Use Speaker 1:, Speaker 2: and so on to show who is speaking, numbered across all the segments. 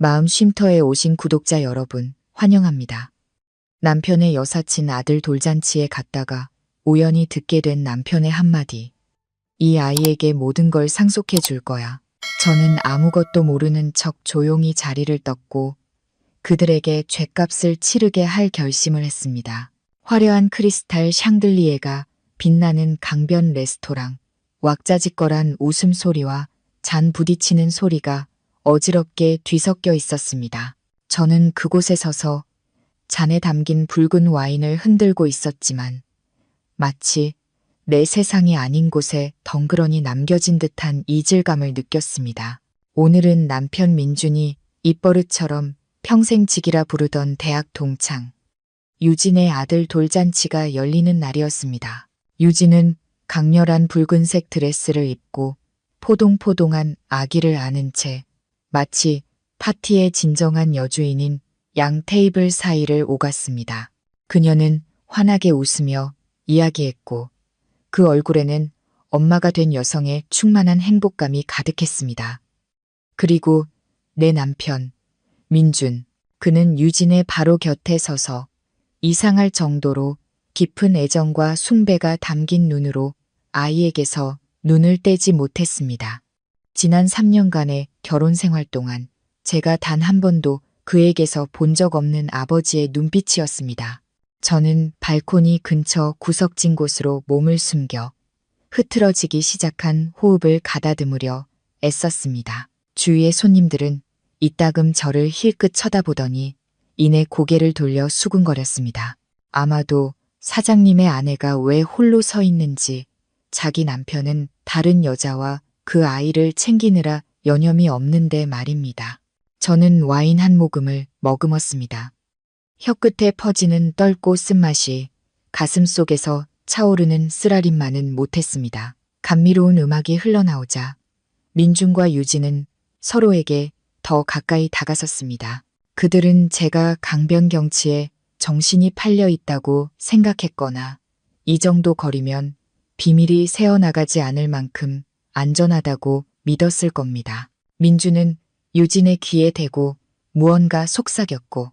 Speaker 1: 마음 쉼터에 오신 구독자 여러분, 환영합니다. 남편의 여사친 아들 돌잔치에 갔다가 우연히 듣게 된 남편의 한마디. 이 아이에게 모든 걸 상속해 줄 거야. 저는 아무것도 모르는 척 조용히 자리를 떴고 그들에게 죗값을 치르게 할 결심을 했습니다. 화려한 크리스탈 샹들리에가 빛나는 강변 레스토랑, 왁자지껄한 웃음소리와 잔 부딪히는 소리가 어지럽게 뒤섞여 있었습니다. 저는 그곳에 서서 잔에 담긴 붉은 와인을 흔들고 있었지만 마치 내 세상이 아닌 곳에 덩그러니 남겨진 듯한 이질감을 느꼈습니다. 오늘은 남편 민준이 입버릇처럼 평생 지기라 부르던 대학 동창 유진의 아들 돌잔치가 열리는 날이었습니다. 유진은 강렬한 붉은색 드레스를 입고 포동포동한 아기를 안은 채 마치 파티의 진정한 여주인인 양 테이블 사이를 오갔습니다. 그녀는 환하게 웃으며 이야기했고 그 얼굴에는 엄마가 된 여성의 충만한 행복감이 가득했습니다. 그리고 내 남편, 민준, 그는 유진의 바로 곁에 서서 이상할 정도로 깊은 애정과 숭배가 담긴 눈으로 아이에게서 눈을 떼지 못했습니다. 지난 3년간의 결혼 생활 동안 제가 단 한 번도 그에게서 본 적 없는 아버지의 눈빛이었습니다. 저는 발코니 근처 구석진 곳으로 몸을 숨겨 흐트러지기 시작한 호흡을 가다듬으려 애썼습니다. 주위의 손님들은 이따금 저를 힐끗 쳐다보더니 이내 고개를 돌려 수군거렸습니다. 아마도 사장님의 아내가 왜 홀로 서 있는지, 자기 남편은 다른 여자와 그 아이를 챙기느라 여념이 없는데 말입니다. 저는 와인 한 모금을 머금었습니다. 혀끝에 퍼지는 떫고 쓴맛이 가슴 속에서 차오르는 쓰라림만은 못했습니다. 감미로운 음악이 흘러나오자 민준과 유진은 서로에게 더 가까이 다가섰습니다. 그들은 제가 강변 경치에 정신이 팔려 있다고 생각했거나 이 정도 거리면 비밀이 새어나가지 않을 만큼 안전하다고 믿었을 겁니다. 민준은 유진의 귀에 대고 무언가 속삭였고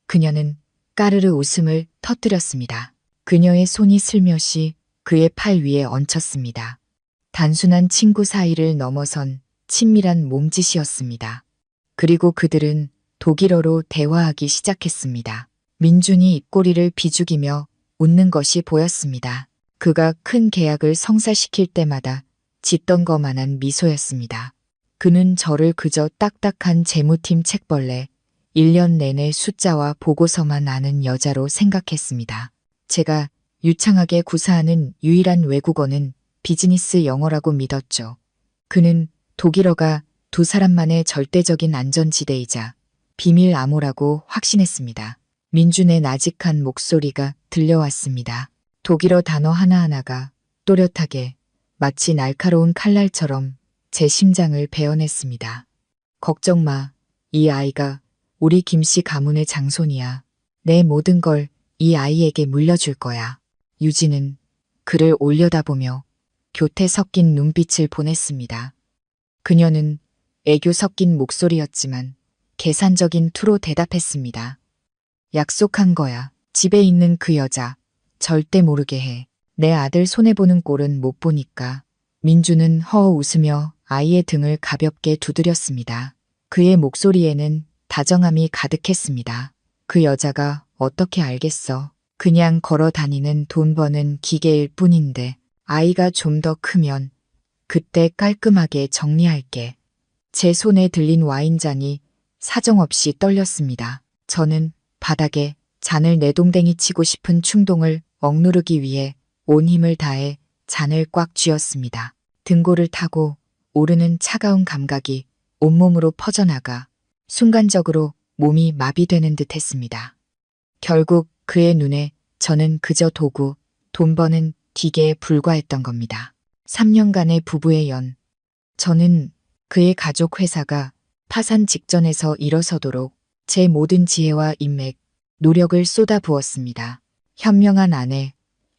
Speaker 1: 그녀는 까르르 웃음을 터뜨렸습니다. 그녀의 손이 슬며시 그의 팔 위에 얹혔습니다. 단순한 친구 사이를 넘어선 친밀한 몸짓이었습니다. 그리고 그들은 독일어로 대화하기 시작했습니다. 민준이 입꼬리를 비죽이며 웃는 것이 보였습니다. 그가 큰 계약을 성사시킬 때마다 짓던 것만한 미소였습니다. 그는 저를 그저 딱딱한 재무팀 책벌레, 1년 내내 숫자와 보고서만 아는 여자로 생각했습니다. 제가 유창하게 구사하는 유일한 외국어는 비즈니스 영어라고 믿었죠. 그는 독일어가 두 사람만의 절대적인 안전지대이자 비밀 암호라고 확신했습니다. 민준의 나직한 목소리가 들려왔습니다. 독일어 단어 하나하나가 또렷하게 마치 날카로운 칼날처럼 제 심장을 베어냈습니다. 걱정 마. 이 아이가 우리 김씨 가문의 장손이야. 내 모든 걸 이 아이에게 물려줄 거야. 유진은 그를 올려다보며 교태 섞인 눈빛을 보냈습니다. 그녀는 애교 섞인 목소리였지만 계산적인 투로 대답했습니다. 약속한 거야. 집에 있는 그 여자 절대 모르게 해. 내 아들 손해보는 꼴은 못 보니까. 민주는 허어 웃으며 아이의 등을 가볍게 두드렸습니다. 그의 목소리에는 다정함이 가득했습니다. 그 여자가 어떻게 알겠어. 그냥 걸어 다니는 돈 버는 기계일 뿐인데 아이가 좀 더 크면 그때 깔끔하게 정리할게. 제 손에 들린 와인잔이 사정없이 떨렸습니다. 저는 바닥에 잔을 내동댕이 치고 싶은 충동을 억누르기 위해 온 힘을 다해 잔을 꽉 쥐었습니다. 등골을 타고 오르는 차가운 감각이 온몸으로 퍼져나가 순간적으로 몸이 마비되는 듯 했습니다. 결국 그의 눈에 저는 그저 도구, 돈 버는 기계에 불과했던 겁니다. 3년간의 부부의 연. 저는 그의 가족 회사가 파산 직전에서 일어서도록 제 모든 지혜와 인맥, 노력을 쏟아부었습니다. 현명한 아내,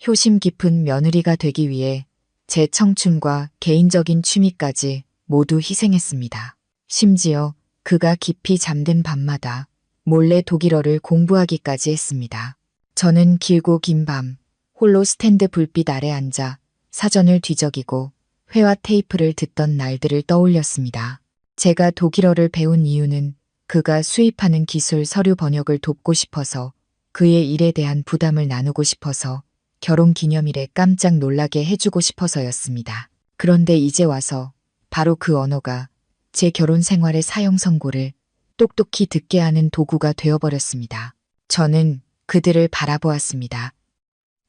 Speaker 1: 효심 깊은 며느리가 되기 위해 제 청춘과 개인적인 취미까지 모두 희생했습니다. 심지어 그가 깊이 잠든 밤마다 몰래 독일어를 공부하기까지 했습니다. 저는 길고 긴 밤, 홀로 스탠드 불빛 아래 앉아 사전을 뒤적이고 회화 테이프를 듣던 날들을 떠올렸습니다. 제가 독일어를 배운 이유는 그가 수입하는 기술 서류 번역을 돕고 싶어서, 그의 일에 대한 부담을 나누고 싶어서, 결혼 기념일에 깜짝 놀라게 해주고 싶어서였습니다. 그런데 이제 와서 바로 그 언어가 제 결혼 생활의 사형 선고를 똑똑히 듣게 하는 도구가 되어버렸습니다. 저는 그들을 바라보았습니다.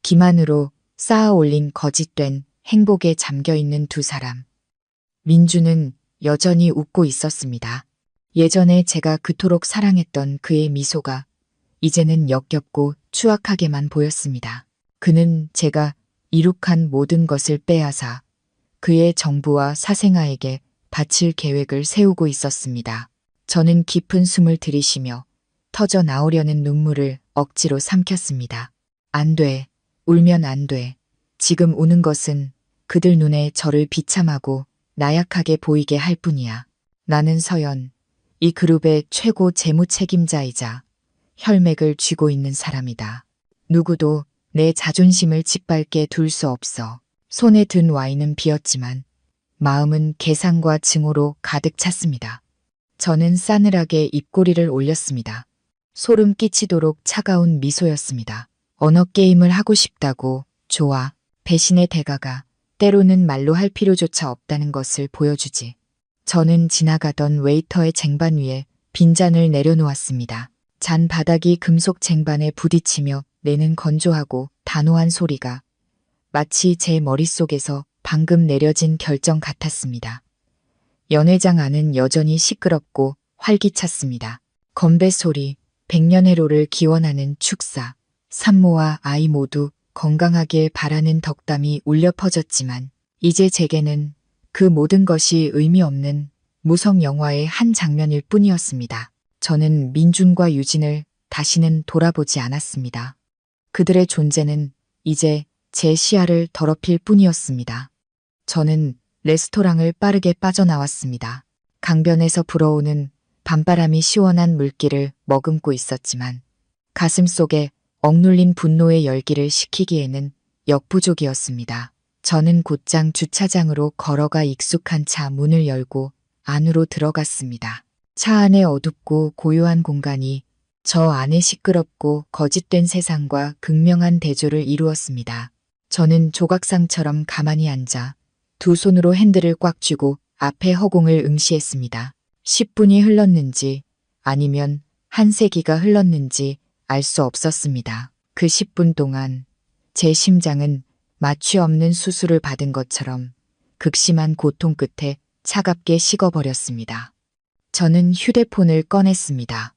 Speaker 1: 기만으로 쌓아 올린 거짓된 행복에 잠겨있는 두 사람. 민주는 여전히 웃고 있었습니다. 예전에 제가 그토록 사랑했던 그의 미소가 이제는 역겹고 추악하게만 보였습니다. 그는 제가 이룩한 모든 것을 빼앗아 그의 정부와 사생아에게 바칠 계획을 세우고 있었습니다. 저는 깊은 숨을 들이쉬며 터져 나오려는 눈물을 억지로 삼켰습니다. 안 돼. 울면 안 돼. 지금 우는 것은 그들 눈에 저를 비참하고 나약하게 보이게 할 뿐이야. 나는 서연, 이 그룹의 최고 재무 책임자이자 혈맥을 쥐고 있는 사람이다. 누구도 내 자존심을 짓밟게 둘 수 없어. 손에 든 와인은 비었지만 마음은 계산과 증오로 가득 찼습니다. 저는 싸늘하게 입꼬리를 올렸습니다. 소름 끼치도록 차가운 미소였습니다. 언어 게임을 하고 싶다고. 좋아. 배신의 대가가 때로는 말로 할 필요조차 없다는 것을 보여주지. 저는 지나가던 웨이터의 쟁반 위에 빈잔을 내려놓았습니다. 잔 바닥이 금속 쟁반에 부딪히며 내는 건조하고 단호한 소리가 마치 제 머릿속에서 방금 내려진 결정 같았습니다. 연회장 안은 여전히 시끄럽고 활기찼습니다. 건배 소리, 백년해로를 기원하는 축사, 산모와 아이 모두 건강하길 바라는 덕담이 울려 퍼졌지만 이제 제게는 그 모든 것이 의미 없는 무성 영화의 한 장면일 뿐이었습니다. 저는 민준과 유진을 다시는 돌아보지 않았습니다. 그들의 존재는 이제 제 시야를 더럽힐 뿐이었습니다. 저는 레스토랑을 빠르게 빠져나왔습니다. 강변에서 불어오는 밤바람이 시원한 물기를 머금고 있었지만 가슴 속에 억눌린 분노의 열기를 식히기에는 역부족이었습니다. 저는 곧장 주차장으로 걸어가 익숙한 차 문을 열고 안으로 들어갔습니다. 차 안의 어둡고 고요한 공간이 저 안의 시끄럽고 거짓된 세상과 극명한 대조를 이루었습니다. 저는 조각상처럼 가만히 앉아 두 손으로 핸들을 꽉 쥐고 앞에 허공을 응시했습니다. 10분이 흘렀는지 아니면 한 세기가 흘렀는지 알 수 없었습니다. 그 10분 동안 제 심장은 마취 없는 수술을 받은 것처럼 극심한 고통 끝에 차갑게 식어버렸습니다. 저는 휴대폰을 꺼냈습니다.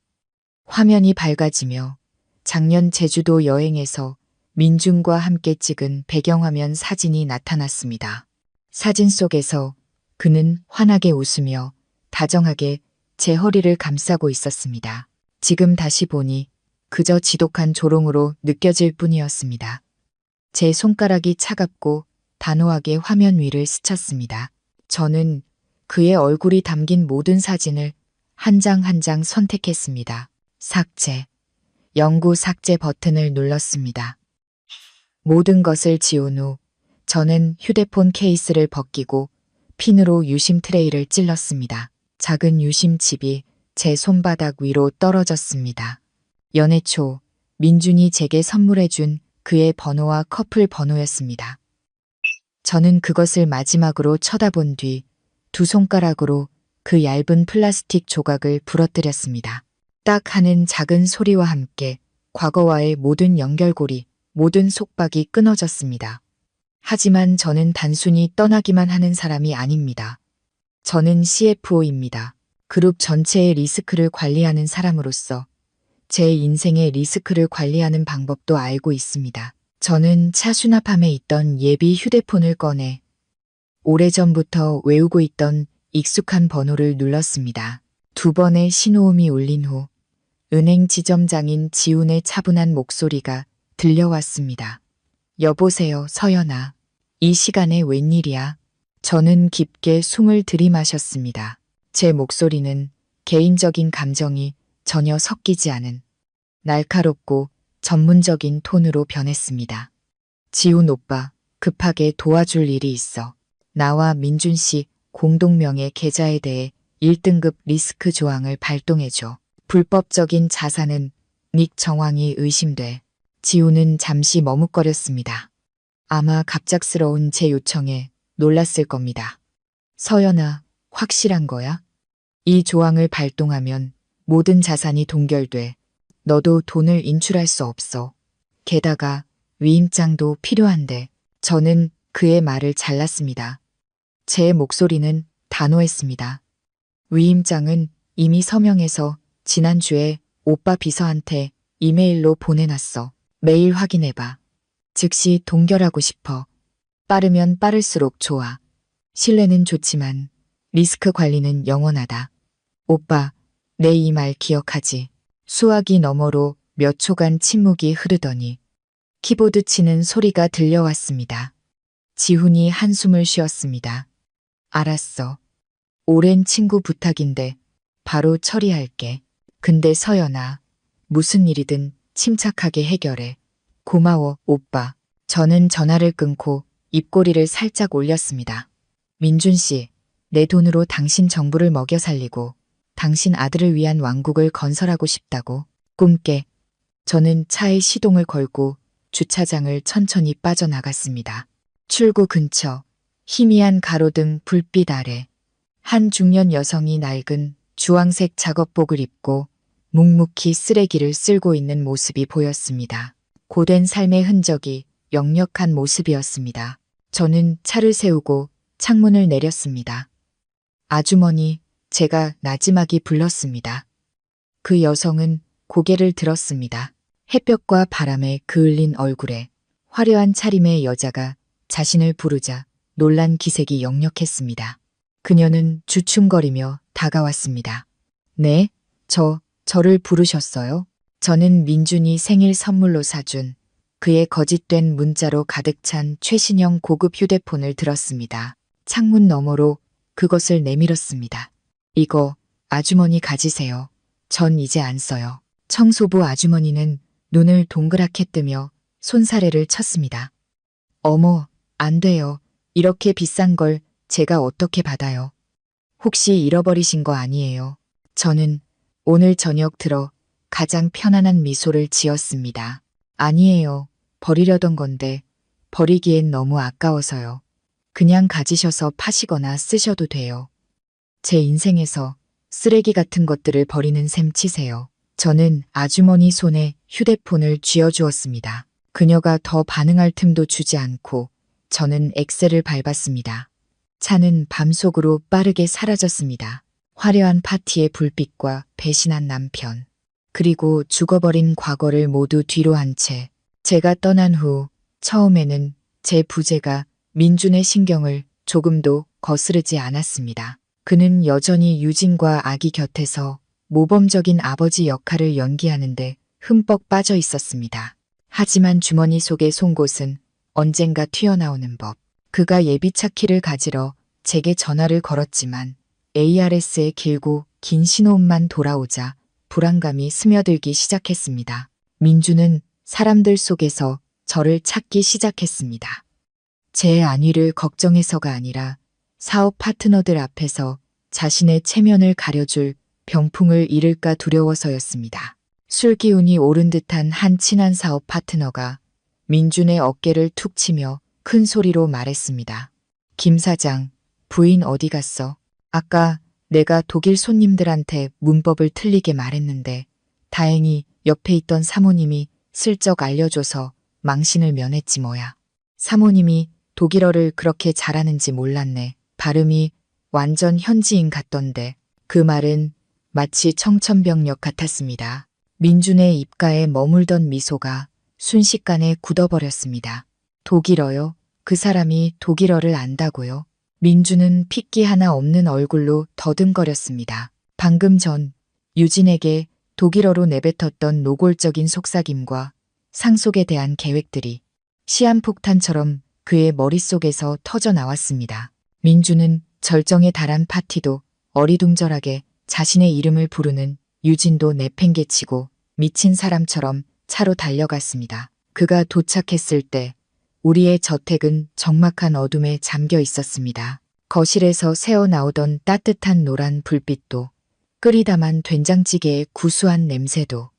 Speaker 1: 화면이 밝아지며 작년 제주도 여행에서 민준과 함께 찍은 배경화면 사진이 나타났습니다. 사진 속에서 그는 환하게 웃으며 다정하게 제 허리를 감싸고 있었습니다. 지금 다시 보니 그저 지독한 조롱으로 느껴질 뿐이었습니다. 제 손가락이 차갑고 단호하게 화면 위를 스쳤습니다. 저는 그의 얼굴이 담긴 모든 사진을 한 장 한 장 선택했습니다. 삭제, 영구 삭제 버튼을 눌렀습니다. 모든 것을 지운 후 저는 휴대폰 케이스를 벗기고 핀으로 유심 트레이를 찔렀습니다. 작은 유심칩이 제 손바닥 위로 떨어졌습니다. 연애 초 민준이 제게 선물해준 그의 번호와 커플 번호였습니다. 저는 그것을 마지막으로 쳐다본 뒤 두 손가락으로 그 얇은 플라스틱 조각을 부러뜨렸습니다. 딱 하는 작은 소리와 함께 과거와의 모든 연결고리, 모든 속박이 끊어졌습니다. 하지만 저는 단순히 떠나기만 하는 사람이 아닙니다. 저는 CFO입니다. 그룹 전체의 리스크를 관리하는 사람으로서 제 인생의 리스크를 관리하는 방법도 알고 있습니다. 저는 차 수납함에 있던 예비 휴대폰을 꺼내 오래전부터 외우고 있던 익숙한 번호를 눌렀습니다. 두 번의 신호음이 울린 후 은행 지점장인 지훈의 차분한 목소리가 들려왔습니다. 여보세요, 서연아. 이 시간에 웬일이야? 저는 깊게 숨을 들이마셨습니다. 제 목소리는 개인적인 감정이 전혀 섞이지 않은 날카롭고 전문적인 톤으로 변했습니다. 지훈 오빠, 급하게 도와줄 일이 있어. 나와 민준 씨 공동명의 계좌에 대해 1등급 리스크 조항을 발동해줘. 불법적인 자산은 닉 정황이 의심돼. 지훈은 잠시 머뭇거렸습니다. 아마 갑작스러운 제 요청에 놀랐을 겁니다. 서연아, 확실한 거야? 이 조항을 발동하면 모든 자산이 동결돼. 너도 돈을 인출할 수 없어. 게다가 위임장도 필요한데. 저는 그의 말을 잘랐습니다. 제 목소리는 단호했습니다. 위임장은 이미 서명해서 지난주에 오빠 비서한테 이메일로 보내놨어. 메일 확인해봐. 즉시 동결하고 싶어. 빠르면 빠를수록 좋아. 신뢰는 좋지만 리스크 관리는 영원하다. 오빠, 내 이 말 기억하지? 수화기 너머로 몇 초간 침묵이 흐르더니 키보드 치는 소리가 들려왔습니다. 지훈이 한숨을 쉬었습니다. 알았어. 오랜 친구 부탁인데 바로 처리할게. 근데 서연아, 무슨 일이든 침착하게 해결해. 고마워, 오빠. 저는 전화를 끊고 입꼬리를 살짝 올렸습니다. 민준 씨, 내 돈으로 당신 정부를 먹여 살리고 당신 아들을 위한 왕국을 건설하고 싶다고 꿈깨. 저는 차에 시동을 걸고 주차장을 천천히 빠져나갔습니다. 출구 근처 희미한 가로등 불빛 아래 한 중년 여성이 낡은 주황색 작업복을 입고 묵묵히 쓰레기를 쓸고 있는 모습이 보였습니다. 고된 삶의 흔적이 역력한 모습이었습니다. 저는 차를 세우고 창문을 내렸습니다. 아주머니, 제가 나지막이 불렀습니다. 그 여성은 고개를 들었습니다. 햇볕과 바람에 그을린 얼굴에 화려한 차림의 여자가 자신을 부르자 놀란 기색이 역력했습니다. 그녀는 주춤거리며 다가왔습니다. 네, 저를 부르셨어요? 저는 민준이 생일 선물로 사준 그의 거짓된 문자로 가득 찬 최신형 고급 휴대폰을 들었습니다. 창문 너머로 그것을 내밀었습니다. 이거 아주머니 가지세요. 전 이제 안 써요. 청소부 아주머니는 눈을 동그랗게 뜨며 손사래를 쳤습니다. 어머, 안 돼요. 이렇게 비싼 걸 제가 어떻게 받아요? 혹시 잃어버리신 거 아니에요? 저는 오늘 저녁 들어 가장 편안한 미소를 지었습니다. 아니에요. 버리려던 건데 버리기엔 너무 아까워서요. 그냥 가지셔서 파시거나 쓰셔도 돼요. 제 인생에서 쓰레기 같은 것들을 버리는 셈 치세요. 저는 아주머니 손에 휴대폰을 쥐어주었습니다. 그녀가 더 반응할 틈도 주지 않고 저는 엑셀을 밟았습니다. 차는 밤속으로 빠르게 사라졌습니다. 화려한 파티의 불빛과 배신한 남편, 그리고 죽어버린 과거를 모두 뒤로 한 채 제가 떠난 후 처음에는 제 부재가 민준의 신경을 조금도 거스르지 않았습니다. 그는 여전히 유진과 아기 곁에서 모범적인 아버지 역할을 연기하는데 흠뻑 빠져 있었습니다. 하지만 주머니 속의 송곳은 언젠가 튀어나오는 법. 그가 예비차 키를 가지러 제게 전화를 걸었지만 ARS의 길고 긴 신호음만 돌아오자 불안감이 스며들기 시작했습니다. 민주는 사람들 속에서 저를 찾기 시작했습니다. 제 안위를 걱정해서가 아니라 사업 파트너들 앞에서 자신의 체면을 가려줄 병풍을 잃을까 두려워서였습니다. 술 기운이 오른 듯한 한 친한 사업 파트너가 민준의 어깨를 툭 치며 큰 소리로 말했습니다. 김 사장, 부인 어디 갔어? 아까 내가 독일 손님들한테 문법을 틀리게 말했는데 다행히 옆에 있던 사모님이 슬쩍 알려줘서 망신을 면했지 뭐야. 사모님이 독일어를 그렇게 잘하는지 몰랐네. 발음이 완전 현지인 같던데. 그 말은 마치 청천벽력 같았습니다. 민준의 입가에 머물던 미소가 순식간에 굳어버렸습니다. 독일어요? 그 사람이 독일어를 안다고요? 민준은 핏기 하나 없는 얼굴로 더듬거렸습니다. 방금 전 유진에게 독일어로 내뱉었던 노골적인 속삭임과 상속에 대한 계획들이 시한폭탄처럼 그의 머릿속에서 터져 나왔습니다. 민준은 절정에 달한 파티도 어리둥절하게 자신의 이름을 부르는 유진도 내팽개치고 미친 사람처럼 차로 달려갔습니다. 그가 도착했을 때 우리의 저택은 적막한 어둠에 잠겨 있었습니다. 거실에서 새어나오던 따뜻한 노란 불빛도 끓이다만 된장찌개의 구수한 냄새도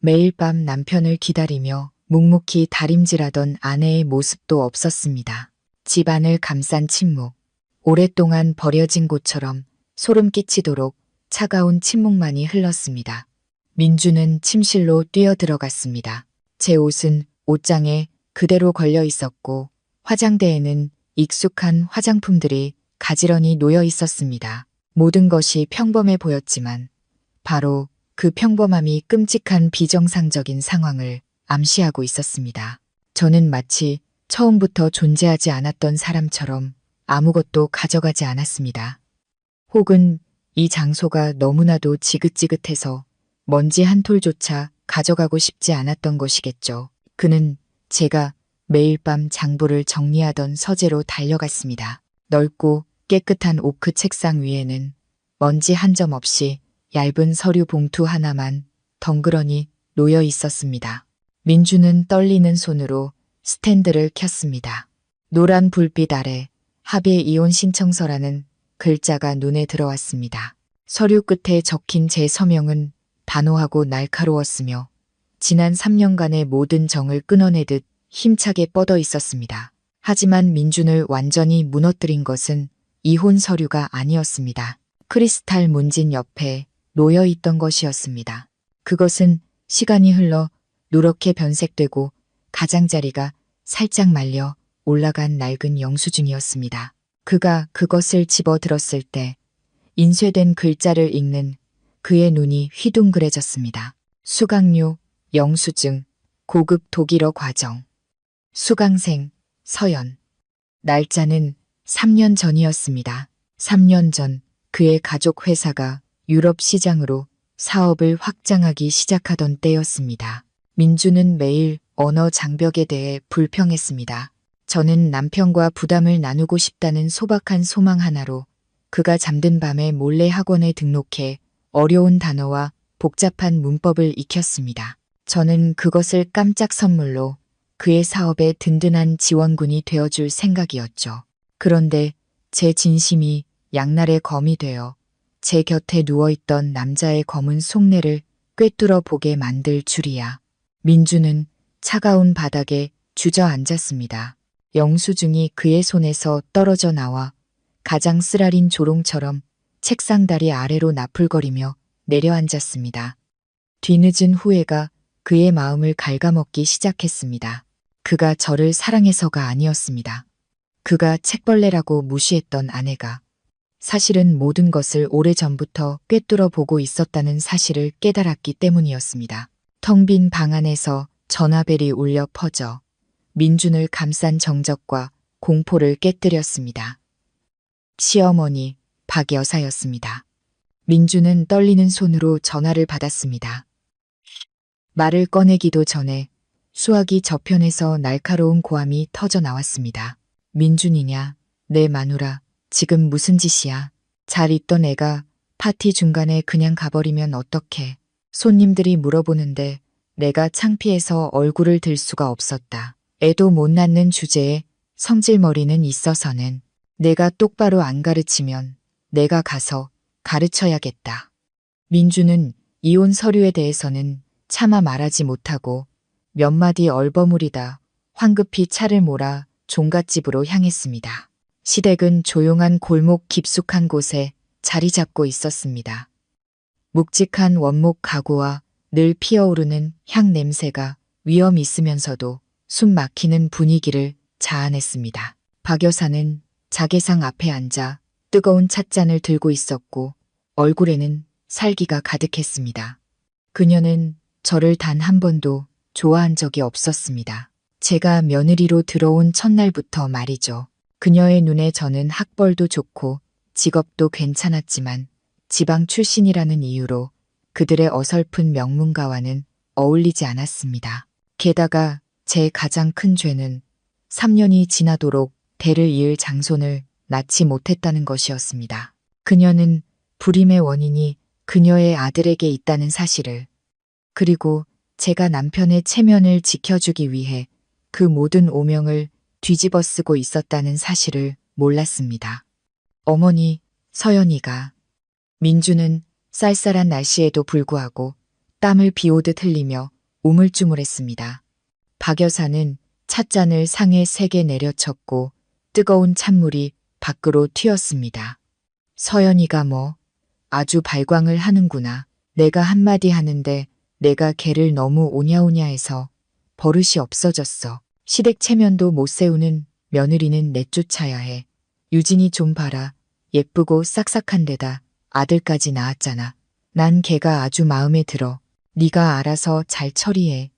Speaker 1: 매일 밤 남편을 기다리며 묵묵히 다림질하던 아내의 모습도 없었습니다. 집안을 감싼 침묵, 오랫동안 버려진 곳처럼 소름 끼치도록 차가운 침묵만이 흘렀습니다. 민주는 침실로 뛰어들어갔습니다. 제 옷은 옷장에 그대로 걸려 있었고 화장대에는 익숙한 화장품들이 가지런히 놓여 있었습니다. 모든 것이 평범해 보였지만 바로 그 평범함이 끔찍한 비정상적인 상황을 암시하고 있었습니다. 저는 마치 처음부터 존재하지 않았던 사람처럼 아무것도 가져가지 않았습니다. 혹은 이 장소가 너무나도 지긋지긋해서 먼지 한 톨조차 가져가고 싶지 않았던 것이겠죠. 그는 제가 매일 밤 장부를 정리하던 서재로 달려갔습니다. 넓고 깨끗한 오크 책상 위에는 먼지 한 점 없이 얇은 서류 봉투 하나만 덩그러니 놓여 있었습니다. 민주는 떨리는 손으로 스탠드를 켰습니다. 노란 불빛 아래 합의 이혼 신청서라는 글자가 눈에 들어왔습니다. 서류 끝에 적힌 제 서명은 단호하고 날카로웠으며 지난 3년간의 모든 정을 끊어내듯 힘차게 뻗어 있었습니다. 하지만 민준을 완전히 무너뜨린 것은 이혼 서류가 아니었습니다. 크리스탈 문진 옆에 놓여 있던 것이었습니다. 그것은 시간이 흘러 누렇게 변색되고 가장자리가 살짝 말려 올라간 낡은 영수증이었습니다. 그가 그것을 집어들었을 때 인쇄된 글자를 읽는 그의 눈이 휘둥그레졌습니다. 수강료, 영수증, 고급 독일어 과정, 수강생, 서연. 날짜는 3년 전이었습니다. 3년 전 그의 가족 회사가 유럽 시장으로 사업을 확장하기 시작하던 때였습니다. 민주는 매일 언어 장벽에 대해 불평했습니다. 저는 남편과 부담을 나누고 싶다는 소박한 소망 하나로 그가 잠든 밤에 몰래 학원에 등록해 어려운 단어와 복잡한 문법을 익혔습니다. 저는 그것을 깜짝 선물로 그의 사업에 든든한 지원군이 되어줄 생각이었죠. 그런데 제 진심이 양날의 검이 되어 제 곁에 누워있던 남자의 검은 속내를 꿰뚫어 보게 만들 줄이야. 민주는 차가운 바닥에 주저앉았습니다. 영수증이 그의 손에서 떨어져 나와 가장 쓰라린 조롱처럼 책상 다리 아래로 나풀거리며 내려앉았습니다. 뒤늦은 후회가 그의 마음을 갉아먹기 시작했습니다. 그가 저를 사랑해서가 아니었습니다. 그가 책벌레라고 무시했던 아내가 사실은 모든 것을 오래전부터 꿰뚫어 보고 있었다는 사실을 깨달았기 때문이었습니다. 텅 빈 방 안에서 전화벨이 울려 퍼져 민준을 감싼 정적과 공포를 깨뜨렸습니다. 시어머니 박 여사였습니다. 민준은 떨리는 손으로 전화를 받았습니다. 말을 꺼내기도 전에 수화기 저편에서 날카로운 고함이 터져 나왔습니다. 민준이냐, 내 마누라, 지금 무슨 짓이야? 잘 있던 애가 파티 중간에 그냥 가버리면 어떡해? 손님들이 물어보는데 내가 창피해서 얼굴을 들 수가 없었다. 애도 못 낳는 주제에 성질머리는 있어서는 내가 똑바로 안 가르치면 내가 가서 가르쳐야겠다. 민주는 이혼 서류에 대해서는 차마 말하지 못하고 몇 마디 얼버무리다 황급히 차를 몰아 종갓집으로 향했습니다. 시댁은 조용한 골목 깊숙한 곳에 자리 잡고 있었습니다. 묵직한 원목 가구와 늘 피어오르는 향 냄새가 위험 있으면서도 숨 막히는 분위기를 자아냈습니다. 박 여사는 자개상 앞에 앉아 뜨거운 찻잔을 들고 있었고 얼굴에는 살기가 가득했습니다. 그녀는 저를 단 한 번도 좋아한 적이 없었습니다. 제가 며느리로 들어온 첫날부터 말이죠. 그녀의 눈에 저는 학벌도 좋고 직업도 괜찮았지만 지방 출신이라는 이유로 그들의 어설픈 명문가와는 어울리지 않았습니다. 게다가 제 가장 큰 죄는 3년이 지나도록 대를 이을 장손을 낳지 못했다는 것이었습니다. 그녀는 불임의 원인이 그녀의 아들에게 있다는 사실을, 그리고 제가 남편의 체면을 지켜주기 위해 그 모든 오명을 뒤집어 쓰고 있었다는 사실을 몰랐습니다. 어머니, 서연이가. 민주는 쌀쌀한 날씨에도 불구하고 땀을 비오듯 흘리며 우물쭈물했습니다. 박 여사는 찻잔을 상에 3개 내려쳤고 뜨거운 찬물이 밖으로 튀었습니다. 서연이가 뭐 아주 발광을 하는구나. 내가 한마디 하는데 내가 걔를 너무 오냐오냐 해서 버릇이 없어졌어. 시댁 체면도 못 세우는 며느리는 내쫓아야 해. 유진이 좀 봐라. 예쁘고 싹싹한 데다 아들까지 낳았잖아. 난 걔가 아주 마음에 들어. 네가 알아서 잘 처리해.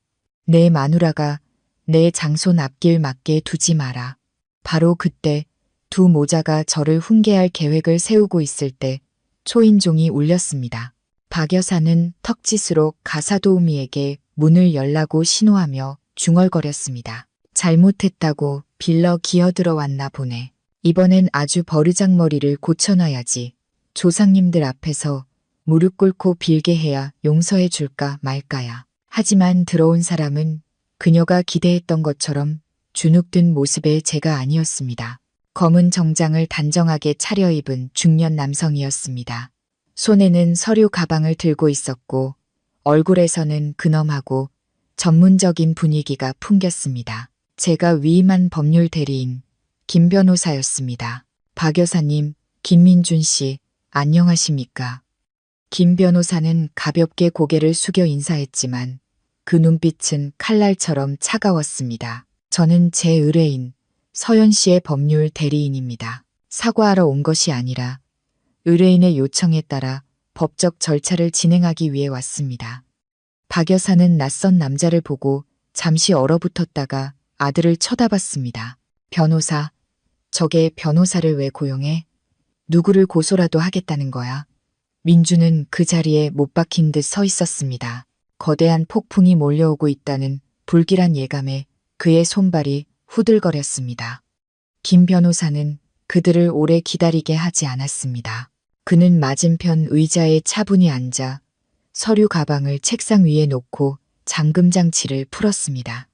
Speaker 1: 내 마누라가 내 장손 앞길 맞게 두지 마라. 바로 그때 두 모자가 저를 훈계할 계획을 세우고 있을 때 초인종이 울렸습니다. 박 여사는 턱짓으로 가사도우미에게 문을 열라고 신호하며 중얼거렸습니다. 잘못했다고 빌러 기어들어 왔나 보네. 이번엔 아주 버르장머리를 고쳐놔야지. 조상님들 앞에서 무릎 꿇고 빌게 해야 용서해 줄까 말까야. 하지만 들어온 사람은 그녀가 기대했던 것처럼 주눅든 모습의 제가 아니었습니다. 검은 정장을 단정하게 차려입은 중년 남성이었습니다. 손에는 서류 가방을 들고 있었고 얼굴에서는 근엄하고 전문적인 분위기가 풍겼습니다. 제가 위임한 법률 대리인 김 변호사였습니다. 박 여사님, 김민준 씨, 안녕하십니까? 김 변호사는 가볍게 고개를 숙여 인사했지만 그 눈빛은 칼날처럼 차가웠습니다. 저는 제 의뢰인 서연 씨의 법률 대리인입니다. 사과하러 온 것이 아니라 의뢰인의 요청에 따라 법적 절차를 진행하기 위해 왔습니다. 박 여사는 낯선 남자를 보고 잠시 얼어붙었다가 아들을 쳐다봤습니다. 변호사, 저게 변호사를 왜 고용해? 누구를 고소라도 하겠다는 거야? 민주는 그 자리에 못 박힌 듯 서 있었습니다. 거대한 폭풍이 몰려오고 있다는 불길한 예감에 그의 손발이 후들거렸습니다. 김 변호사는 그들을 오래 기다리게 하지 않았습니다. 그는 맞은편 의자에 차분히 앉아 서류 가방을 책상 위에 놓고 잠금 장치를 풀었습니다.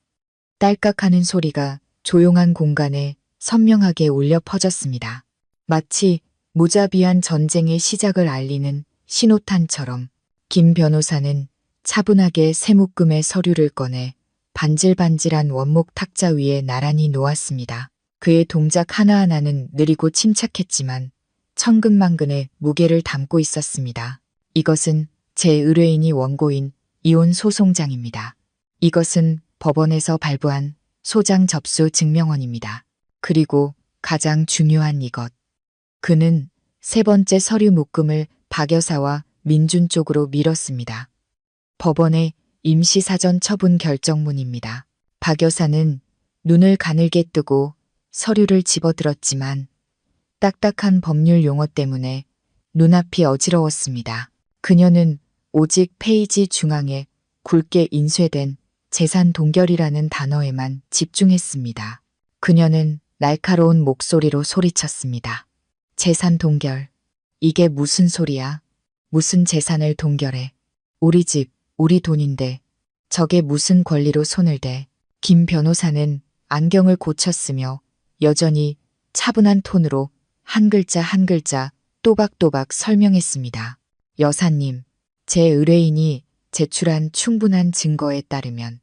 Speaker 1: 딸깍하는 소리가 조용한 공간에 선명하게 울려 퍼졌습니다. 마치 무자비한 전쟁의 시작을 알리는 신호탄처럼 김 변호사는 차분하게 새 묶음의 서류를 꺼내 반질반질한 원목 탁자 위에 나란히 놓았습니다. 그의 동작 하나하나는 느리고 침착했지만 천근만근의 무게를 담고 있었습니다. 이것은 제 의뢰인이 원고인 이혼 소송장입니다. 이것은 법원에서 발부한 소장 접수 증명원입니다. 그리고 가장 중요한 이것. 그는 3번째 서류 묶음을 박 여사와 민준 쪽으로 밀었습니다. 법원의 임시사전 처분 결정문입니다. 박 여사는 눈을 가늘게 뜨고 서류를 집어들었지만 딱딱한 법률 용어 때문에 눈앞이 어지러웠습니다. 그녀는 오직 페이지 중앙에 굵게 인쇄된 재산 동결이라는 단어에만 집중했습니다. 그녀는 날카로운 목소리로 소리쳤습니다. 재산 동결. 이게 무슨 소리야? 무슨 재산을 동결해? 우리 집, 우리 돈인데 저게 무슨 권리로 손을 대? 김 변호사는 안경을 고쳤으며 여전히 차분한 톤으로 한 글자 한 글자 또박또박 설명했습니다. 여사님, 제 의뢰인이 제출한 충분한 증거에 따르면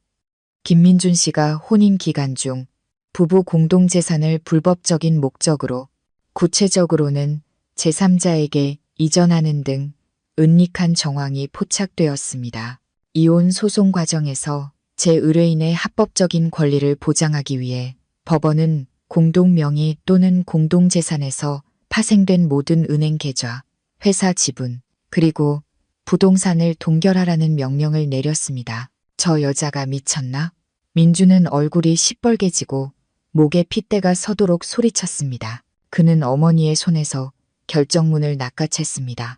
Speaker 1: 김민준 씨가 혼인 기간 중 부부 공동재산을 불법적인 목적으로 구체적으로는 제3자에게 이전하는 등 은닉한 정황이 포착되었습니다. 이혼 소송 과정에서 제 의뢰인의 합법적인 권리를 보장하기 위해 법원은 공동명의 또는 공동재산에서 파생된 모든 은행 계좌, 회사 지분, 그리고 부동산을 동결하라는 명령을 내렸습니다. 저 여자가 미쳤나? 민주는 얼굴이 시뻘개지고 목에 핏대가 서도록 소리쳤습니다. 그는 어머니의 손에서 결정문을 낚아챘습니다.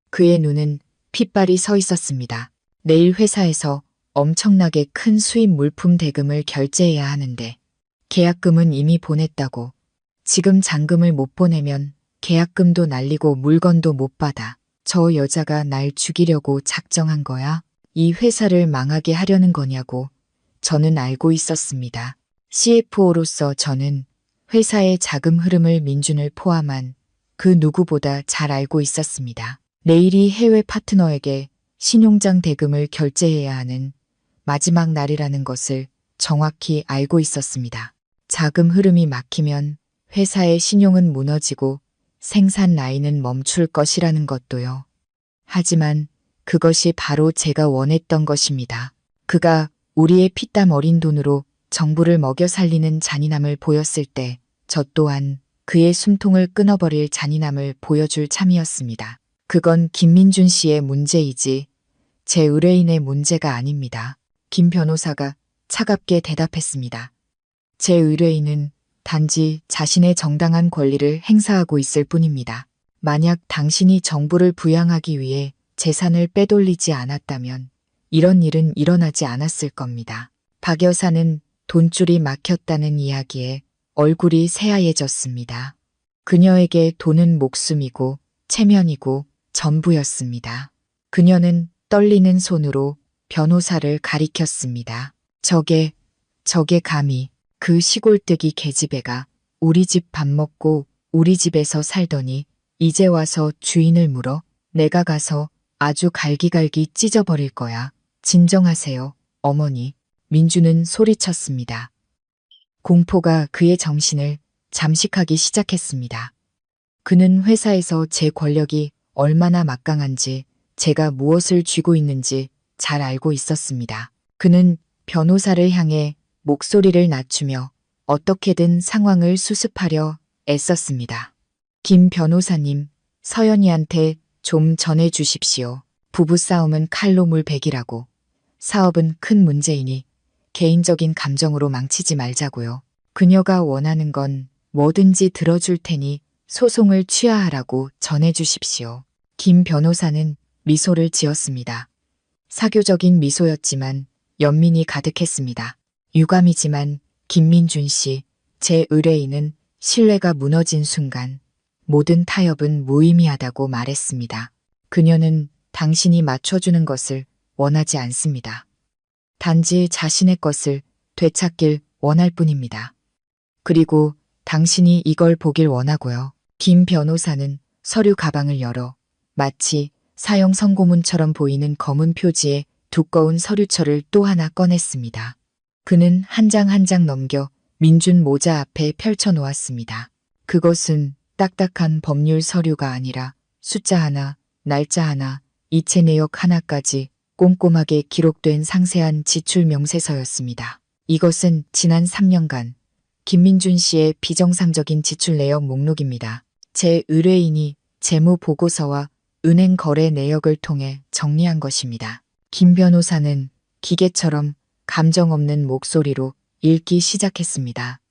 Speaker 1: 그의 눈은 핏발이 서 있었습니다. 내일 회사에서 엄청나게 큰 수입 물품 대금을 결제해야 하는데 계약금은 이미 보냈다고. 지금 잔금을 못 보내면 계약금도 날리고 물건도 못 받아. 저 여자가 날 죽이려고 작정한 거야? 이 회사를 망하게 하려는 거냐고 저는 알고 있었습니다. CFO로서 저는 회사의 자금 흐름을 민준을 포함한 그 누구보다 잘 알고 있었습니다. 내일이 해외 파트너에게 신용장 대금을 결제해야 하는 마지막 날이라는 것을 정확히 알고 있었습니다. 자금 흐름이 막히면 회사의 신용은 무너지고 생산 라인은 멈출 것이라는 것도요. 하지만 그것이 바로 제가 원했던 것입니다. 그가 우리의 피땀 어린 돈으로 정부를 먹여 살리는 잔인함을 보였을 때 저 또한 그의 숨통을 끊어버릴 잔인함을 보여줄 참이었습니다. 그건 김민준 씨의 문제이지 제 의뢰인의 문제가 아닙니다. 김 변호사가 차갑게 대답했습니다. 제 의뢰인은 단지 자신의 정당한 권리를 행사하고 있을 뿐입니다. 만약 당신이 정부를 부양하기 위해 재산을 빼돌리지 않았다면 이런 일은 일어나지 않았을 겁니다. 박 여사는 돈줄이 막혔다는 이야기에 얼굴이 새하얘졌습니다. 그녀에게 돈은 목숨이고 체면이고 전부였습니다. 그녀는 떨리는 손으로 변호사를 가리켰습니다. 저게 감히 그 시골뜨기 계집애가 우리 집 밥 먹고 우리 집에서 살더니 이제 와서 주인을 물어? 내가 가서 아주 갈기갈기 찢어버릴 거야. 진정하세요, 어머니. 민주는 소리쳤습니다. 공포가 그의 정신을 잠식하기 시작했습니다. 그는 회사에서 제 권력이 얼마나 막강한지 제가 무엇을 쥐고 있는지 잘 알고 있었습니다. 그는 변호사를 향해 목소리를 낮추며 어떻게든 상황을 수습하려 애썼습니다. 김 변호사님, 서연이한테 좀 전해 주십시오. 부부싸움은 칼로 물베기라고. 사업은 큰 문제이니 개인적인 감정으로 망치지 말자고요. 그녀가 원하는 건 뭐든지 들어줄 테니 소송을 취하하라고 전해 주십시오. 김 변호사는 미소를 지었습니다. 사교적인 미소였지만 연민이 가득했습니다. 유감이지만 김민준 씨, 제 의뢰인은 신뢰가 무너진 순간 모든 타협은 무의미하다고 말했습니다. 그녀는 당신이 맞춰주는 것을 원하지 않습니다. 단지 자신의 것을 되찾길 원할 뿐입니다. 그리고 당신이 이걸 보길 원하고요. 김 변호사는 서류 가방을 열어 마치 사형 선고문처럼 보이는 검은 표지에 두꺼운 서류철을 또 하나 꺼냈습니다. 그는 한 장 한 장 넘겨 민준 모자 앞에 펼쳐놓았습니다. 그것은 딱딱한 법률 서류가 아니라 숫자 하나, 날짜 하나, 이체 내역 하나까지 꼼꼼하게 기록된 상세한 지출 명세서였습니다. 이것은 지난 3년간 김민준 씨의 비정상적인 지출 내역 목록입니다. 제 의뢰인이 재무 보고서와 은행 거래 내역을 통해 정리한 것입니다. 김 변호사는 기계처럼 감정 없는 목소리로 읽기 시작했습니다.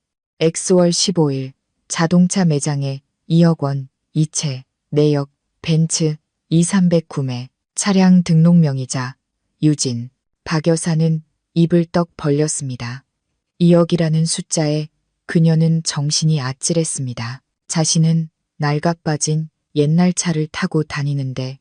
Speaker 1: X월 15일 자동차 매장에 2억 원, 이체, 내역, 벤츠, 2300 구매, 차량 등록명의자, 유진. 박 여사는 입을 떡 벌렸습니다. 2억이라는 숫자에 그녀는 정신이 아찔했습니다. 자신은 낡아빠진 옛날 차를 타고 다니는데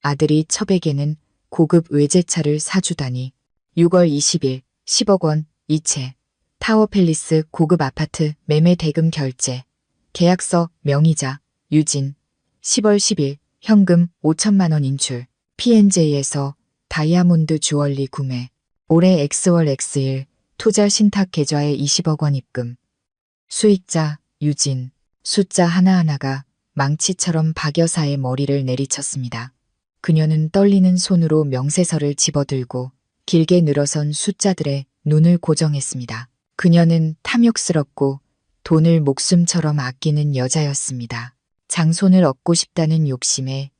Speaker 1: 아들이 첩에게는 고급 외제차를 사주다니. 6월 20일 10억 원, 이체, 타워팰리스 고급 아파트 매매 대금 결제, 계약서 명의자, 유진. 10월 10일 현금 5천만 원 인출, P&J에서 다이아몬드 주얼리 구매, 올해 X월 X일 투자 신탁 계좌에 20억 원 입금. 수익자, 유진. 숫자 하나하나가 망치처럼 박 여사의 머리를 내리쳤습니다. 그녀는 떨리는 손으로 명세서를 집어들고 길게 늘어선 숫자들의 눈을 고정했습니다. 그녀는 탐욕스럽고 돈을 목숨처럼 아끼는 여자였습니다. 장손을 얻고 싶다는 욕심에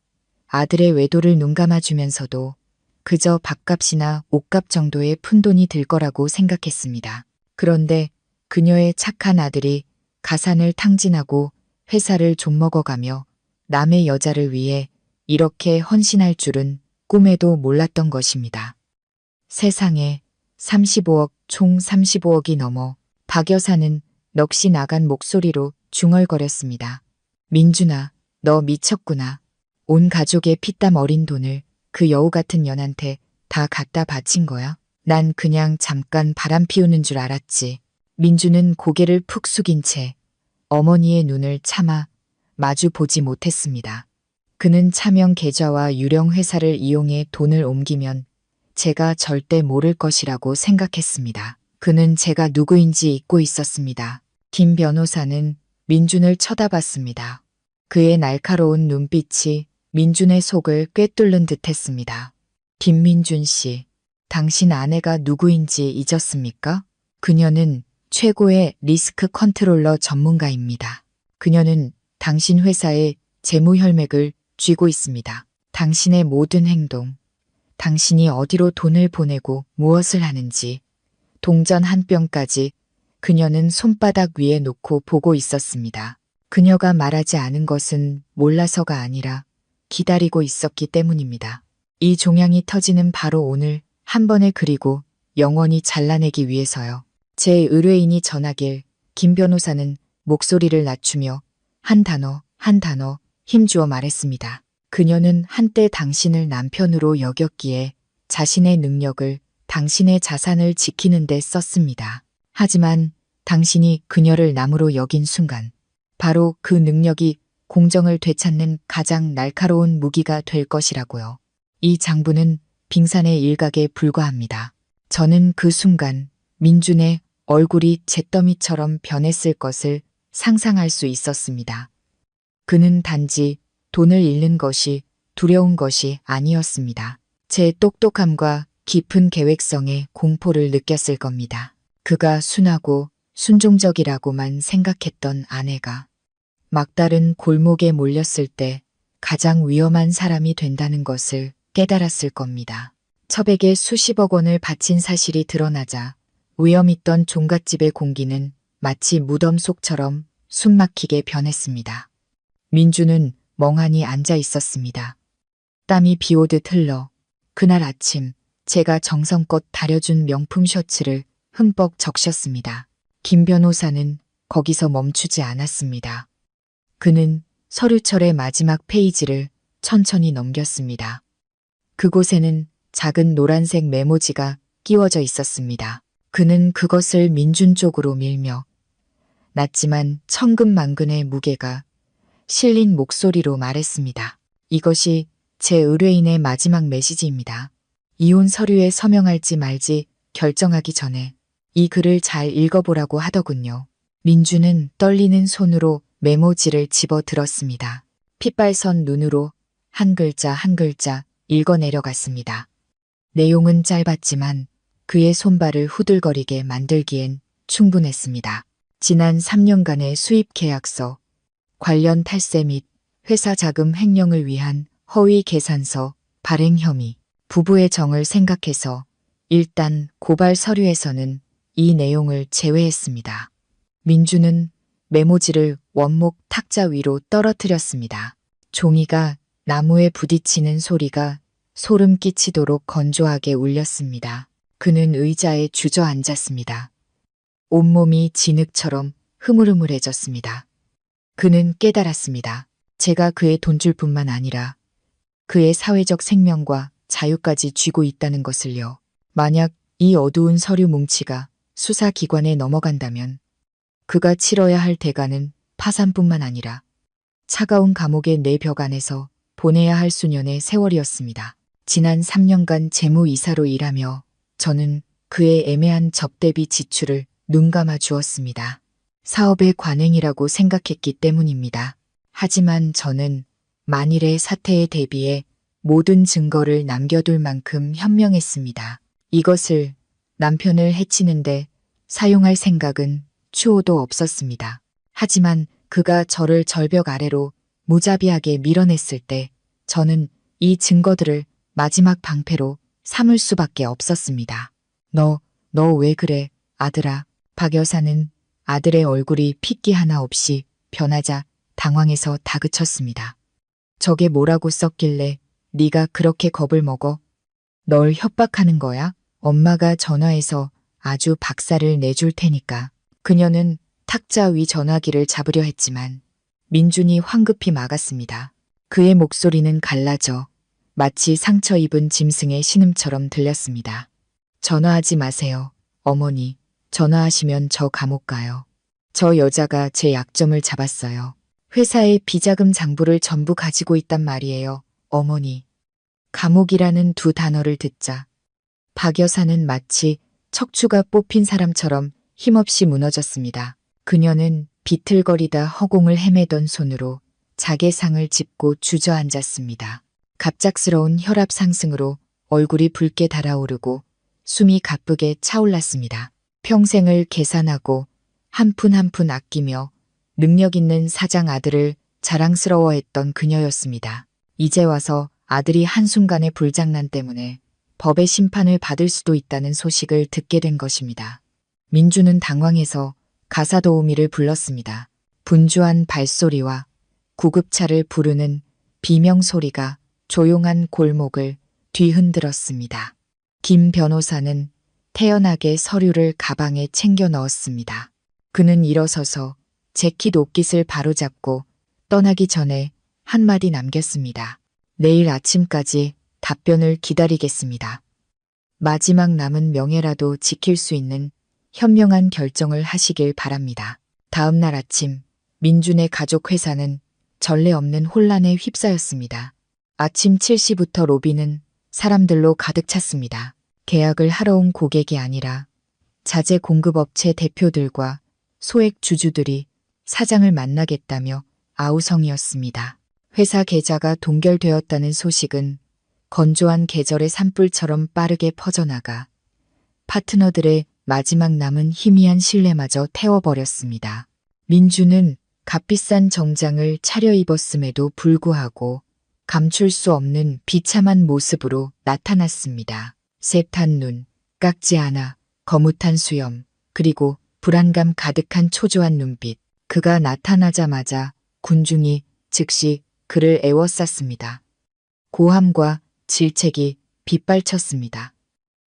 Speaker 1: 아들의 외도를 눈감아주면서도 그저 밥값이나 옷값 정도의 푼돈이 들 거라고 생각했습니다. 그런데 그녀의 착한 아들이 가산을 탕진하고 회사를 좀먹어가며 남의 여자를 위해 이렇게 헌신할 줄은 꿈에도 몰랐던 것입니다. 세상에 35억, 총 35억이 넘어 박 여사는 넋이 나간 목소리로 중얼거렸습니다. 민준아, 너 미쳤구나. 온 가족의 피땀 어린 돈을 그 여우 같은 년한테 다 갖다 바친 거야? 난 그냥 잠깐 바람 피우는 줄 알았지. 민주는 고개를 푹 숙인 채 어머니의 눈을 차마 마주 보지 못했습니다. 그는 차명 계좌와 유령 회사를 이용해 돈을 옮기면 제가 절대 모를 것이라고 생각했습니다. 그는 제가 누구인지 잊고 있었습니다. 김 변호사는 민준을 쳐다봤습니다. 그의 날카로운 눈빛이 민준의 속을 꿰뚫는 듯했습니다. 김민준 씨, 당신 아내가 누구인지 잊었습니까? 그녀는 최고의 리스크 컨트롤러 전문가입니다. 그녀는 당신 회사의 재무 혈맥을 쥐고 있습니다. 당신의 모든 행동, 당신이 어디로 돈을 보내고 무엇을 하는지, 동전 한 뼘까지 그녀는 손바닥 위에 놓고 보고 있었습니다. 그녀가 말하지 않은 것은 몰라서가 아니라 기다리고 있었기 때문입니다. 이 종양이 터지는 바로 오늘 한 번에 그리고 영원히 잘라내기 위해서요. 제 의뢰인이 전하길 김 변호사는 목소리를 낮추며 한 단어 한 단어 힘주어 말했습니다. 그녀는 한때 당신을 남편으로 여겼기에 자신의 능력을 당신의 자산을 지키는 데 썼습니다. 하지만 당신이 그녀를 남으로 여긴 순간 바로 그 능력이 공정을 되찾는 가장 날카로운 무기가 될 것이라고요. 이 장부는 빙산의 일각에 불과합니다. 저는 그 순간 민준의 얼굴이 잿더미처럼 변했을 것을 상상할 수 있었습니다. 그는 단지 돈을 잃는 것이 두려운 것이 아니었습니다. 제 똑똑함과 깊은 계획성에 공포를 느꼈을 겁니다. 그가 순하고 순종적이라고만 생각했던 아내가 막다른 골목에 몰렸을 때 가장 위험한 사람이 된다는 것을 깨달았을 겁니다. 첩에게 수십억 원을 바친 사실이 드러나자 위험 있던 종갓집의 공기는 마치 무덤 속처럼 숨막히게 변했습니다. 민주는 멍하니 앉아 있었습니다. 땀이 비오듯 흘러 그날 아침 제가 정성껏 다려준 명품 셔츠를 흠뻑 적셨습니다. 김 변호사는 거기서 멈추지 않았습니다. 그는 서류철의 마지막 페이지를 천천히 넘겼습니다. 그곳에는 작은 노란색 메모지가 끼워져 있었습니다. 그는 그것을 민준 쪽으로 밀며 낮지만 천근만근의 무게가 실린 목소리로 말했습니다. 이것이 제 의뢰인의 마지막 메시지입니다. 이혼 서류에 서명할지 말지 결정하기 전에 이 글을 잘 읽어보라고 하더군요. 민주는 떨리는 손으로 메모지를 집어 들었습니다. 핏발선 눈으로 한 글자 한 글자 읽어 내려갔습니다. 내용은 짧았지만 그의 손발을 후들거리게 만들기엔 충분했습니다. 지난 3년간의 수입 계약서, 관련 탈세 및 회사 자금 횡령을 위한 허위 계산서, 발행 혐의, 부부의 정을 생각해서 일단 고발 서류에서는 이 내용을 제외했습니다. 민주는 메모지를 원목 탁자 위로 떨어뜨렸습니다. 종이가 나무에 부딪히는 소리가 소름 끼치도록 건조하게 울렸습니다. 그는 의자에 주저앉았습니다. 온몸이 진흙처럼 흐물흐물해졌습니다. 그는 깨달았습니다. 제가 그의 돈줄 뿐만 아니라 그의 사회적 생명과 자유까지 쥐고 있다는 것을요. 만약 이 어두운 서류 뭉치가 수사기관에 넘어간다면 그가 치러야 할 대가는 파산뿐만 아니라 차가운 감옥의 내 벽 안에서 보내야 할 수년의 세월이었습니다. 지난 3년간 재무이사로 일하며 저는 그의 애매한 접대비 지출을 눈감아 주었습니다. 사업의 관행이라고 생각했기 때문입니다. 하지만 저는 만일의 사태에 대비해 모든 증거를 남겨둘 만큼 현명했습니다. 이것을 남편을 해치는데 사용할 생각은 추호도 없었습니다. 하지만 그가 저를 절벽 아래로 무자비하게 밀어냈을 때 저는 이 증거들을 마지막 방패로 삼을 수밖에 없었습니다. 너 왜 그래, 아들아. 박 여사는 아들의 얼굴이 핏기 하나 없이 변하자 당황해서 다그쳤습니다. 저게 뭐라고 썼길래 네가 그렇게 겁을 먹어? 널 협박하는 거야? 엄마가 전화해서 아주 박살을 내줄 테니까. 그녀는 탁자 위 전화기를 잡으려 했지만 민준이 황급히 막았습니다. 그의 목소리는 갈라져 마치 상처 입은 짐승의 신음처럼 들렸습니다. 전화하지 마세요, 어머니. 전화하시면 저 감옥 가요. 저 여자가 제 약점을 잡았어요. 회사의 비자금 장부를 전부 가지고 있단 말이에요, 어머니. 감옥이라는 두 단어를 듣자 박 여사는 마치 척추가 뽑힌 사람처럼 힘없이 무너졌습니다. 그녀는 비틀거리다 허공을 헤매던 손으로 자개상을 짚고 주저앉았습니다. 갑작스러운 혈압 상승으로 얼굴이 붉게 달아오르고 숨이 가쁘게 차올랐습니다. 평생을 계산하고 한 푼 한 푼 아끼며 능력 있는 사장 아들을 자랑스러워했던 그녀였습니다. 이제 와서 아들이 한순간의 불장난 때문에 법의 심판을 받을 수도 있다는 소식을 듣게 된 것입니다. 민주는 당황해서 가사도우미를 불렀습니다. 분주한 발소리와 구급차를 부르는 비명소리가 조용한 골목을 뒤흔들었습니다. 김 변호사는 태연하게 서류를 가방에 챙겨 넣었습니다. 그는 일어서서 재킷 옷깃을 바로잡고 떠나기 전에 한마디 남겼습니다. 내일 아침까지 답변을 기다리겠습니다. 마지막 남은 명예라도 지킬 수 있는 현명한 결정을 하시길 바랍니다. 다음 날 아침 민준의 가족 회사는 전례 없는 혼란에 휩싸였습니다. 아침 7시부터 로비는 사람들로 가득 찼습니다. 계약을 하러 온 고객이 아니라 자재 공급업체 대표들과 소액 주주들이 사장을 만나겠다며 아우성이었습니다. 회사 계좌가 동결되었다는 소식은 건조한 계절의 산불처럼 빠르게 퍼져나가 파트너들의 마지막 남은 희미한 신뢰마저 태워버렸습니다. 민주는 값비싼 정장을 차려입었음에도 불구하고 감출 수 없는 비참한 모습으로 나타났습니다. 셋한 눈, 깍지 하나, 거뭇한 수염, 그리고 불안감 가득한 초조한 눈빛. 그가 나타나자마자 군중이 즉시 그를 애워쌌습니다. 고함과 질책이 빗발쳤습니다.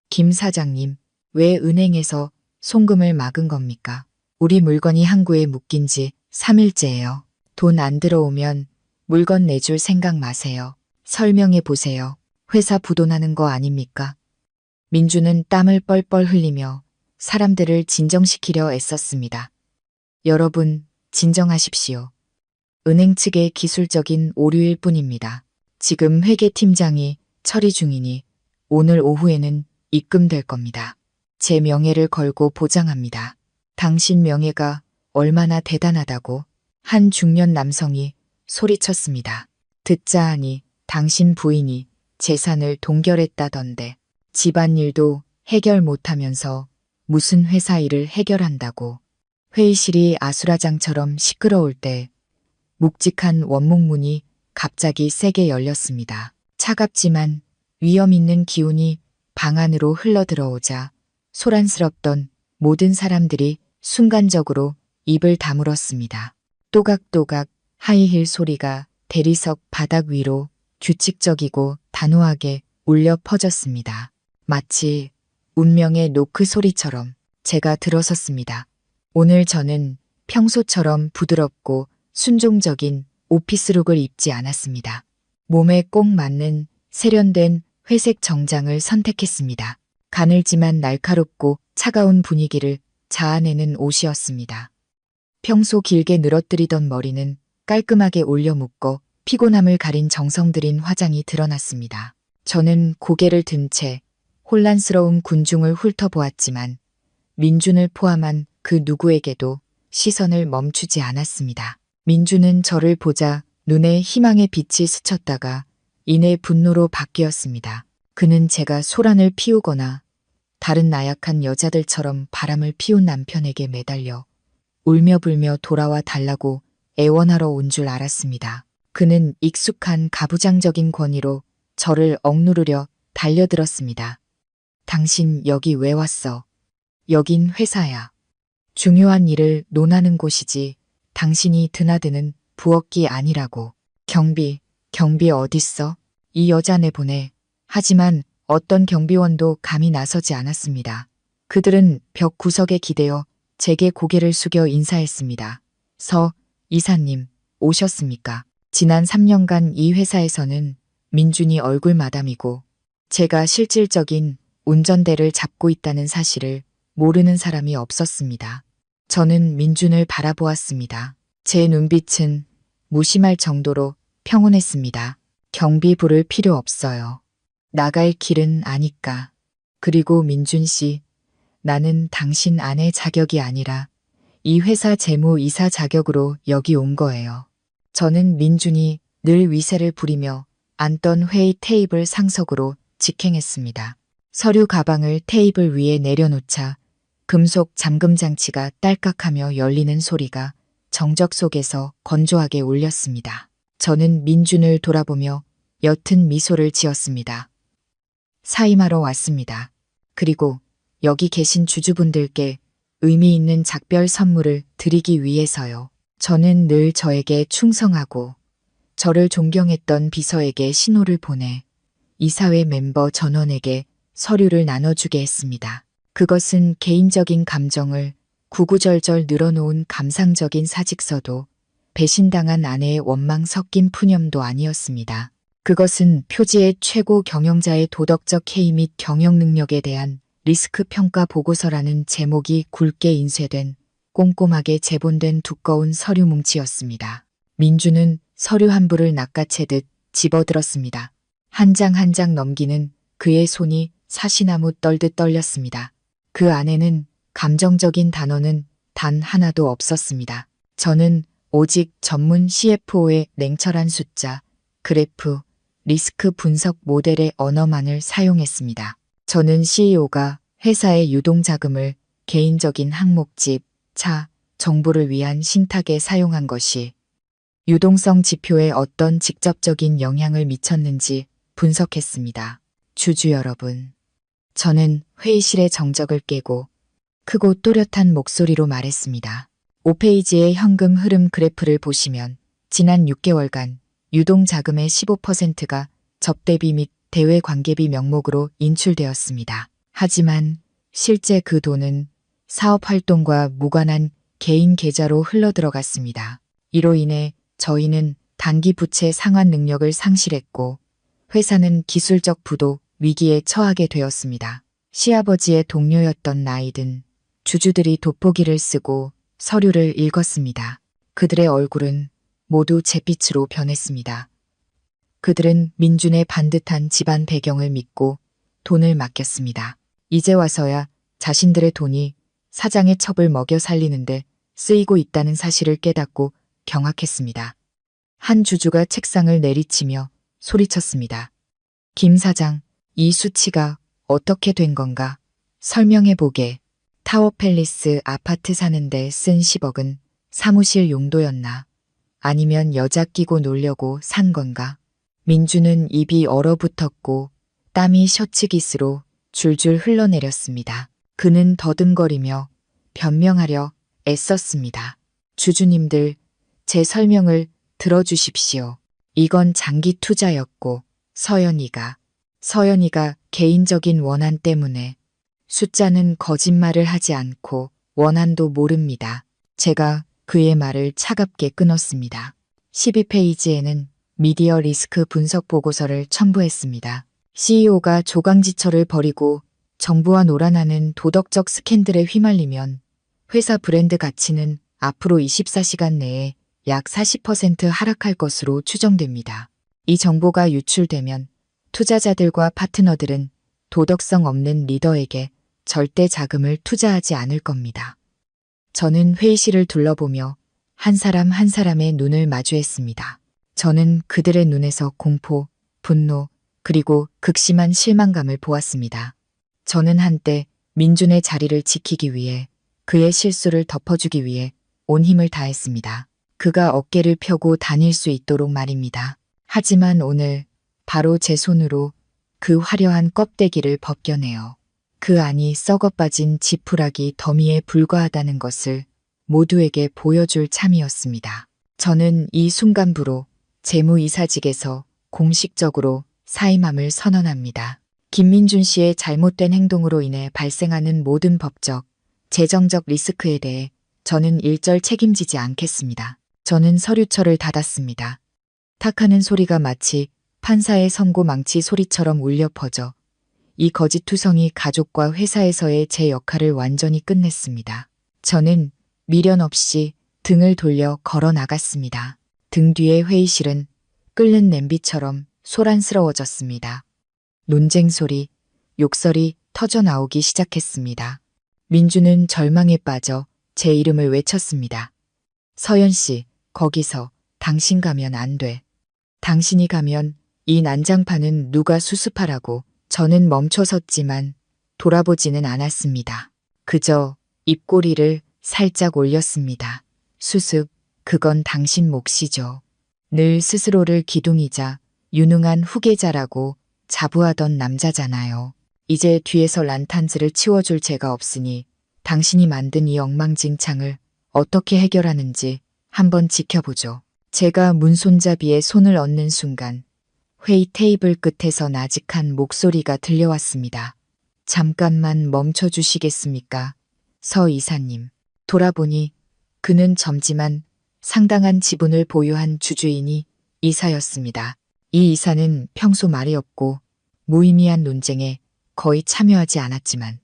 Speaker 1: 김 사장님, 왜 은행에서 송금을 막은 겁니까? 우리 물건이 항구에 묶인 지 3일째예요. 돈 안 들어오면 물건 내줄 생각 마세요. 설명해 보세요. 회사 부도나는 거 아닙니까? 민주는 땀을 뻘뻘 흘리며 사람들을 진정시키려 애썼습니다. 여러분, 진정하십시오. 은행 측의 기술적인 오류일 뿐입니다. 지금 회계팀장이 처리 중이니 오늘 오후에는 입금될 겁니다. 제 명예를 걸고 보장합니다. 당신 명예가 얼마나 대단하다고 한 중년 남성이 소리쳤습니다. 듣자 하니 당신 부인이 재산을 동결했다던데 집안일도 해결 못하면서 무슨 회사 일을 해결한다고. 회의실이 아수라장처럼 시끄러울 때 묵직한 원목문이 갑자기 세게 열렸습니다. 차갑지만 위험 있는 기운이 방 안으로 흘러들어오자 소란스럽던 모든 사람들이 순간적으로 입을 다물었습니다. 또각또각 하이힐 소리가 대리석 바닥 위로 규칙적이고 단호하게 울려 퍼졌습니다. 마치 운명의 노크 소리처럼 제가 들어섰습니다. 오늘 저는 평소처럼 부드럽고 순종적인 오피스룩을 입지 않았습니다. 몸에 꼭 맞는 세련된 회색 정장을 선택했습니다. 가늘지만 날카롭고 차가운 분위기를 자아내는 옷이었습니다. 평소 길게 늘어뜨리던 머리는 깔끔하게 올려 묶어 피곤함을 가린 정성 들인 화장이 드러났습니다. 저는 고개를 든 채 혼란스러운 군중을 훑어보았지만 민준을 포함한 그 누구에게도 시선을 멈추지 않았습니다. 민준은 저를 보자 눈에 희망의 빛이 스쳤다가 이내 분노로 바뀌었습니다. 그는 제가 소란을 피우거나 다른 나약한 여자들처럼 바람을 피운 남편에게 매달려 울며불며 돌아와 달라고 애원하러 온 줄 알았습니다. 그는 익숙한 가부장적인 권위로 저를 억누르려 달려들었습니다. 당신 여기 왜 왔어? 여긴 회사야. 중요한 일을 논하는 곳이지 당신이 드나드는 부엌이 아니라고. 경비 어딨어? 이 여자 내보내. 하지만 어떤 경비원도 감히 나서지 않았습니다. 그들은 벽 구석에 기대어 제게 고개를 숙여 인사했습니다. 서 이사님, 오셨습니까? 지난 3년간 이 회사에서는 민준이 얼굴 마담이고 제가 실질적인 운전대를 잡고 있다는 사실을 모르는 사람이 없었습니다. 저는 민준을 바라보았습니다. 제 눈빛은 무심할 정도로 평온했습니다. 경비 부를 필요 없어요. 나갈 길은 아니까. 그리고 민준 씨, 나는 당신 아내 자격이 아니라 이 회사 재무이사 자격으로 여기 온 거예요. 저는 민준이 늘 위세를 부리며 앉던 회의 테이블 상석으로 직행했습니다. 서류 가방을 테이블 위에 내려놓자 금속 잠금 장치가 딸깍하며 열리는 소리가 정적 속에서 건조하게 울렸습니다. 저는 민준을 돌아보며 옅은 미소를 지었습니다. 사임하러 왔습니다. 그리고 여기 계신 주주분들께 의미 있는 작별 선물을 드리기 위해서요. 저는 늘 저에게 충성하고 저를 존경했던 비서에게 신호를 보내 이사회 멤버 전원에게 서류를 나눠주게 했습니다. 그것은 개인적인 감정을 구구절절 늘어놓은 감상적인 사직서도 배신당한 아내의 원망 섞인 푸념도 아니었습니다. 그것은 표지의 최고 경영자의 도덕적 해이 및 경영 능력에 대한 리스크 평가 보고서라는 제목이 굵게 인쇄된 꼼꼼하게 제본된 두꺼운 서류 뭉치였습니다. 민주는 서류 한 부를 낚아채듯 집어들었습니다. 한 장 한 장 넘기는 그의 손이 사시나무 떨듯 떨렸습니다. 그 안에는 감정적인 단어는 단 하나도 없었습니다. 저는 오직 전문 CFO의 냉철한 숫자, 그래프, 리스크 분석 모델의 언어만을 사용했습니다. 저는 CEO가 회사의 유동자금을 개인적인 항목집, 차, 정보를 위한 신탁에 사용한 것이 유동성 지표에 어떤 직접적인 영향을 미쳤는지 분석했습니다. 주주 여러분, 저는 회의실의 정적을 깨고 크고 또렷한 목소리로 말했습니다. 5페이지의 현금 흐름 그래프를 보시면 지난 6개월간 유동자금의 15%가 접대비 및 대외 관계비 명목으로 인출되었습니다. 하지만 실제 그 돈은 사업 활동과 무관한 개인 계좌로 흘러들어갔습니다. 이로 인해 저희는 단기 부채 상환 능력을 상실했고 회사는 기술적 부도 위기에 처하게 되었습니다. 시아버지의 동료였던 나이든 주주들이 돋보기를 쓰고 서류를 읽었습니다. 그들의 얼굴은 모두 잿빛으로 변했습니다. 그들은 민준의 반듯한 집안 배경을 믿고 돈을 맡겼습니다. 이제 와서야 자신들의 돈이 사장의 첩을 먹여 살리는데 쓰이고 있다는 사실을 깨닫고 경악했습니다. 한 주주가 책상을 내리치며 소리쳤습니다. 김 사장, 이 수치가 어떻게 된 건가? 설명해보게. 타워팰리스 아파트 사는데 쓴 10억은 사무실 용도였나? 아니면 여자 끼고 놀려고 산 건가? 민주는 입이 얼어붙었고 땀이 셔츠 깃으로 줄줄 흘러내렸습니다. 그는 더듬거리며 변명하려 애썼습니다. 주주님들, 제 설명을 들어주십시오. 이건 장기 투자였고 서연이가 개인적인 원한 때문에 숫자는 거짓말을 하지 않고 원한도 모릅니다. 제가 그의 말을 차갑게 끊었습니다. 12페이지에는 미디어 리스크 분석 보고서를 첨부했습니다. CEO가 조강지처를 벌이고 정부와 놀아나는 도덕적 스캔들에 휘말리면 회사 브랜드 가치는 앞으로 24시간 내에 약 40% 하락할 것으로 추정됩니다. 이 정보가 유출되면 투자자들과 파트너들은 도덕성 없는 리더에게 절대 자금을 투자하지 않을 겁니다. 저는 회의실을 둘러보며 한 사람 한 사람의 눈을 마주했습니다. 저는 그들의 눈에서 공포, 분노, 그리고 극심한 실망감을 보았습니다. 저는 한때 민준의 자리를 지키기 위해 그의 실수를 덮어주기 위해 온 힘을 다했습니다. 그가 어깨를 펴고 다닐 수 있도록 말입니다. 하지만 오늘 바로 제 손으로 그 화려한 껍데기를 벗겨내어 그 안이 썩어빠진 지푸라기 더미에 불과하다는 것을 모두에게 보여줄 참이었습니다. 저는 이 순간부로 재무이사직에서 공식적으로 사임함을 선언합니다. 김민준 씨의 잘못된 행동으로 인해 발생하는 모든 법적, 재정적 리스크에 대해 저는 일절 책임지지 않겠습니다. 저는 서류처를 닫았습니다. 탁 하는 소리가 마치 판사의 선고 망치 소리처럼 울려 퍼져 이 거짓투성이 가족과 회사에서의 제 역할을 완전히 끝냈습니다. 저는 미련 없이 등을 돌려 걸어 나갔습니다. 등 뒤의 회의실은 끓는 냄비처럼 소란스러워졌습니다. 논쟁 소리, 욕설이 터져 나오기 시작했습니다. 민주는 절망에 빠져 제 이름을 외쳤습니다. 서연 씨, 거기서 당신 가면 안 돼. 당신이 가면 이 난장판은 누가 수습하라고. 저는 멈춰섰지만 돌아보지는 않았습니다. 그저 입꼬리를 살짝 올렸습니다. 수습, 그건 당신 몫이죠. 늘 스스로를 기둥이자 유능한 후계자라고 자부하던 남자잖아요. 이제 뒤에서 란탄즈를 치워줄 제가 없으니 당신이 만든 이 엉망진창을 어떻게 해결하는지 한번 지켜보죠. 제가 문손잡이에 손을 얹는 순간 회의 테이블 끝에서 나직한 목소리가 들려왔습니다. 잠깐만 멈춰 주시겠습니까? 서 이사님. 돌아보니 그는 젊지만 상당한 지분을 보유한 주주인이 이사였습니다. 이 이사는 평소 말이 없고 무의미한 논쟁에 거의 참여하지 않았지만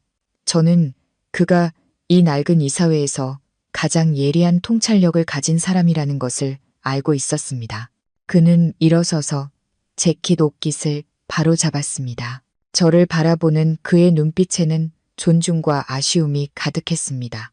Speaker 1: 저는 그가 이 낡은 이사회에서 가장 예리한 통찰력을 가진 사람이라는 것을 알고 있었습니다. 그는 일어서서 재킷 옷깃을 바로 잡았습니다. 저를 바라보는 그의 눈빛에는 존중과 아쉬움이 가득했습니다.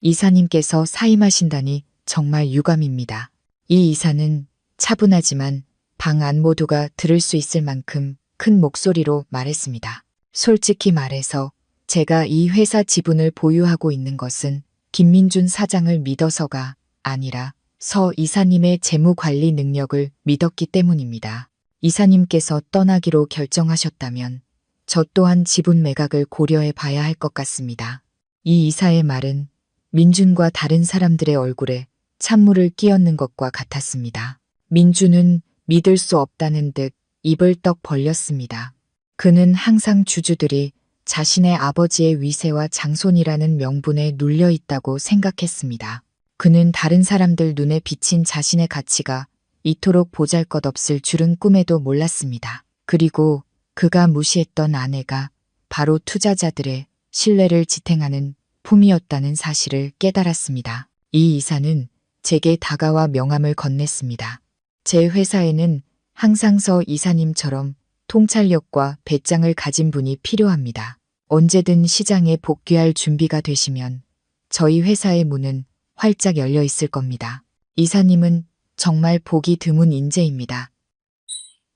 Speaker 1: 이사님께서 사임하신다니 정말 유감입니다. 이 이사는 차분하지만 방 안 모두가 들을 수 있을 만큼 큰 목소리로 말했습니다. 솔직히 말해서 제가 이 회사 지분을 보유하고 있는 것은 김민준 사장을 믿어서가 아니라 서 이사님의 재무관리 능력을 믿었기 때문입니다. 이사님께서 떠나기로 결정하셨다면 저 또한 지분 매각을 고려해 봐야 할 것 같습니다. 이 이사의 말은 민준과 다른 사람들의 얼굴에 찬물을 끼얹는 것과 같았습니다. 민준은 믿을 수 없다는 듯 입을 떡 벌렸습니다. 그는 항상 주주들이 자신의 아버지의 위세와 장손이라는 명분에 눌려 있다고 생각했습니다. 그는 다른 사람들 눈에 비친 자신의 가치가 이토록 보잘것없을 줄은 꿈에도 몰랐습니다. 그리고 그가 무시했던 아내가 바로 투자자들의 신뢰를 지탱하는 품이었다는 사실을 깨달았습니다. 이 이사는 제게 다가와 명함을 건넸습니다. 제 회사에는 항상 서 이사님처럼 통찰력과 배짱을 가진 분이 필요합니다. 언제든 시장에 복귀할 준비가 되시면 저희 회사의 문은 활짝 열려 있을 겁니다. 이사님은 정말 보기 드문 인재입니다.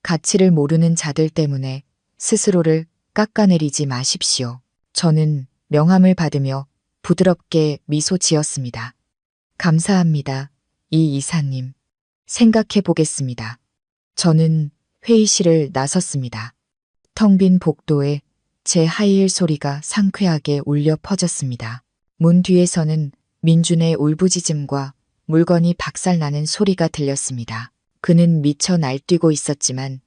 Speaker 1: 가치를 모르는 자들 때문에 스스로를 깎아내리지 마십시오. 저는 명함을 받으며 부드럽게 미소 지었습니다. 감사합니다. 이 이사님. 생각해 보겠습니다. 저는 회의실을 나섰습니다. 텅 빈 복도에 제 하이힐 소리가 상쾌하게 울려 퍼졌습니다. 문 뒤에서는 민준의 울부짖음과 물건이 박살나는 소리가 들렸습니다. 그는 미쳐 날뛰고 있었지만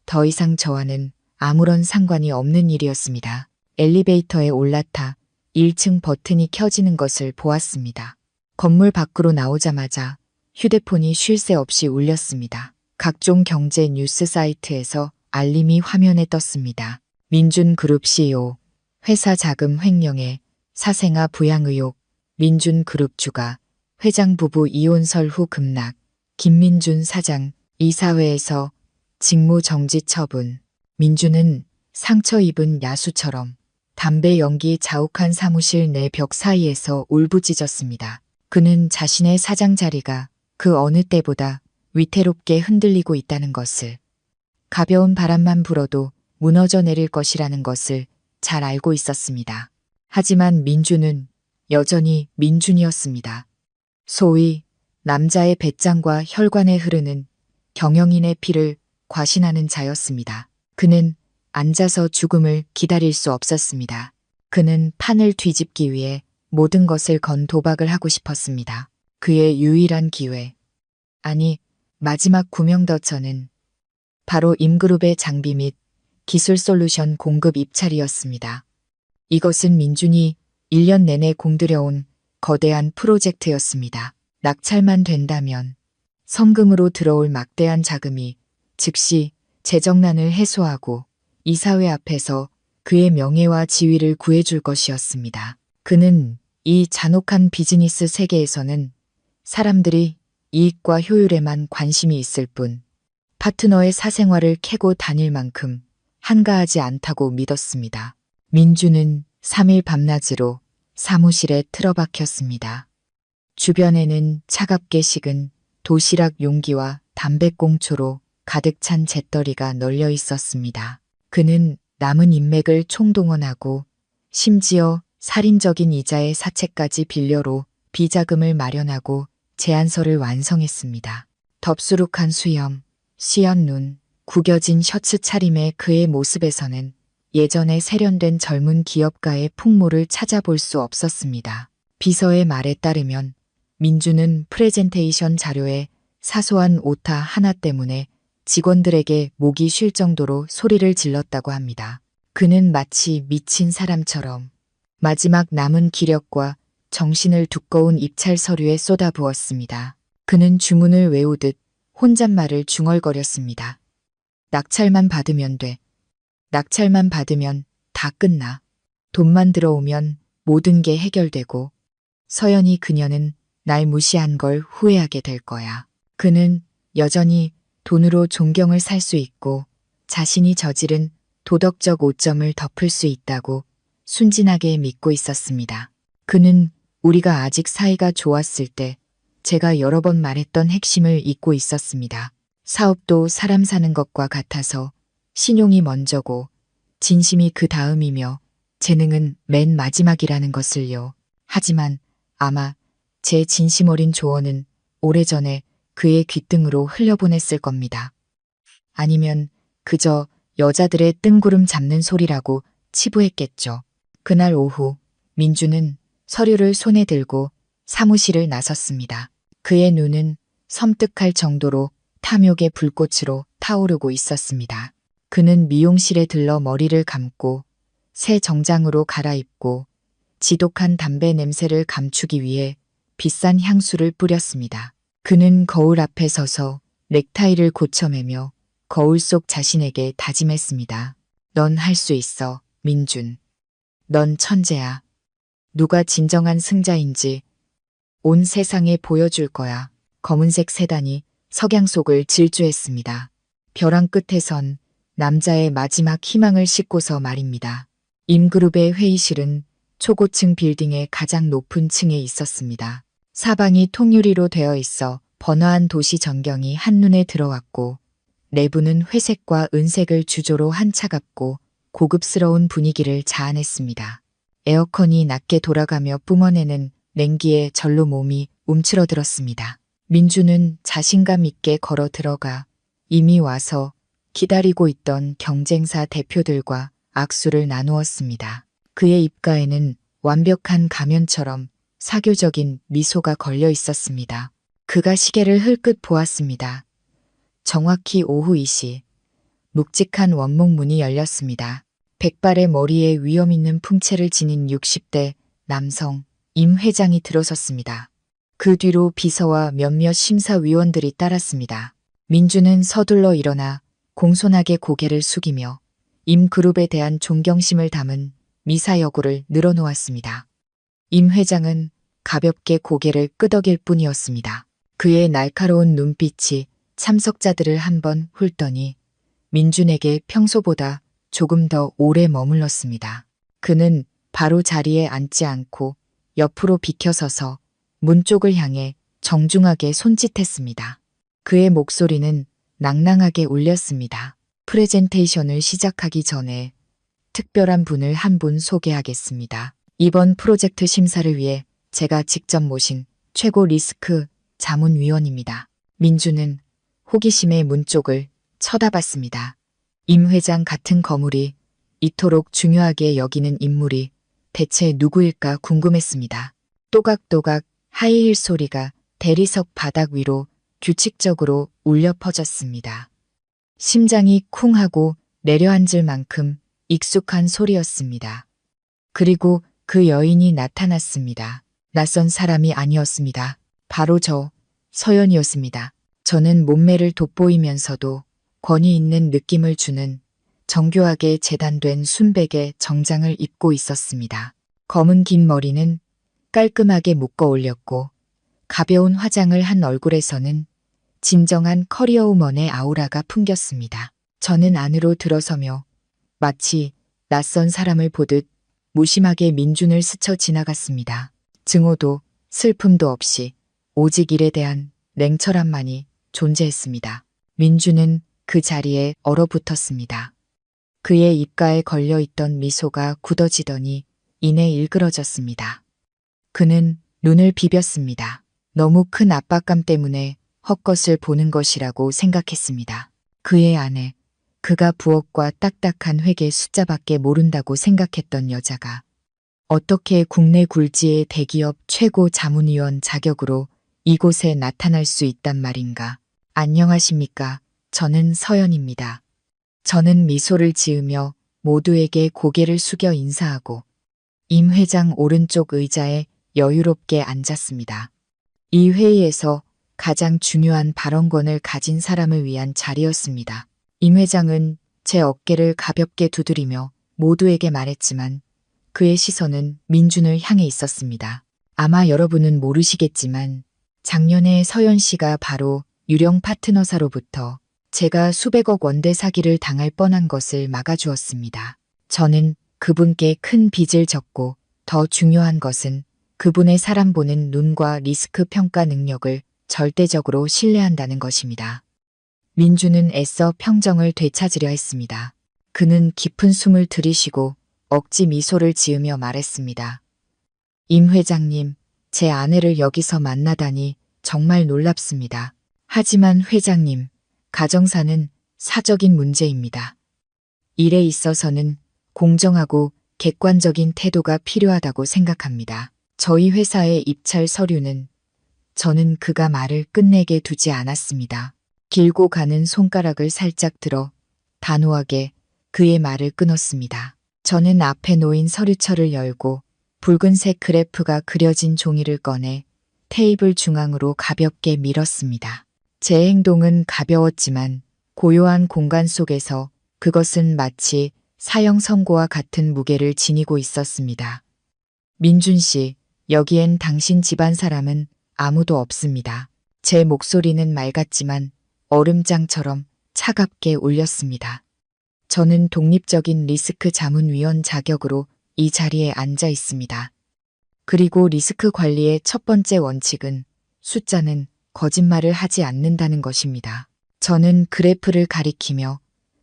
Speaker 1: 더 이상 저와는 아무런 상관이 없는 일이었습니다. 엘리베이터에 올라타 1층 버튼이 켜지는 것을 보았습니다. 건물 밖으로 나오자마자 휴대폰이 쉴 새 없이 울렸습니다. 각종 경제 뉴스 사이트에서 알림이 화면에 떴습니다. 민준그룹 CEO, 회사 자금 횡령에 사생아 부양 의혹, 민준그룹 주가, 회장 부부 이혼설 후 급락, 김민준 사장, 이사회에서 직무 정지 처분. 민준은 상처 입은 야수처럼 담배 연기 자욱한 사무실 내 벽 사이에서 울부짖었습니다. 그는 자신의 사장 자리가 그 어느 때보다 위태롭게 흔들리고 있다는 것을, 가벼운 바람만 불어도 무너져 내릴 것이라는 것을 잘 알고 있었습니다. 하지만 민준은 여전히 민준이었습니다. 소위 남자의 배짱과 혈관에 흐르는 경영인의 피를 과신하는 자였습니다. 그는 앉아서 죽음을 기다릴 수 없었습니다. 그는 판을 뒤집기 위해 모든 것을 건 도박을 하고 싶었습니다. 그의 유일한 기회, 아니 마지막 구명더처는 바로 임그룹의 장비 및 기술 솔루션 공급 입찰이었습니다. 이것은 민준이 1년 내내 공들여온 거대한 프로젝트였습니다. 낙찰만 된다면 성금으로 들어올 막대한 자금이 즉시 재정난을 해소하고 이사회 앞에서 그의 명예와 지위를 구해줄 것이었습니다. 그는 이 잔혹한 비즈니스 세계에서는 사람들이 이익과 효율에만 관심이 있을 뿐 파트너의 사생활을 캐고 다닐 만큼 한가하지 않다고 믿었습니다. 민주는 3일 밤낮으로 사무실에 틀어박혔습니다. 주변에는 차갑게 식은 도시락 용기와 담배꽁초로 가득 찬 재떨이가 널려 있었습니다. 그는 남은 인맥을 총동원하고 심지어 살인적인 이자의 사채까지 빌려로 비자금을 마련하고 제안서를 완성했습니다. 덥수룩한 수염, 씨연 눈, 구겨진 셔츠 차림의 그의 모습에서는 예전에 세련된 젊은 기업가의 풍모를 찾아볼 수 없었습니다. 비서의 말에 따르면 민주는 프레젠테이션 자료에 사소한 오타 하나 때문에 직원들에게 목이 쉴 정도로 소리를 질렀다고 합니다. 그는 마치 미친 사람처럼 마지막 남은 기력과 정신을 두꺼운 입찰 서류에 쏟아부었습니다. 그는 주문을 외우듯 혼잣말을 중얼거렸습니다. 낙찰만 받으면 돼. 낙찰만 받으면 다 끝나. 돈만 들어오면 모든 게 해결되고 서연이 그녀는 날 무시한 걸 후회하게 될 거야. 그는 여전히 돈으로 존경을 살 수 있고 자신이 저지른 도덕적 오점을 덮을 수 있다고 순진하게 믿고 있었습니다. 그는 우리가 아직 사이가 좋았을 때 제가 여러 번 말했던 핵심을 잊고 있었습니다. 사업도 사람 사는 것과 같아서 신용이 먼저고 진심이 그 다음이며 재능은 맨 마지막이라는 것을요. 하지만 아마 제 진심 어린 조언은 오래전에 그의 귓등으로 흘려보냈을 겁니다. 아니면 그저 여자들의 뜬구름 잡는 소리라고 치부했겠죠. 그날 오후 민주는 서류를 손에 들고 사무실을 나섰습니다. 그의 눈은 섬뜩할 정도로 탐욕의 불꽃으로 타오르고 있었습니다. 그는 미용실에 들러 머리를 감고 새 정장으로 갈아입고 지독한 담배 냄새를 감추기 위해 비싼 향수를 뿌렸습니다. 그는 거울 앞에 서서 넥타이를 고쳐매며 거울 속 자신에게 다짐했습니다. 넌 할 수 있어, 민준. 넌 천재야. 누가 진정한 승자인지 온 세상에 보여줄 거야. 검은색 세단이 석양 속을 질주했습니다. 벼랑 끝에선 남자의 마지막 희망을 싣고서 말입니다. 임그룹의 회의실은 초고층 빌딩의 가장 높은 층에 있었습니다. 사방이 통유리로 되어 있어 번화한 도시 전경이 한눈에 들어왔고 내부는 회색과 은색을 주조로 한 차갑고 고급스러운 분위기를 자아냈습니다. 에어컨이 낮게 돌아가며 뿜어내는 냉기에 절로 몸이 움츠러들었습니다. 민주는 자신감 있게 걸어 들어가 이미 와서 기다리고 있던 경쟁사 대표들과 악수를 나누었습니다. 그의 입가에는 완벽한 가면처럼 사교적인 미소가 걸려 있었습니다. 그가 시계를 흘끗 보았습니다. 정확히 오후 2시 묵직한 원목 문이 열렸습니다. 백발의 머리에 위험 있는 풍채를 지닌 60대 남성 임 회장이 들어섰습니다. 그 뒤로 비서와 몇몇 심사위원들이 따랐습니다. 민주는 서둘러 일어나 공손하게 고개를 숙이며 임그룹에 대한 존경심을 담은 미사여구를 늘어놓았습니다. 임 회장은 가볍게 고개를 끄덕일 뿐이었습니다. 그의 날카로운 눈빛이 참석자들을 한번 훑더니 민준에게 평소보다 조금 더 오래 머물렀습니다. 그는 바로 자리에 앉지 않고 옆으로 비켜서서 문 쪽을 향해 정중하게 손짓했습니다. 그의 목소리는 낭낭하게 울렸습니다. 프레젠테이션을 시작하기 전에 특별한 분을 한 분 소개하겠습니다. 이번 프로젝트 심사를 위해 제가 직접 모신 최고 리스크 자문위원입니다. 민주는 호기심에 문 쪽을 쳐다봤습니다. 임 회장 같은 거물이 이토록 중요하게 여기는 인물이 대체 누구일까 궁금했습니다. 또각또각 하이힐 소리가 대리석 바닥 위로 규칙적으로 울려 퍼졌습니다. 심장이 쿵 하고 내려앉을 만큼 익숙한 소리였습니다. 그리고 그 여인이 나타났습니다. 낯선 사람이 아니었습니다. 바로 저 서연이었습니다. 저는 몸매를 돋보이면서도 권위 있는 느낌을 주는 정교하게 재단된 순백의 정장을 입고 있었습니다. 검은 긴 머리는 깔끔하게 묶어 올렸고 가벼운 화장을 한 얼굴에서는 진정한 커리어우먼의 아우라가 풍겼습니다. 저는 안으로 들어서며 마치 낯선 사람을 보듯 무심하게 민준을 스쳐 지나갔습니다. 증오도 슬픔도 없이 오직 일에 대한 냉철함만이 존재했습니다. 민준은 그 자리에 얼어붙었습니다. 그의 입가에 걸려있던 미소가 굳어지더니 이내 일그러졌습니다. 그는 눈을 비볐습니다. 너무 큰 압박감 때문에 헛것을 보는 것이라고 생각했습니다. 그의 아내, 그가 부엌과 딱딱한 회계 숫자밖에 모른다고 생각했던 여자가 어떻게 국내 굴지의 대기업 최고 자문위원 자격으로 이곳에 나타날 수 있단 말인가. 안녕하십니까. 저는 서연입니다. 저는 미소를 지으며 모두에게 고개를 숙여 인사하고 임 회장 오른쪽 의자에 여유롭게 앉았습니다. 이 회의에서 가장 중요한 발언권을 가진 사람을 위한 자리였습니다. 임 회장은 제 어깨를 가볍게 두드리며 모두에게 말했지만 그의 시선은 민준을 향해 있었습니다. 아마 여러분은 모르시겠지만 작년에 서연 씨가 바로 유령 파트너사로부터 제가 수백억 원대 사기를 당할 뻔한 것을 막아주었습니다. 저는 그분께 큰 빚을 졌고 더 중요한 것은 그분의 사람 보는 눈과 리스크 평가 능력을 절대적으로 신뢰한다는 것입니다. 민주는 애써 평정을 되찾으려 했습니다. 그는 깊은 숨을 들이쉬고 억지 미소를 지으며 말했습니다. 임 회장님, 제 아내를 여기서 만나다니 정말 놀랍습니다. 하지만 회장님, 가정사는 사적인 문제입니다. 일에 있어서는 공정하고 객관적인 태도가 필요하다고 생각합니다. 저희 회사의 입찰 서류는 저는 그가 말을 끝내게 두지 않았습니다. 길고 가는 손가락을 살짝 들어 단호하게 그의 말을 끊었습니다. 저는 앞에 놓인 서류철을 열고 붉은색 그래프가 그려진 종이를 꺼내 테이블 중앙으로 가볍게 밀었습니다. 제 행동은 가벼웠지만 고요한 공간 속에서 그것은 마치 사형 선고와 같은 무게를 지니고 있었습니다. 민준 씨, 여기엔 당신 집안 사람은 아무도 없습니다. 제 목소리는 맑았지만 얼음장처럼 차갑게 울렸습니다. 저는 독립적인 리스크 자문위원 자격으로 이 자리에 앉아 있습니다. 그리고 리스크 관리의 첫 번째 원칙은 숫자는 거짓말을 하지 않는다는 것입니다. 저는 그래프를 가리키며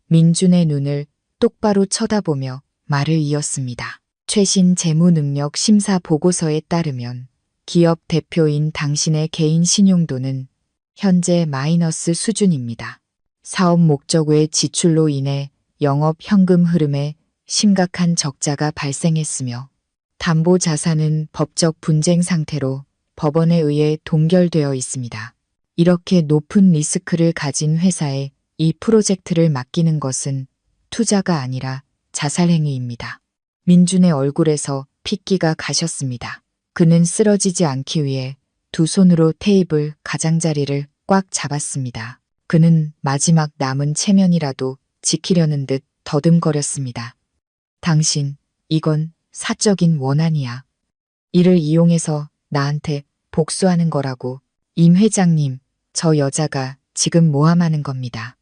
Speaker 1: 민준의 눈을 똑바로 쳐다보며 말을 이었습니다. 최신 재무능력 심사 보고서에 따르면 기업 대표인 당신의 개인 신용도는 현재 마이너스 수준입니다. 사업 목적 외 지출로 인해 영업 현금 흐름에 심각한 적자가 발생했으며 담보 자산은 법적 분쟁 상태로 법원에 의해 동결되어 있습니다. 이렇게 높은 리스크를 가진 회사에 이 프로젝트를 맡기는 것은 투자가 아니라 자살 행위입니다. 민준의 얼굴에서 핏기가 가셨습니다. 그는 쓰러지지 않기 위해 두 손으로 테이블 가장자리를 꽉 잡았습니다. 그는 마지막 남은 체면이라도 지키려는 듯 더듬거렸습니다. 당신, 이건 사적인 원한이야. 이를 이용해서 나한테 복수하는 거라고. 임 회장님, 저 여자가 지금 모함하는 겁니다.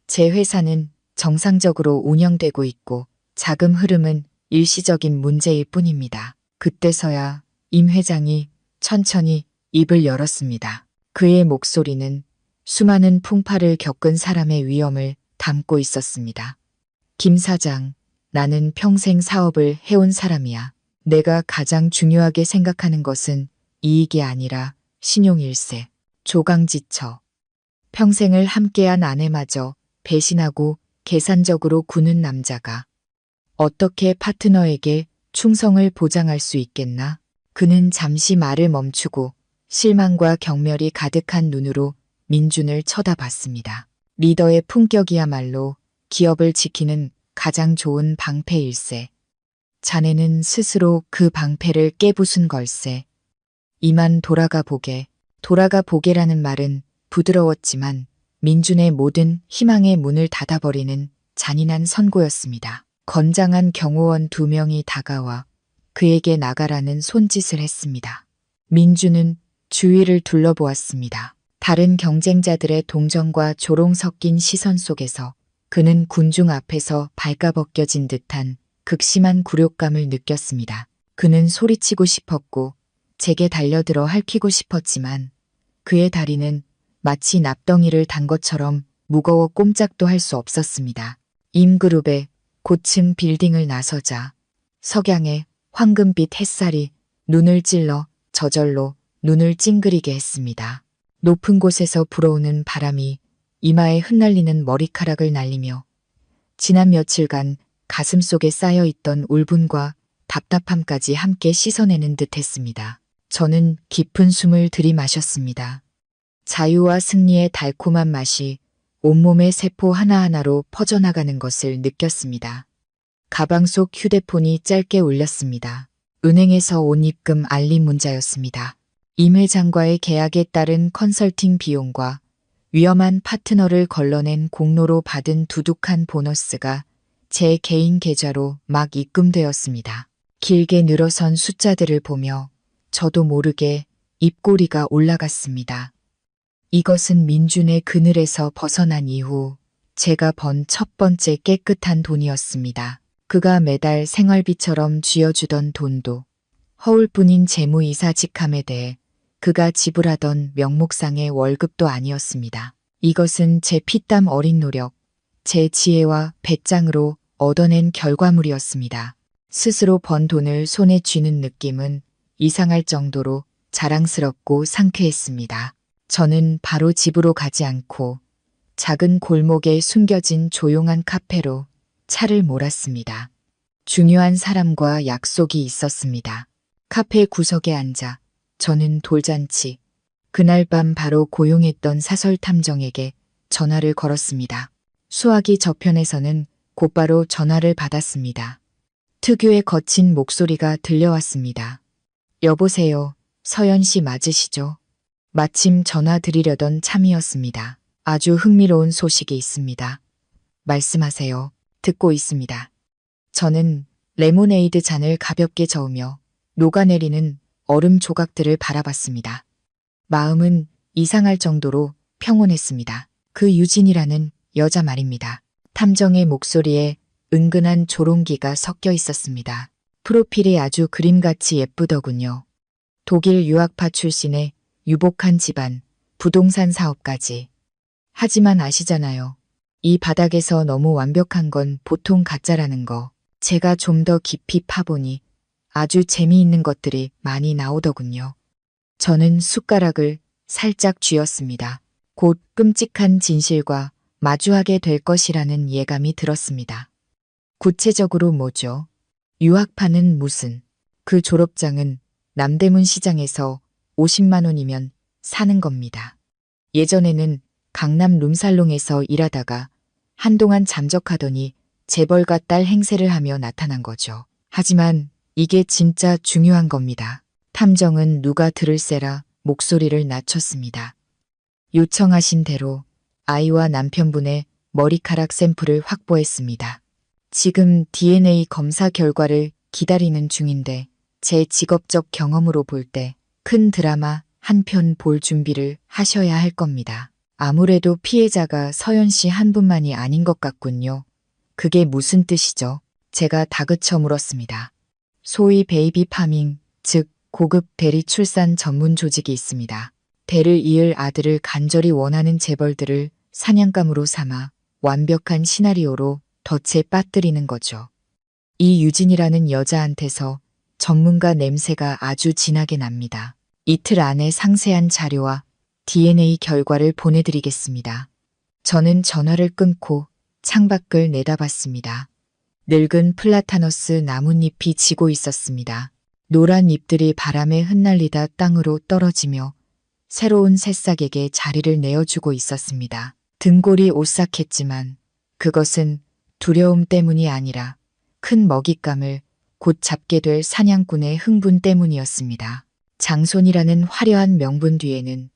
Speaker 1: 제 회사는 정상적으로 운영되고 있고 자금 흐름은 일시적인 문제일 뿐입니다. 그때서야 임 회장이 천천히 입을 열었습니다. 그의 목소리는 수많은 풍파를 겪은 사람의 위엄을 담고 있었습니다. 김 사장, 나는 평생 사업을 해온 사람이야. 내가 가장 중요하게 생각하는 것은 이익이 아니라 신용일세. 조강지처. 평생을 함께한 아내마저 배신하고 계산적으로 구는 남자가 어떻게 파트너에게 충성을 보장할 수 있겠나? 그는 잠시 말을 멈추고 실망과 경멸이 가득한 눈으로 민준을 쳐다봤습니다. 리더의 품격이야말로 기업을 지키는 가장 좋은 방패일세. 자네는 스스로 그 방패를 깨부순 걸세. 이만 돌아가 보게. 돌아가 보게라는 말은 부드러웠지만 민준의 모든 희망의 문을 닫아버리는 잔인한 선고였습니다. 건장한 경호원 2명이 다가와 그에게 나가라는 손짓을 했습니다. 민준은 주위를 둘러보았습니다. 다른 경쟁자들의 동정과 조롱 섞인 시선 속에서 그는 군중 앞에서 발가벗겨진 듯한 극심한 굴욕감을 느꼈습니다. 그는 소리치고 싶었고 제게 달려들어 핥히고 싶었지만 그의 다리는 마치 납덩이를 단 것처럼 무거워 꼼짝도 할 수 없었습니다. 임그룹의 고층 빌딩을 나서자 석양의 황금빛 햇살이 눈을 찔러 저절로 눈을 찡그리게 했습니다. 높은 곳에서 불어오는 바람이 이마에 흩날리는 머리카락을 날리며 지난 며칠간 가슴속에 쌓여있던 울분과 답답함까지 함께 씻어내는 듯 했습니다. 저는 깊은 숨을 들이마셨습니다. 자유와 승리의 달콤한 맛이 온몸의 세포 하나하나로 퍼져나가는 것을 느꼈습니다. 가방 속 휴대폰이 짧게 울렸습니다. 은행에서 온 입금 알림 문자였습니다. 임 회장과의 계약에 따른 컨설팅 비용과 위험한 파트너를 걸러낸 공로로 받은 두둑한 보너스가 제 개인 계좌로 막 입금되었습니다. 길게 늘어선 숫자들을 보며 저도 모르게 입꼬리가 올라갔습니다. 이것은 민준의 그늘에서 벗어난 이후 제가 번 첫 번째 깨끗한 돈이었습니다. 그가 매달 생활비처럼 쥐어주던 돈도 허울뿐인 재무이사 직함에 대해 그가 지불하던 명목상의 월급도 아니었습니다. 이것은 제 피땀 어린 노력, 제 지혜와 배짱으로 얻어낸 결과물이었습니다. 스스로 번 돈을 손에 쥐는 느낌은 이상할 정도로 자랑스럽고 상쾌했습니다. 저는 바로 집으로 가지 않고 작은 골목에 숨겨진 조용한 카페로 차를 몰았습니다. 중요한 사람과 약속이 있었습니다. 카페 구석에 앉아 저는 돌잔치, 그날 밤 바로 고용했던 사설 탐정에게 전화를 걸었습니다. 수화기 저편에서는 곧바로 전화를 받았습니다. 특유의 거친 목소리가 들려왔습니다. 여보세요, 서연 씨 맞으시죠? 마침 전화 드리려던 참이었습니다. 아주 흥미로운 소식이 있습니다. 말씀하세요. 듣고 있습니다. 저는 레모네이드 잔을 가볍게 저으며 녹아내리는 얼음 조각들을 바라봤습니다. 마음은 이상할 정도로 평온했습니다. 그 유진이라는 여자 말입니다. 탐정의 목소리에 은근한 조롱기가 섞여 있었습니다. 프로필이 아주 그림같이 예쁘더군요. 독일 유학파 출신의 유복한 집안, 부동산 사업까지. 하지만 아시잖아요. 이 바닥에서 너무 완벽한 건 보통 가짜라는 거. 제가 좀 더 깊이 파보니 아주 재미있는 것들이 많이 나오더군요. 저는 숟가락을 살짝 쥐었습니다. 곧 끔찍한 진실과 마주하게 될 것이라는 예감이 들었습니다. 구체적으로 뭐죠? 유학파는 무슨? 그 졸업장은 남대문 시장에서 50만 원이면 사는 겁니다. 예전에는 강남 룸살롱에서 일하다가 한동안 잠적하더니 재벌가 딸 행세를 하며 나타난 거죠. 하지만 이게 진짜 중요한 겁니다. 탐정은 누가 들을세라 목소리를 낮췄습니다. 요청하신 대로 아이와 남편분의 머리카락 샘플을 확보했습니다. 지금 DNA 검사 결과를 기다리는 중인데 제 직업적 경험으로 볼 때 큰 드라마 한 편 볼 준비를 하셔야 할 겁니다. 아무래도 피해자가 서연 씨 한 분만이 아닌 것 같군요. 그게 무슨 뜻이죠? 제가 다그쳐 물었습니다. 소위 베이비 파밍, 즉 고급 대리 출산 전문 조직이 있습니다. 대를 이을 아들을 간절히 원하는 재벌들을 사냥감으로 삼아 완벽한 시나리오로 덫에 빠뜨리는 거죠. 이 유진이라는 여자한테서 전문가 냄새가 아주 진하게 납니다. 이틀 안에 상세한 자료와 DNA 결과를 보내드리겠습니다. 저는 전화를 끊고 창밖을 내다봤습니다. 늙은 플라타너스 나뭇잎이 지고 있었습니다. 노란 잎들이 바람에 흩날리다 땅으로 떨어지며 새로운 새싹에게 자리를 내어주고 있었습니다. 등골이 오싹했지만 그것은 두려움 때문이 아니라 큰 먹잇감을 곧 잡게 될 사냥꾼의 흥분 때문이었습니다. 장손이라는 화려한 명분 뒤에는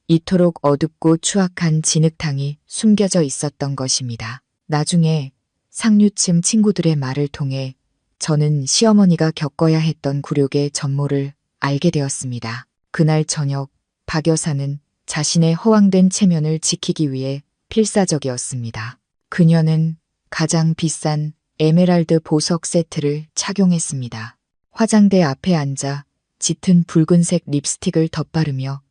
Speaker 1: 이토록 어둡고 추악한 진흙탕이 숨겨져 있었던 것입니다. 나중에 상류층 친구들의 말을 통해 저는 시어머니가 겪어야 했던 굴욕의 전모를 알게 되었습니다. 그날 저녁 박 여사는 자신의 허황된 체면을 지키기 위해 필사적이었습니다. 그녀는 가장 비싼 에메랄드 보석 세트를 착용했습니다. 화장대 앞에 앉아 짙은 붉은색 립스틱을 덧바르며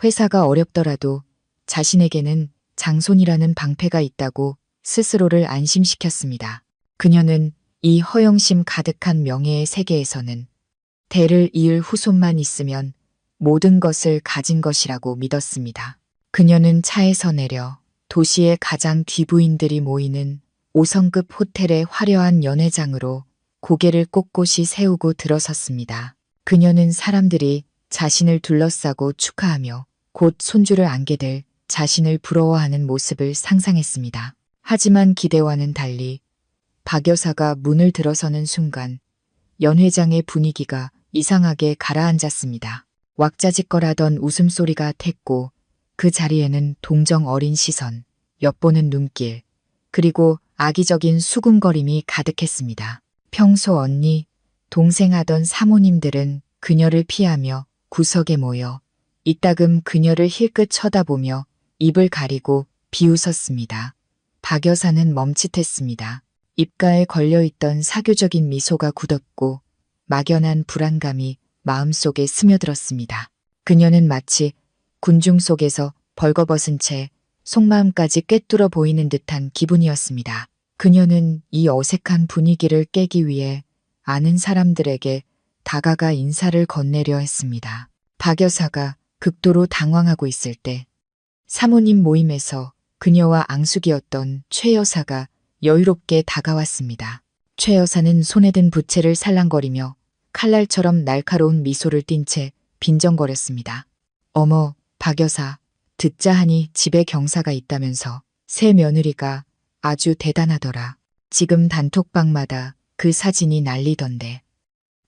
Speaker 1: 회사가 어렵더라도 자신에게는 장손이라는 방패가 있다고 스스로를 안심시켰습니다. 그녀는 이 허영심 가득한 명예의 세계에서는 대를 이을 후손만 있으면 모든 것을 가진 것이라고 믿었습니다. 그녀는 차에서 내려 도시의 가장 귀부인들이 모이는 5성급 호텔의 화려한 연회장으로 고개를 꼿꼿이 세우고 들어섰습니다. 그녀는 사람들이 자신을 둘러싸고 축하하며 곧 손주를 안게 될 자신을 부러워하는 모습을 상상했습니다. 하지만 기대와는 달리 박 여사가 문을 들어서는 순간 연회장의 분위기가 이상하게 가라앉았습니다. 왁자지껄하던 웃음소리가 텄고 그 자리에는 동정 어린 시선, 엿보는 눈길, 그리고 악의적인 수군거림이 가득했습니다. 평소 언니, 동생 하던 사모님들은 그녀를 피하며 구석에 모여 이따금 그녀를 힐끗 쳐다보며 입을 가리고 비웃었습니다. 박 여사는 멈칫했습니다. 입가에 걸려있던 사교적인 미소가 굳었고 막연한 불안감이 마음속에 스며들었습니다. 그녀는 마치 군중 속에서 벌거벗은 채 속마음까지 꿰뚫어 보이는 듯한 기분이었습니다. 그녀는 이 어색한 분위기를 깨기 위해 아는 사람들에게 다가가 인사를 건네려 했습니다. 박 여사가 극도로 당황하고 있을 때 사모님 모임에서 그녀와 앙숙이었던 최 여사가 여유롭게 다가왔습니다. 최 여사는 손에 든 부채를 살랑거리며 칼날처럼 날카로운 미소를 띤 채 빈정거렸습니다. 어머, 박 여사, 듣자 하니 집에 경사가 있다면서 새 며느리가 아주 대단하더라. 지금 단톡방마다 그 사진이 난리던데.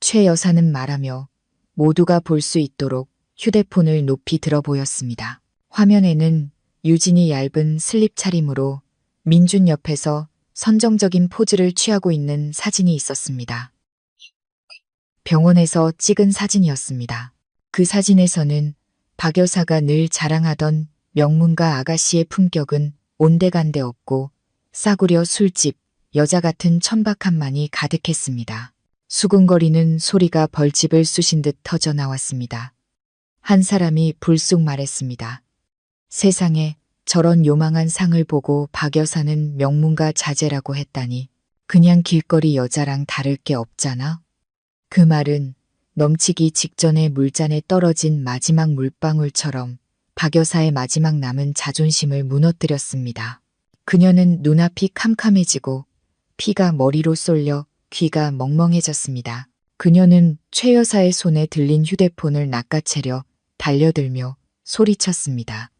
Speaker 1: 최 여사는 말하며 모두가 볼 수 있도록 휴대폰을 높이 들어 보였습니다. 화면에는 유진이 얇은 슬립 차림으로 민준 옆에서 선정적인 포즈를 취하고 있는 사진이 있었습니다. 병원에서 찍은 사진이었습니다. 그 사진에서는 박 여사가 늘 자랑하던 명문가 아가씨의 품격은 온데간데 없고 싸구려 술집, 여자 같은 천박함만이 가득했습니다. 수군거리는 소리가 벌집을 쑤신 듯 터져 나왔습니다. 한 사람이 불쑥 말했습니다. 세상에 저런 요망한 상을 보고 박 여사는 명문가 자제라고 했다니 그냥 길거리 여자랑 다를 게 없잖아. 그 말은 넘치기 직전에 물잔에 떨어진 마지막 물방울처럼 박 여사의 마지막 남은 자존심을 무너뜨렸습니다. 그녀는 눈앞이 캄캄해지고 피가 머리로 쏠려 귀가 멍멍해졌습니다. 그녀는 최 여사의 손에 들린 휴대폰을 낚아채려 달려들며 소리쳤습니다.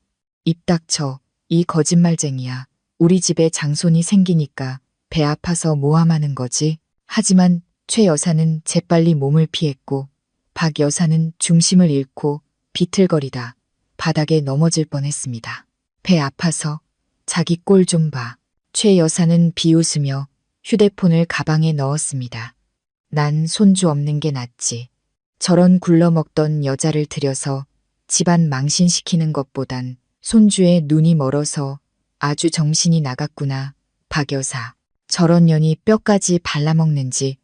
Speaker 1: 입 닥쳐, 이 거짓말쟁이야. 우리 집에 장손이 생기니까 배 아파서 모함하는 거지. 하지만 최 여사는 재빨리 몸을 피했고 박 여사는 중심을 잃고 비틀거리다 바닥에 넘어질 뻔했습니다. 배 아파서 자기 꼴 좀 봐. 최 여사는 비웃으며 휴대폰을 가방에 넣었습니다. 난 손주 없는 게 낫지. 저런 굴러먹던 여자를 들여서 집안 망신시키는 것보단 손주의 눈이 멀어서 아주 정신이 나갔구나. 박 여사. 저런 년이 뼈까지 발라먹는지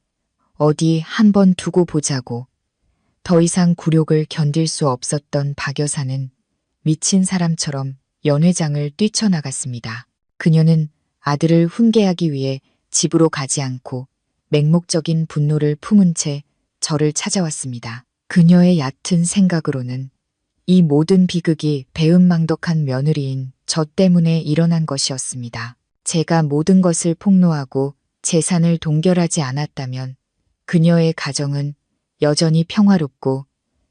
Speaker 1: 어디 한번 두고 보자고. 더 이상 굴욕을 견딜 수 없었던 박 여사는 미친 사람처럼 연회장을 뛰쳐나갔습니다. 그녀는 아들을 훈계하기 위해 집으로 가지 않고 맹목적인 분노를 품은 채 저를 찾아왔습니다. 그녀의 얕은 생각으로는 이 모든 비극이 배은망덕한 며느리인 저 때문에 일어난 것이었습니다. 제가 모든 것을 폭로하고 재산을 동결하지 않았다면 그녀의 가정은 여전히 평화롭고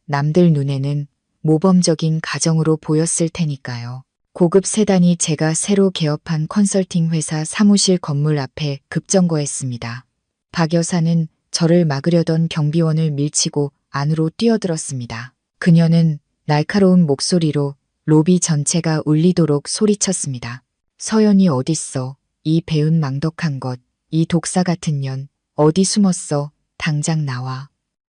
Speaker 1: 남들 눈에는 모범적인 가정으로 보였을 테니까요. 고급 세단이 제가 새로 개업한 컨설팅 회사 사무실 건물 앞에 급정거했습니다. 박 여사는 저를 막으려던 경비원을 밀치고 안으로 뛰어들었습니다. 그녀는 날카로운 목소리로 로비 전체가 울리도록 소리쳤습니다. 서연이 어딨어? 이 배은 망덕한 것, 이 독사 같은 년, 어디 숨었어? 당장 나와.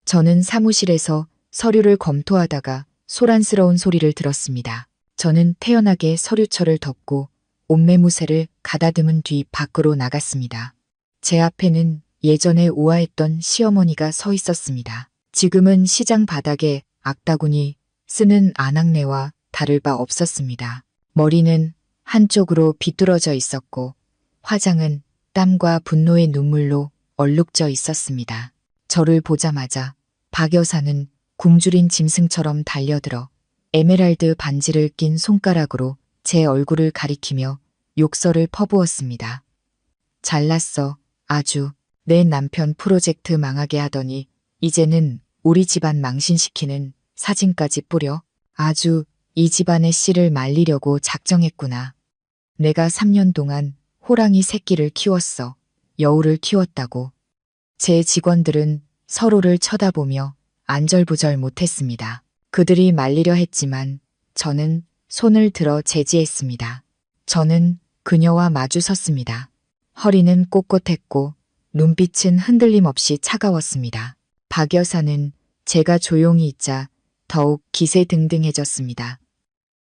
Speaker 1: 저는 사무실에서 서류를 검토하다가 소란스러운 소리를 들었습니다. 저는 태연하게 서류철을 덮고 옷매무새를 가다듬은 뒤 밖으로 나갔습니다. 제 앞에는 예전에 우아했던 시어머니가 서 있었습니다. 지금은 시장 바닥에 악다구니 쓰는 안악내와 다를 바 없었습니다. 머리는 한쪽으로 비뚤어져 있었고 화장은 땀과 분노의 눈물로 얼룩져 있었습니다. 저를 보자마자 박 여사는 굶주린 짐승처럼 달려들어 에메랄드 반지를 낀 손가락으로 제 얼굴을 가리키며 욕설을 퍼부었습니다. 잘났어. 아주. 내 남편 프로젝트 망하게 하더니 이제는 우리 집안 망신시키는 사진까지 뿌려. 아주 이 집안의 씨를 말리려고 작정했구나. 내가 3년 동안 호랑이 새끼를 키웠어. 여우를 키웠다고. 제 직원들은 서로를 쳐다보며 안절부절 못했습니다. 그들이 말리려 했지만 저는 손을 들어 제지했습니다. 저는 그녀와 마주 섰습니다. 허리는 꼿꼿했고 눈빛은 흔들림 없이 차가웠습니다. 박 여사는 제가 조용히 있자 더욱 기세등등해졌습니다.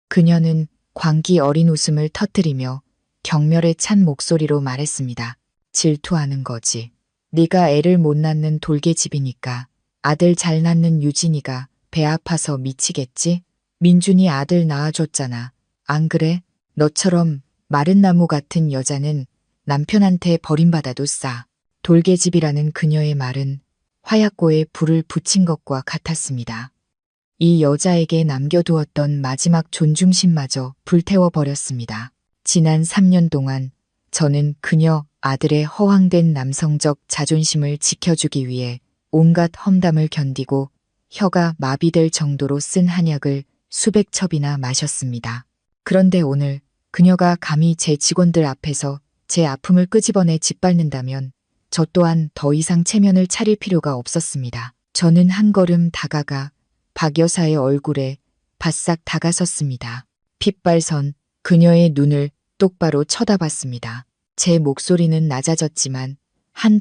Speaker 1: 그녀는 광기 어린 웃음을 터뜨리며 경멸에 찬 목소리로 말했습니다. 질투하는 거지. 네가 애를 못 낳는 돌개집이니까 아들 잘 낳는 유진이가 배 아파서 미치겠지? 민준이 아들 낳아줬잖아. 안 그래? 너처럼 마른 나무 같은 여자는 남편한테 버림받아도 싸. 돌개집이라는 그녀의 말은 화약고에 불을 붙인 것과 같았습니다. 이 여자에게 남겨두었던 마지막 존중심마저 불태워버렸습니다. 지난 3년 동안 저는 그녀 아들의 허황된 남성적 자존심을 지켜주기 위해 온갖 험담을 견디고 혀가 마비될 정도로 쓴 한약을 수백 첩이나 마셨습니다. 그런데 오늘 그녀가 감히 제 직원들 앞에서 제 아픔을 끄집어내 짓밟는다면 저 또한 더 이상 체면을 차릴 필요가 없었습니다. 저는 한 걸음 다가가 박 여사의 얼굴에 바싹 다가섰습니다. 핏발선 그녀의 눈을 똑바로 쳐다봤습니다. 제 목소리는 낮아졌지만 한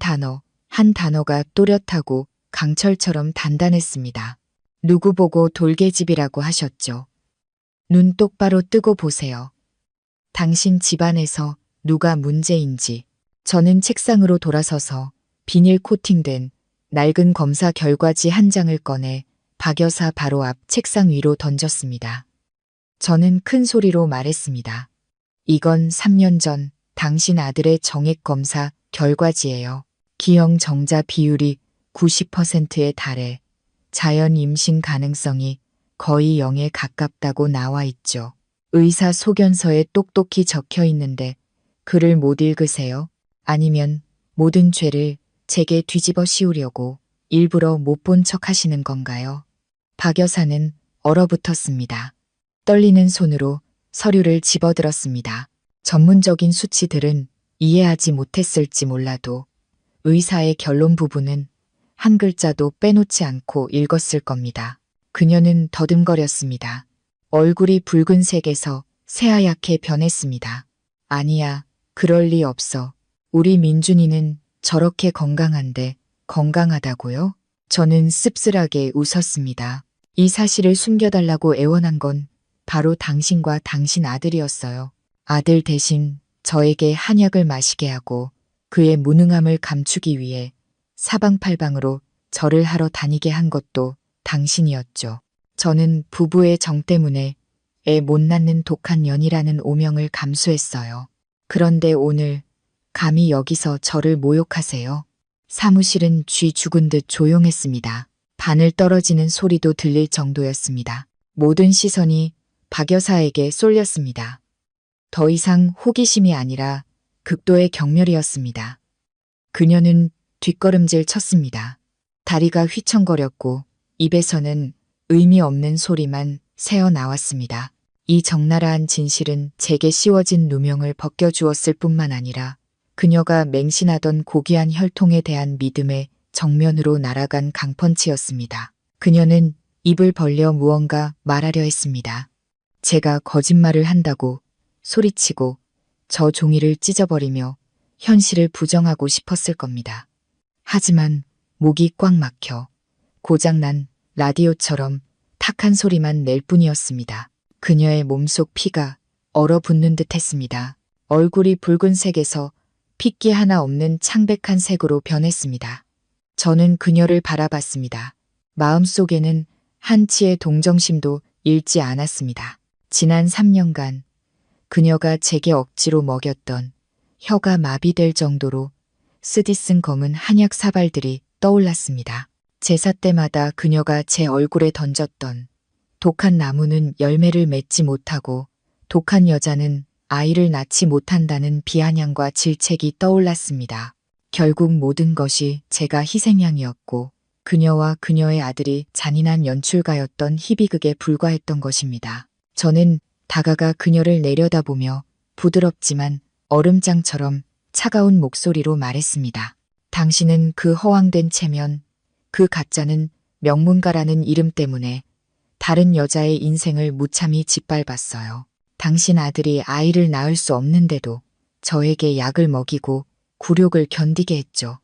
Speaker 1: 단어가 또렷하고 강철처럼 단단했습니다. 누구 보고 돌개집이라고 하셨죠? 눈 똑바로 뜨고 보세요. 당신 집안에서 누가 문제인지. 저는 책상으로 돌아서서 비닐 코팅된 낡은 검사 결과지 한 장을 꺼내 박 여사 바로 앞 책상 위로 던졌습니다. 저는 큰 소리로 말했습니다. 이건 3년 전 당신 아들의 정액 검사 결과지예요. 기형 정자 비율이 90%에 달해 자연 임신 가능성이 거의 0에 가깝다고 나와 있죠. 의사 소견서에 똑똑히 적혀 있는데 글을 못 읽으세요? 아니면 모든 죄를 제게 뒤집어 씌우려고 일부러 못 본 척 하시는 건가요? 박 여사는 얼어붙었습니다. 떨리는 손으로 서류를 집어들었습니다. 전문적인 수치들은 이해하지 못했을지 몰라도 의사의 결론 부분은 한 글자도 빼놓지 않고 읽었을 겁니다. 그녀는 더듬거렸습니다. 얼굴이 붉은색에서 새하얗게 변했습니다. 아니야, 그럴 리 없어. 우리 민준이는 저렇게 건강한데 건강하다고요? 저는 씁쓸하게 웃었습니다. 이 사실을 숨겨달라고 애원한 건 바로 당신과 당신 아들이었어요. 아들 대신 저에게 한약을 마시게 하고 그의 무능함을 감추기 위해 사방팔방으로 절을 하러 다니게 한 것도 당신이었죠. 저는 부부의 정 때문에 애 못 낳는 독한 년이라는 오명을 감수했어요. 그런데 오늘 감히 여기서 저를 모욕하세요. 사무실은 쥐 죽은 듯 조용했습니다. 바늘 떨어지는 소리도 들릴 정도였습니다. 모든 시선이 박 여사에게 쏠렸습니다. 더 이상 호기심이 아니라 극도의 경멸이었습니다. 그녀는 뒷걸음질 쳤습니다. 다리가 휘청거렸고 입에서는 의미 없는 소리만 새어 나왔습니다. 이 적나라한 진실은 제게 씌워진 누명을 벗겨주었을 뿐만 아니라 그녀가 맹신하던 고귀한 혈통에 대한 믿음의 정면으로 날아간 강펀치였습니다. 그녀는 입을 벌려 무언가 말하려 했습니다. 제가 거짓말을 한다고 소리치고 저 종이를 찢어버리며 현실을 부정하고 싶었을 겁니다. 하지만 목이 꽉 막혀 고장난 라디오처럼 탁한 소리만 낼 뿐이었습니다. 그녀의 몸속 피가 얼어붙는 듯 했습니다. 얼굴이 붉은색에서 핏기 하나 없는 창백한 색으로 변했습니다. 저는 그녀를 바라봤습니다. 마음속에는 한치의 동정심도 잃지 않았습니다. 지난 3년간 그녀가 제게 억지로 먹였던 혀가 마비될 정도로 쓰디쓴 검은 한약 사발들이 떠올랐습니다. 제사 때마다 그녀가 제 얼굴에 던졌던 독한 나무는 열매를 맺지 못하고 독한 여자는 아이를 낳지 못한다는 비아냥과 질책이 떠올랐습니다. 결국 모든 것이 제가 희생양이었고 그녀와 그녀의 아들이 잔인한 연출가였던 희비극에 불과했던 것입니다. 저는 다가가 그녀를 내려다보며 부드럽지만 얼음장처럼 차가운 목소리로 말했습니다. 당신은 그 허황된 체면, 그 가짜는 명문가라는 이름 때문에 다른 여자의 인생을 무참히 짓밟았어요. 당신 아들이 아이를 낳을 수 없는데도 저에게 약을 먹이고 굴욕을 견디게 했죠.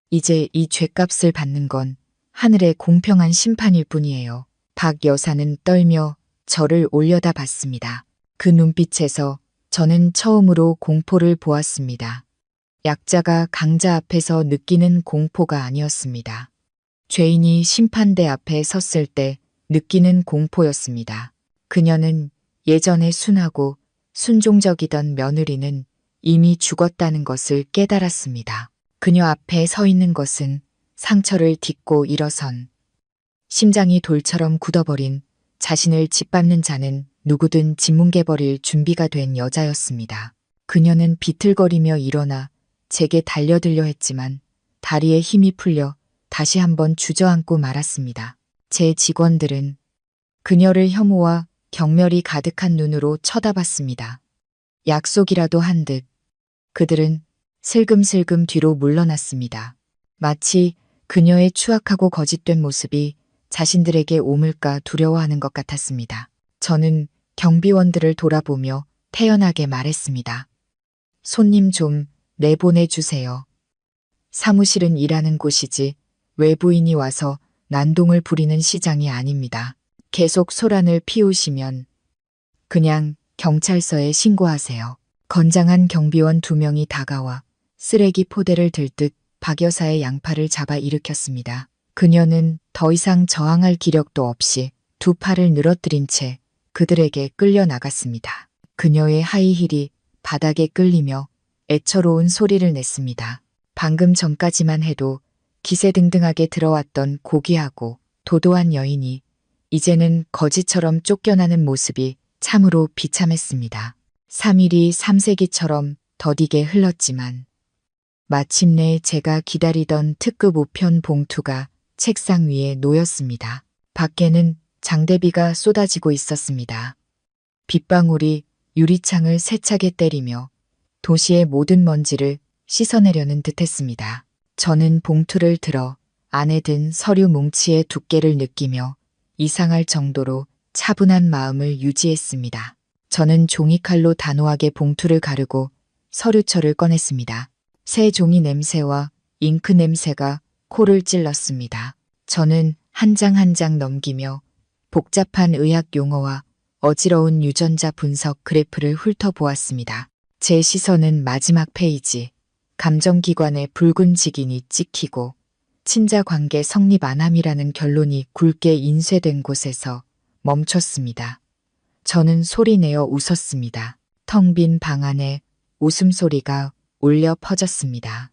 Speaker 1: 이제 이 죗값을 받는 건 하늘의 공평한 심판일 뿐이에요. 박 여사는 떨며 저를 올려다 봤습니다. 그 눈빛에서 저는 처음으로 공포를 보았습니다. 약자가 강자 앞에서 느끼는 공포가 아니었습니다. 죄인이 심판대 앞에 섰을 때 느끼는 공포였습니다. 그녀는 예전에 순하고 순종적이던 며느리는 이미 죽었다는 것을 깨달았습니다. 그녀 앞에 서 있는 것은 상처를 딛고 일어선 심장이 돌처럼 굳어버린 자신을 짓밟는 자는 누구든 짓뭉개버릴 준비가 된 여자였습니다. 그녀는 비틀거리며 일어나 제게 달려들려 했지만 다리에 힘이 풀려 다시 한번 주저앉고 말았습니다. 제 직원들은 그녀를 혐오와 경멸이 가득한 눈으로 쳐다봤습니다. 약속이라도 한 듯 그들은 슬금슬금 뒤로 물러났습니다. 마치 그녀의 추악하고 거짓된 모습이 자신들에게 오물까 두려워하는 것 같았습니다. 저는 경비원들을 돌아보며 태연하게 말했습니다. 손님 좀 내보내주세요. 사무실은 일하는 곳이지 외부인이 와서 난동을 부리는 시장이 아닙니다. 계속 소란을 피우시면 그냥 경찰서에 신고하세요. 건장한 경비원 2명이 다가와 쓰레기 포대를 들듯 박 여사의 양팔을 잡아 일으켰습니다. 그녀는 더 이상 저항할 기력도 없이 2팔을 늘어뜨린 채 그들에게 끌려 나갔습니다. 그녀의 하이힐이 바닥에 끌리며 애처로운 소리를 냈습니다. 방금 전까지만 해도 기세등등하게 들어왔던 고귀하고 도도한 여인이 이제는 거지처럼 쫓겨나는 모습이 참으로 비참했습니다. 3일이 3세기처럼 더디게 흘렀지만 마침내 제가 기다리던 특급 우편 봉투가 책상 위에 놓였습니다. 밖에는 장대비가 쏟아지고 있었습니다. 빗방울이 유리창을 세차게 때리며 도시의 모든 먼지를 씻어내려는 듯했습니다. 저는 봉투를 들어 안에 든 서류 뭉치의 두께를 느끼며 이상할 정도로 차분한 마음을 유지했습니다. 저는 종이칼로 단호하게 봉투를 가르고 서류철을 꺼냈습니다. 새 종이 냄새와 잉크 냄새가 코를 찔렀습니다. 저는 한 장 한 장 넘기며 복잡한 의학 용어와 어지러운 유전자 분석 그래프를 훑어보았습니다. 제 시선은 마지막 페이지, 감정기관의 붉은 직인이 찍히고 친자관계 성립 안함이라는 결론이 굵게 인쇄된 곳에서 멈췄습니다. 저는 소리내어 웃었습니다. 텅 빈 방 안에 웃음소리가 울려 퍼졌습니다.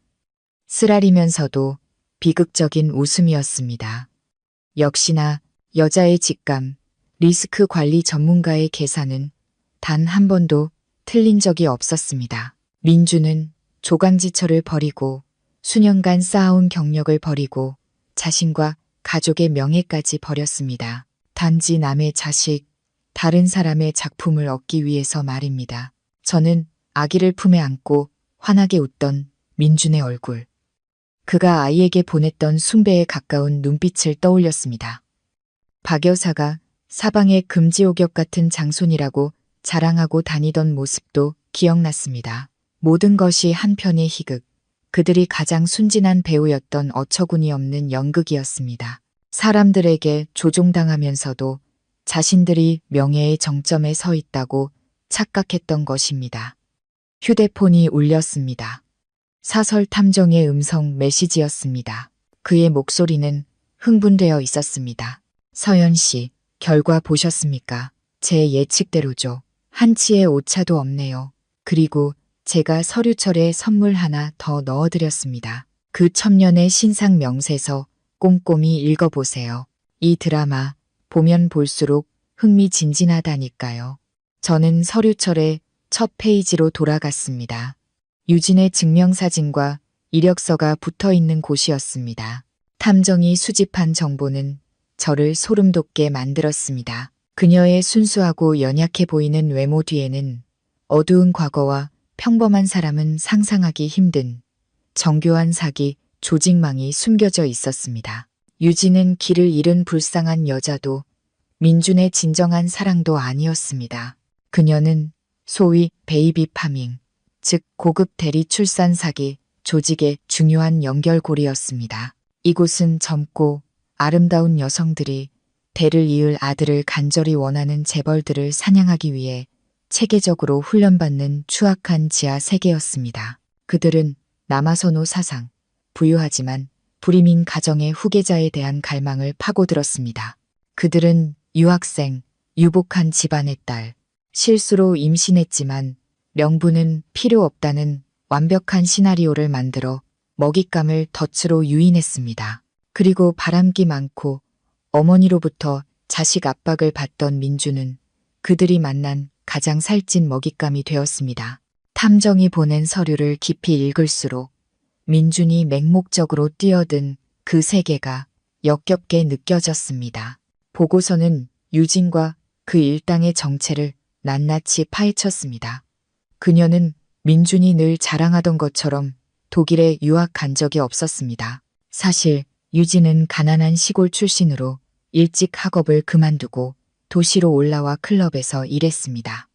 Speaker 1: 쓰라리면서도 비극적인 웃음이었습니다. 역시나 여자의 직감, 리스크 관리 전문가의 계산은 단 한 번도 틀린 적이 없었습니다. 민주는 조강지처를 버리고 수년간 쌓아온 경력을 버리고 자신과 가족의 명예까지 버렸습니다. 단지 남의 자식, 다른 사람의 작품을 얻기 위해서 말입니다. 저는 아기를 품에 안고 환하게 웃던 민준의 얼굴. 그가 아이에게 보냈던 숭배에 가까운 눈빛을 떠올렸습니다. 박 여사가 사방에 금지옥역 같은 장손이라고 자랑하고 다니던 모습도 기억났습니다. 모든 것이 한편의 희극. 그들이 가장 순진한 배우였던 어처구니 없는 연극이었습니다. 사람들에게 조종당하면서도 자신들이 명예의 정점에 서 있다고 착각했던 것입니다. 휴대폰이 울렸습니다. 사설 탐정의 음성 메시지였습니다. 그의 목소리는 흥분되어 있었습니다. 서연 씨, 결과 보셨습니까? 제 예측대로죠. 한치의 오차도 없네요. 그리고 제가 서류철에 선물 하나 더 넣어드렸습니다. 그 천년의 신상 명세서 꼼꼼히 읽어보세요. 이 드라마 보면 볼수록 흥미진진하다니까요. 저는 서류철의 첫 페이지로 돌아갔습니다. 유진의 증명사진과 이력서가 붙어 있는 곳이었습니다. 탐정이 수집한 정보는 저를 소름 돋게 만들었습니다. 그녀의 순수하고 연약해 보이는 외모 뒤에는 어두운 과거와 평범한 사람은 상상하기 힘든 정교한 사기, 조직망이 숨겨져 있었습니다. 유진은 길을 잃은 불쌍한 여자도 민준의 진정한 사랑도 아니었습니다. 그녀는 소위 베이비 파밍, 즉 고급 대리 출산 사기 조직의 중요한 연결고리였습니다. 이곳은 젊고 아름다운 여성들이 대를 이을 아들을 간절히 원하는 재벌들을 사냥하기 위해 체계적으로 훈련받는 추악한 지하 세계였습니다. 그들은 남아선호 사상, 부유하지만 불임인 가정의 후계자에 대한 갈망을 파고들었습니다. 그들은 유학생, 유복한 집안의 딸, 실수로 임신했지만 명분은 필요 없다는 완벽한 시나리오를 만들어 먹잇감을 덫으로 유인했습니다. 그리고 바람기 많고 어머니로부터 자식 압박을 받던 민주는 그들이 만난 가장 살찐 먹잇감이 되었습니다. 탐정이 보낸 서류를 깊이 읽을수록 민준이 맹목적으로 뛰어든 그 세계가 역겹게 느껴졌습니다. 보고서는 유진과 그 일당의 정체를 낱낱이 파헤쳤습니다. 그녀는 민준이 늘 자랑하던 것처럼 독일에 유학 간 적이 없었습니다. 사실 유진은 가난한 시골 출신으로 일찍 학업을 그만두고 도시로 올라와 클럽에서 일했습니다.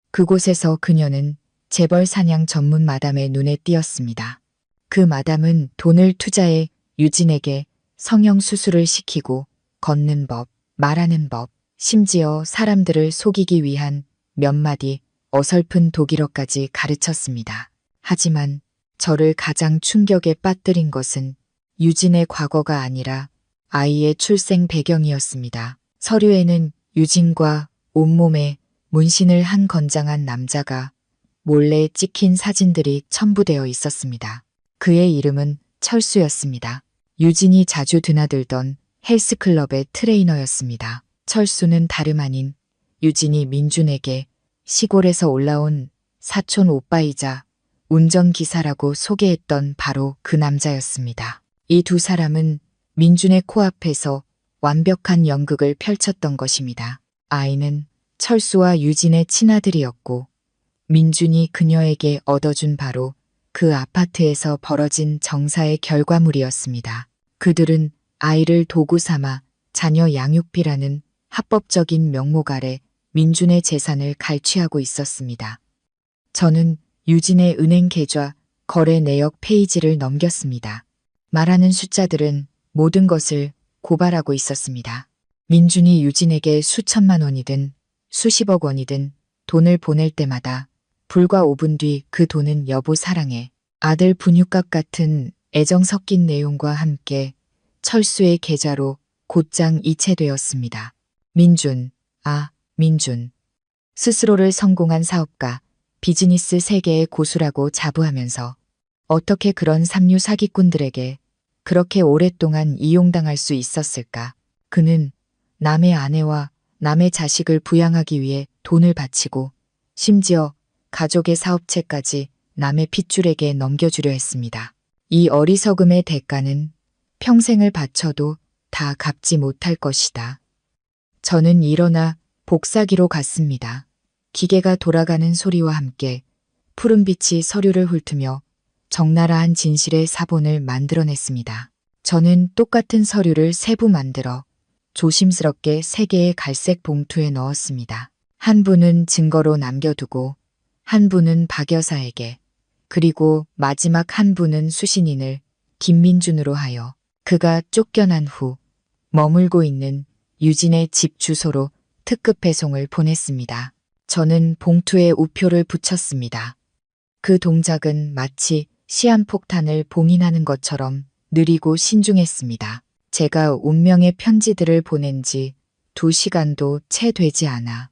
Speaker 1: 그곳에서 그녀는 재벌 사냥 전문 마담의 눈에 띄었습니다. 그 마담은 돈을 투자해 유진에게 성형수술을 시키고 걷는 법, 말하는 법, 심지어 사람들을 속이기 위한 몇 마디 어설픈 독일어까지 가르쳤습니다. 하지만 저를 가장 충격에 빠뜨린 것은 유진의 과거가 아니라 아이의 출생 배경이었습니다. 서류에는 유진과 온몸에 문신을 한 건장한 남자가 몰래 찍힌 사진들이 첨부되어 있었습니다. 그의 이름은 철수였습니다. 유진이 자주 드나들던 헬스클럽의 트레이너였습니다. 철수는 다름 아닌 유진이 민준에게 시골에서 올라온 사촌 오빠이자 운전기사라고 소개했던 바로 그 남자였습니다. 이 두 사람은 민준의 코앞에서 완벽한 연극을 펼쳤던 것입니다. 아이는 철수와 유진의 친아들이었고 민준이 그녀에게 얻어준 바로 그 아파트에서 벌어진 정사의 결과물이었습니다. 그들은 아이를 도구 삼아 자녀 양육비라는 합법적인 명목 아래 민준의 재산을 갈취하고 있었습니다. 저는 유진의 은행 계좌, 거래 내역 페이지를 넘겼습니다. 말하는 숫자들은 모든 것을 고발하고 있었습니다. 민준이 유진에게 수천만 원이든 수십억 원이든 돈을 보낼 때마다 불과 5분 뒤 그 돈은 여보 사랑해, 아들 분유값 같은 애정 섞인 내용과 함께 철수의 계좌로 곧장 이체되었습니다. 민준, 민준. 스스로를 성공한 사업가, 비즈니스 세계의 고수라고 자부하면서 어떻게 그런 삼류 사기꾼들에게 그렇게 오랫동안 이용당할 수 있었을까? 그는 남의 아내와 남의 자식을 부양하기 위해 돈을 바치고 심지어 가족의 사업체까지 남의 핏줄에게 넘겨주려 했습니다. 이 어리석음의 대가는 평생을 바쳐도 다 갚지 못할 것이다. 저는 일어나 복사기로 갔습니다. 기계가 돌아가는 소리와 함께 푸른빛이 서류를 훑으며 적나라한 진실의 사본을 만들어냈습니다. 저는 똑같은 서류를 세부 만들어 조심스럽게 3개의 갈색 봉투에 넣었습니다. 한 부는 증거로 남겨두고 한 부는 박 여사에게, 그리고 마지막 한 부는 수신인을 김민준으로 하여 그가 쫓겨난 후 머물고 있는 유진의 집 주소로 특급 배송을 보냈습니다. 저는 봉투에 우표를 붙였습니다. 그 동작은 마치 시한폭탄을 봉인하는 것처럼 느리고 신중했습니다. 제가 운명의 편지들을 보낸 지 2시간도 채 되지 않아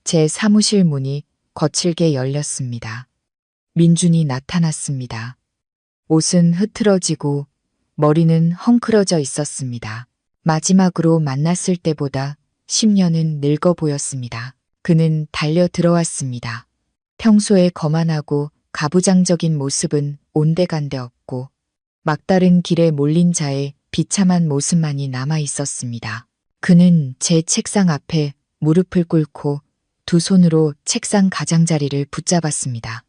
Speaker 1: 제 사무실 문이 거칠게 열렸습니다. 민준이 나타났습니다. 옷은 흐트러지고 머리는 헝클어져 있었습니다. 마지막으로 만났을 때보다 10년은 늙어 보였습니다. 그는 달려 들어왔습니다. 평소에 거만하고 가부장적인 모습은 온데간데 없고 막다른 길에 몰린 자의 비참한 모습만이 남아 있었습니다. 그는 제 책상 앞에 무릎을 꿇고 두 손으로 책상 가장자리를 붙잡았습니다.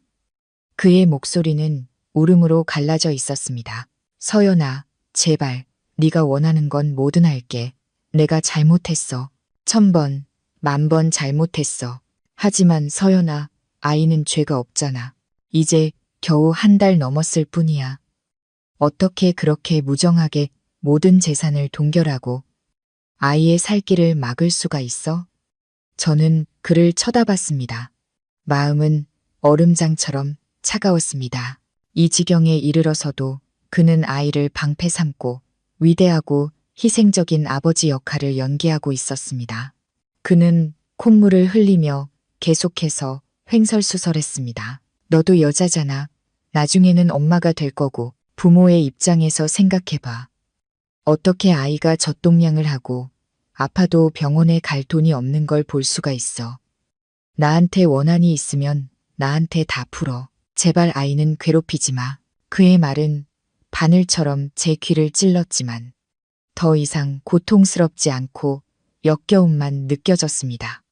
Speaker 1: 그의 목소리는 울음으로 갈라져 있었습니다. 서연아, 제발 네가 원하는 건 뭐든 할게. 내가 잘못했어. 1000번, 10,000번 잘못했어. 하지만 서연아, 아이는 죄가 없잖아. 이제 겨우 1달 넘었을 뿐이야. 어떻게 그렇게 무정하게 모든 재산을 동결하고 아이의 살 길을 막을 수가 있어? 저는 그를 쳐다봤습니다. 마음은 얼음장처럼 차가웠습니다. 이 지경에 이르러서도 그는 아이를 방패 삼고 위대하고 희생적인 아버지 역할을 연기하고 있었습니다. 그는 콧물을 흘리며 계속해서 횡설수설했습니다. 너도 여자잖아. 나중에는 엄마가 될 거고 부모의 입장에서 생각해봐. 어떻게 아이가 젖동량을 하고 아파도 병원에 갈 돈이 없는 걸 볼 수가 있어. 나한테 원한이 있으면 나한테 다 풀어. 제발 아이는 괴롭히지 마. 그의 말은 바늘처럼 제 귀를 찔렀지만 더 이상 고통스럽지 않고 역겨움만 느껴졌습니다.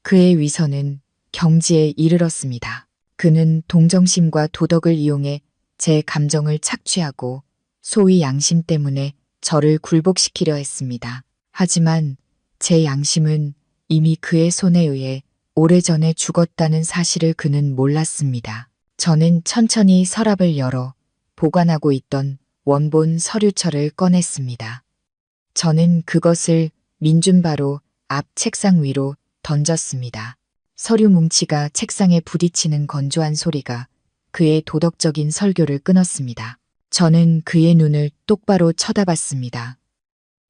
Speaker 1: 그의 위선은 경지에 이르렀습니다. 그는 동정심과 도덕을 이용해 제 감정을 착취하고 소위 양심 때문에 저를 굴복시키려 했습니다. 하지만 제 양심은 이미 그의 손에 의해 오래전에 죽었다는 사실을 그는 몰랐습니다. 저는 천천히 서랍을 열어 보관하고 있던 원본 서류철을 꺼냈습니다. 저는 그것을 민준 바로 앞 책상 위로 던졌습니다. 서류 뭉치가 책상에 부딪히는 건조한 소리가 그의 도덕적인 설교를 끊었습니다. 저는 그의 눈을 똑바로 쳐다봤습니다.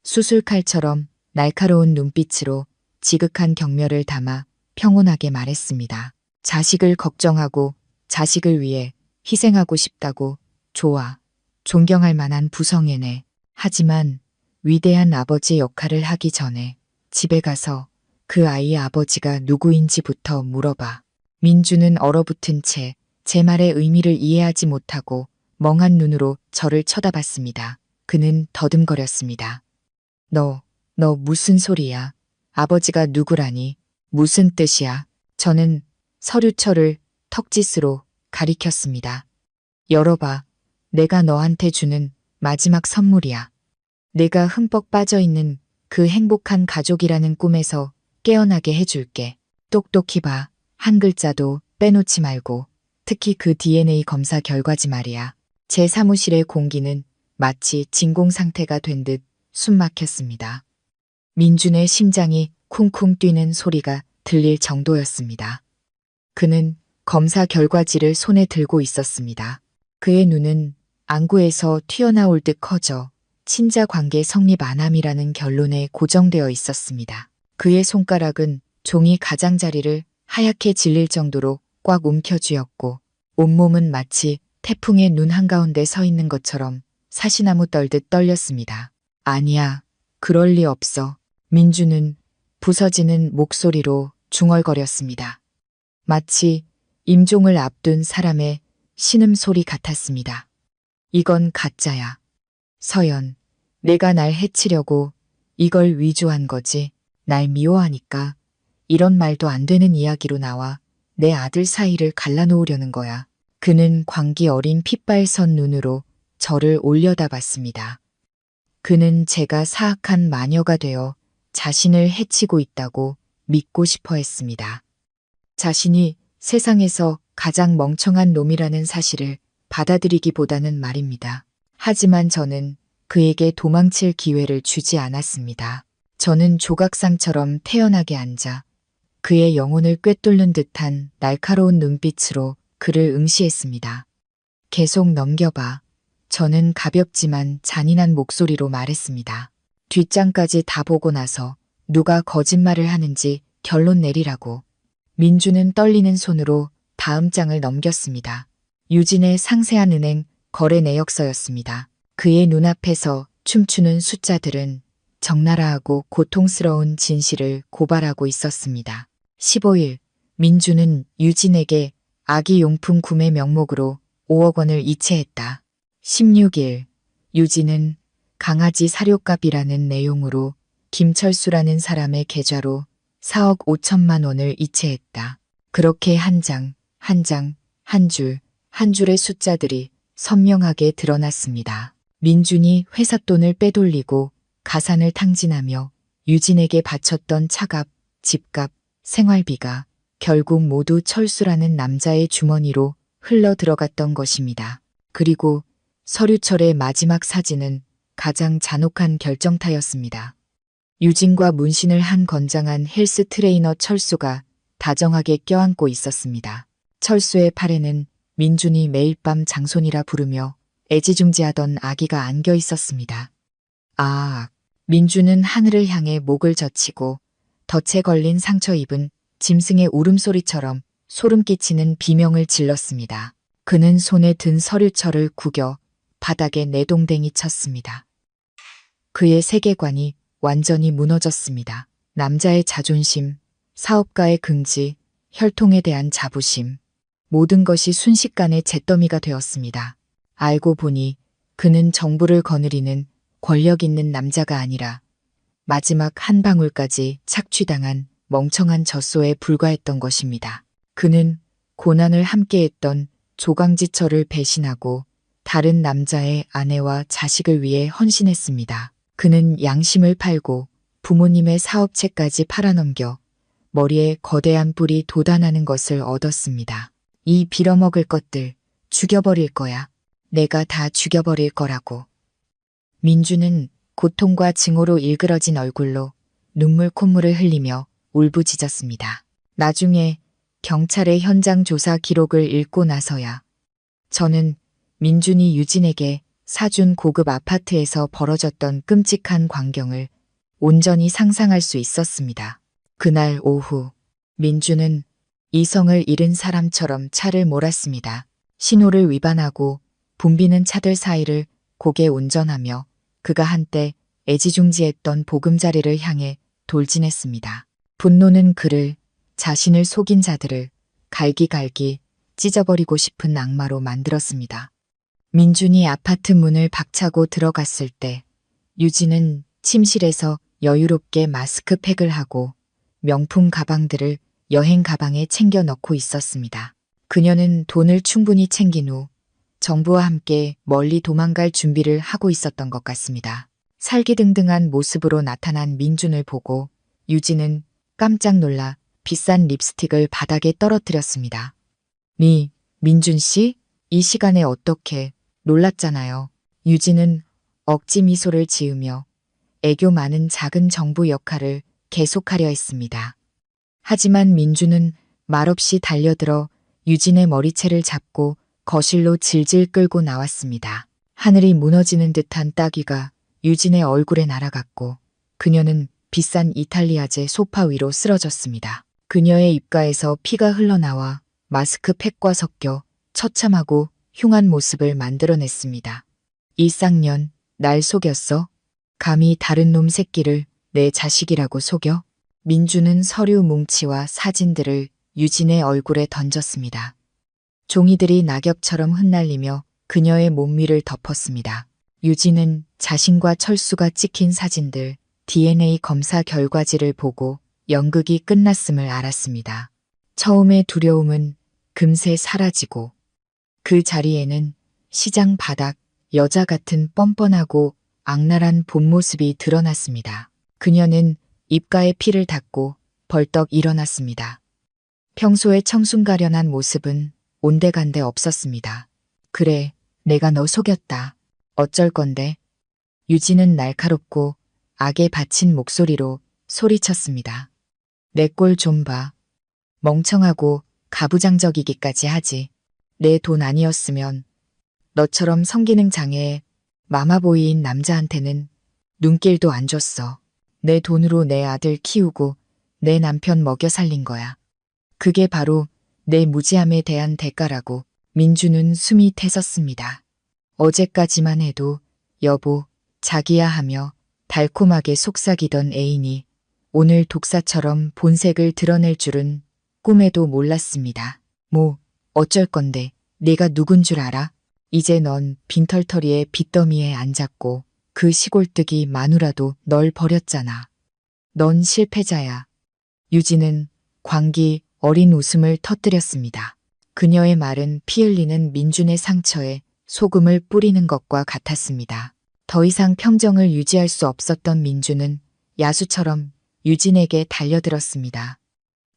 Speaker 1: 수술칼처럼 날카로운 눈빛으로 지극한 경멸을 담아 평온하게 말했습니다. 자식을 걱정하고 자식을 위해 희생하고 싶다고. 좋아. 존경할 만한 부성애네. 하지만 위대한 아버지 역할을 하기 전에 집에 가서 그 아이의 아버지가 누구인지부터 물어봐. 민주는 얼어붙은 채 제 말의 의미를 이해하지 못하고 멍한 눈으로 저를 쳐다봤습니다. 그는 더듬거렸습니다. 너 무슨 소리야? 아버지가 누구라니? 무슨 뜻이야? 저는 서류철을 턱짓으로 가리켰습니다. 열어봐. 내가 너한테 주는 마지막 선물이야. 내가 흠뻑 빠져있는 그 행복한 가족이라는 꿈에서 깨어나게 해줄게. 똑똑히 봐. 한 글자도 빼놓지 말고. 특히 그 DNA 검사 결과지 말이야. 제 사무실의 공기는 마치 진공 상태가 된 듯 숨 막혔습니다. 민준의 심장이 쿵쿵 뛰는 소리가 들릴 정도였습니다. 그는 검사 결과지를 손에 들고 있었습니다. 그의 눈은 안구에서 튀어나올 듯 커져 친자 관계 성립 안함이라는 결론에 고정되어 있었습니다. 그의 손가락은 종이 가장자리를 하얗게 질릴 정도로 꽉 움켜쥐었고 온몸은 마치 태풍의 눈 한가운데 서 있는 것처럼 사시나무 떨듯 떨렸습니다. 아니야, 그럴 리 없어. 민주는 부서지는 목소리로 중얼거렸습니다. 마치 임종을 앞둔 사람의 신음소리 같았습니다. 이건 가짜야. 서연, 내가 날 해치려고 이걸 위조한 거지. 날 미워하니까 이런 말도 안 되는 이야기로 나와 내 아들 사이를 갈라놓으려는 거야. 그는 광기 어린 핏발선 눈으로 저를 올려다봤습니다. 그는 제가 사악한 마녀가 되어 자신을 해치고 있다고 믿고 싶어 했습니다. 자신이 세상에서 가장 멍청한 놈이라는 사실을 받아들이기보다는 말입니다. 하지만 저는 그에게 도망칠 기회를 주지 않았습니다. 저는 조각상처럼 태연하게 앉아 그의 영혼을 꿰뚫는 듯한 날카로운 눈빛으로 그를 응시했습니다. 계속 넘겨봐. 저는 가볍지만 잔인한 목소리로 말했습니다. 뒷장까지 다 보고 나서 누가 거짓말을 하는지 결론 내리라고. 민주는 떨리는 손으로 다음 장을 넘겼습니다. 유진의 상세한 은행 거래 내역서였습니다. 그의 눈앞에서 춤추는 숫자들은 적나라하고 고통스러운 진실을 고발하고 있었습니다. 15일, 민주는 유진에게 아기 용품 구매 명목으로 5억 원을 이체했다. 16일, 유진은 강아지 사료값이라는 내용으로 김철수라는 사람의 계좌로 4억 5천만 원을 이체했다. 그렇게 한 장, 한 장, 한 줄, 한 줄의 숫자들이 선명하게 드러났습니다. 민준이 회사 돈을 빼돌리고 가산을 탕진하며 유진에게 바쳤던 차값, 집값, 생활비가 결국 모두 철수라는 남자의 주머니로 흘러 들어갔던 것입니다. 그리고 서류철의 마지막 사진은 가장 잔혹한 결정타였습니다. 유진과 문신을 한 건장한 헬스 트레이너 철수가 다정하게 껴안고 있었습니다. 철수의 팔에는 민준이 매일 밤 장손이라 부르며 애지중지하던 아기가 안겨 있었습니다. 아, 민준은 하늘을 향해 목을 젖히고 덫에 걸린 상처 입은 짐승의 울음소리처럼 소름 끼치는 비명을 질렀습니다. 그는 손에 든 서류철을 구겨 바닥에 내동댕이 쳤습니다. 그의 세계관이 완전히 무너졌습니다. 남자의 자존심, 사업가의 긍지, 혈통에 대한 자부심, 모든 것이 순식간에 잿더미가 되었습니다. 알고 보니 그는 정부를 거느리는 권력 있는 남자가 아니라 마지막 한 방울까지 착취당한 멍청한 젖소에 불과했던 것입니다. 그는 고난을 함께했던 조강지철을 배신하고 다른 남자의 아내와 자식을 위해 헌신했습니다. 그는 양심을 팔고 부모님의 사업체까지 팔아넘겨 머리에 거대한 뿔이 돋아나는 것을 얻었습니다. 이 빌어먹을 것들 죽여버릴 거야. 내가 다 죽여버릴 거라고. 민주는 고통과 증오로 일그러진 얼굴로 눈물 콧물을 흘리며 울부짖었습니다. 나중에 경찰의 현장 조사 기록을 읽고 나서야 저는 민준이 유진에게 사준 고급 아파트에서 벌어졌던 끔찍한 광경을 온전히 상상할 수 있었습니다. 그날 오후 민준은 이성을 잃은 사람처럼 차를 몰았습니다. 신호를 위반하고 붐비는 차들 사이를 고개 운전하며 그가 한때 애지중지했던 보금자리를 향해 돌진했습니다. 분노는 그를 자신을 속인 자들을 갈기갈기 찢어버리고 싶은 악마로 만들었습니다. 민준이 아파트 문을 박차고 들어갔을 때 유진은 침실에서 여유롭게 마스크팩을 하고 명품 가방들을 여행 가방에 챙겨 넣고 있었습니다. 그녀는 돈을 충분히 챙긴 후 정부와 함께 멀리 도망갈 준비를 하고 있었던 것 같습니다. 살기등등한 모습으로 나타난 민준을 보고 유진은 깜짝 놀라 비싼 립스틱을 바닥에 떨어뜨렸습니다. 민준 씨? 이 시간에 어떻게? 놀랐잖아요. 유진은 억지 미소를 지으며 애교 많은 작은 정부 역할을 계속하려 했습니다. 하지만 민준은 말없이 달려들어 유진의 머리채를 잡고 거실로 질질 끌고 나왔습니다. 하늘이 무너지는 듯한 따귀가 유진의 얼굴에 날아갔고 그녀는 비싼 이탈리아제 소파 위로 쓰러졌습니다. 그녀의 입가에서 피가 흘러나와 마스크팩과 섞여 처참하고 흉한 모습을 만들어냈습니다. 이 쌍년, 날 속였어? 감히 다른 놈 새끼를 내 자식이라고 속여? 민주는 서류 뭉치와 사진들을 유진의 얼굴에 던졌습니다. 종이들이 낙엽처럼 흩날리며 그녀의 몸 위를 덮었습니다. 유진은 자신과 철수가 찍힌 사진들, DNA 검사 결과지를 보고 연극이 끝났음을 알았습니다. 처음의 두려움은 금세 사라지고 그 자리에는 시장 바닥 여자 같은 뻔뻔하고 악랄한 본 모습이 드러났습니다. 그녀는 입가에 피를 닦고 벌떡 일어났습니다. 평소에 청순가련한 모습은 온데간데 없었습니다. 그래, 내가 너 속였다. 어쩔 건데? 유진은 날카롭고 악에 받친 목소리로 소리쳤습니다. 내 꼴 좀 봐. 멍청하고 가부장적이기까지 하지. 내 돈 아니었으면 너처럼 성기능 장애에 마마보이인 남자한테는 눈길도 안 줬어. 내 돈으로 내 아들 키우고 내 남편 먹여 살린 거야. 그게 바로 내 무지함에 대한 대가라고. 민주는 숨이 태섰습니다. 어제까지만 해도 여보, 자기야 하며 달콤하게 속삭이던 애인이 오늘 독사처럼 본색을 드러낼 줄은 꿈에도 몰랐습니다. 뭐, 어쩔 건데, 네가 누군 줄 알아? 이제 넌 빈털터리의 빚더미에 앉았고 그 시골뜨기 마누라도 널 버렸잖아. 넌 실패자야. 유진은 광기 어린 웃음을 터뜨렸습니다. 그녀의 말은 피 흘리는 민준의 상처에 소금을 뿌리는 것과 같았습니다. 더 이상 평정을 유지할 수 없었던 민준은 야수처럼 유진에게 달려들었습니다.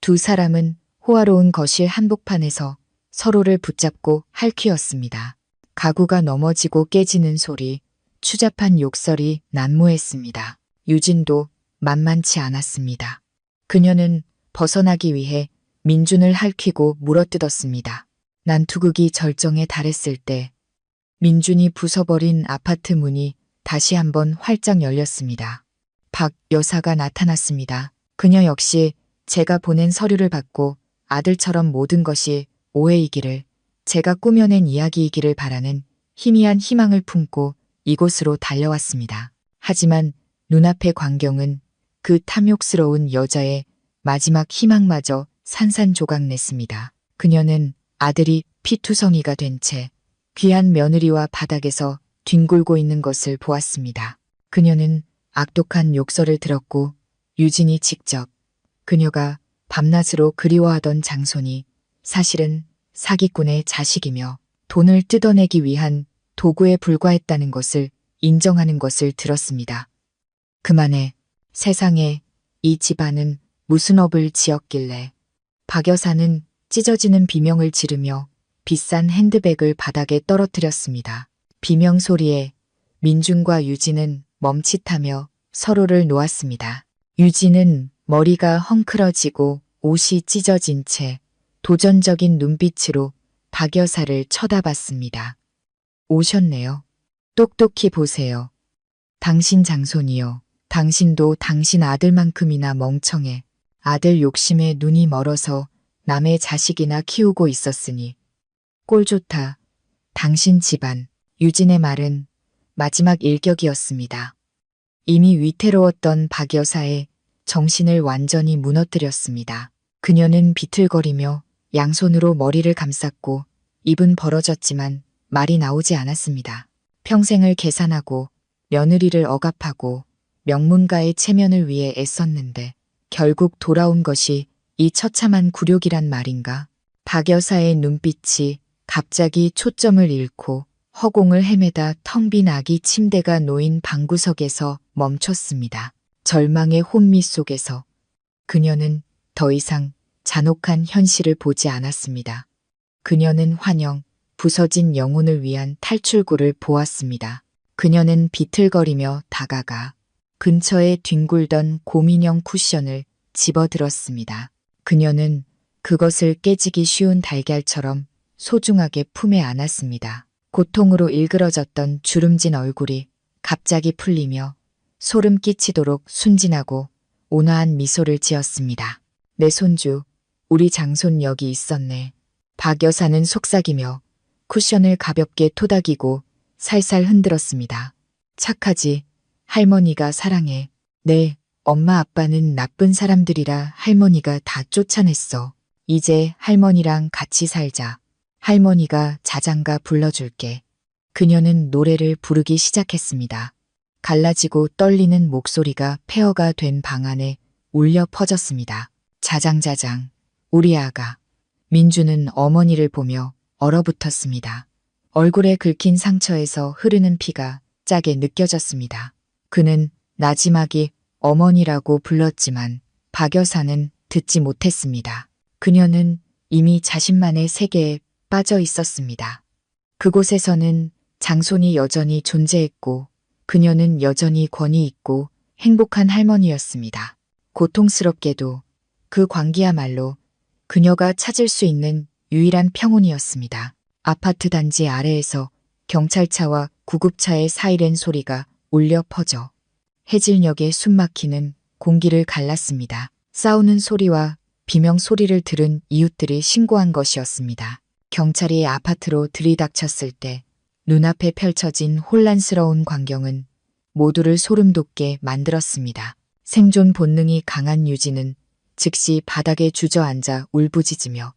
Speaker 1: 두 사람은 호화로운 거실 한복판에서 서로를 붙잡고 할퀴었습니다. 가구가 넘어지고 깨지는 소리, 추잡한 욕설이 난무했습니다. 유진도 만만치 않았습니다. 그녀는 벗어나기 위해 민준을 핥히고 물어뜯었습니다. 난투극이 절정에 달했을 때 민준이 부숴버린 아파트 문이 다시 한번 활짝 열렸습니다. 박 여사가 나타났습니다. 그녀 역시 제가 보낸 서류를 받고 아들처럼 모든 것이 오해이기를, 제가 꾸며낸 이야기이기를 바라는 희미한 희망을 품고 이곳으로 달려왔습니다. 하지만 눈앞의 광경은 그 탐욕스러운 여자의 마지막 희망마저 산산조각냈습니다. 그녀는 아들이 피투성이가 된 채 귀한 며느리와 바닥에서 뒹굴고 있는 것을 보았습니다. 그녀는 악독한 욕설을 들었고 유진이 직접 그녀가 밤낮으로 그리워하던 장손이 사실은 사기꾼의 자식이며 돈을 뜯어내기 위한 도구에 불과했다는 것을 인정하는 것을 들었습니다. 그만해. 세상에 이 집안은 무슨 업을 지었길래. 박 여사는 찢어지는 비명을 지르며 비싼 핸드백을 바닥에 떨어뜨렸습니다. 비명 소리에 민준과 유진은 멈칫하며 서로를 놓았습니다. 유진은 머리가 헝클어지고 옷이 찢어진 채 도전적인 눈빛으로 박 여사를 쳐다봤습니다. 오셨네요. 똑똑히 보세요. 당신 장손이요. 당신도 당신 아들만큼이나 멍청해. 아들 욕심에 눈이 멀어서 남의 자식이나 키우고 있었으니. 꼴 좋다. 당신 집안. 유진의 말은 마지막 일격이었습니다. 이미 위태로웠던 박 여사의 정신을 완전히 무너뜨렸습니다. 그녀는 비틀거리며 양손으로 머리를 감쌌고 입은 벌어졌지만 말이 나오지 않았습니다. 평생을 계산하고 며느리를 억압하고 명문가의 체면을 위해 애썼는데 결국 돌아온 것이 이 처참한 굴욕이란 말인가? 박 여사의 눈빛이 갑자기 초점을 잃고 허공을 헤매다 텅 빈 아기 침대가 놓인 방구석에서 멈췄습니다. 절망의 혼미 속에서 그녀는 더 이상 잔혹한 현실을 보지 않았습니다. 그녀는 환영, 부서진 영혼을 위한 탈출구를 보았습니다. 그녀는 비틀거리며 다가가 근처에 뒹굴던 곰인형 쿠션을 집어들었습니다. 그녀는 그것을 깨지기 쉬운 달걀처럼 소중하게 품에 안았습니다. 고통으로 일그러졌던 주름진 얼굴이 갑자기 풀리며 소름 끼치도록 순진하고 온화한 미소를 지었습니다. 내 손주, 우리 장손 여기 있었네. 박 여사는 속삭이며 쿠션을 가볍게 토닥이고 살살 흔들었습니다. 착하지. 할머니가 사랑해. 네, 엄마 아빠는 나쁜 사람들이라 할머니가 다 쫓아냈어. 이제 할머니랑 같이 살자. 할머니가 자장가 불러줄게. 그녀는 노래를 부르기 시작했습니다. 갈라지고 떨리는 목소리가 폐허가 된 방 안에 울려 퍼졌습니다. 자장자장, 우리 아가. 민주는 어머니를 보며 얼어붙었습니다. 얼굴에 긁힌 상처에서 흐르는 피가 짜게 느껴졌습니다. 그는 나지막이 어머니라고 불렀지만 박 여사는 듣지 못했습니다. 그녀는 이미 자신만의 세계에 빠져 있었습니다. 그곳에서는 장손이 여전히 존재했고 그녀는 여전히 권위 있고 행복한 할머니였습니다. 고통스럽게도 그 광기야말로 그녀가 찾을 수 있는 유일한 평온이었습니다. 아파트 단지 아래에서 경찰차와 구급차의 사이렌 소리가 울려 퍼져 해질녘에 숨막히는 공기를 갈랐습니다. 싸우는 소리와 비명 소리를 들은 이웃들이 신고한 것이었습니다. 경찰이 아파트로 들이닥쳤을 때 눈앞에 펼쳐진 혼란스러운 광경은 모두를 소름 돋게 만들었습니다. 생존 본능이 강한 유진은 즉시 바닥에 주저앉아 울부짖으며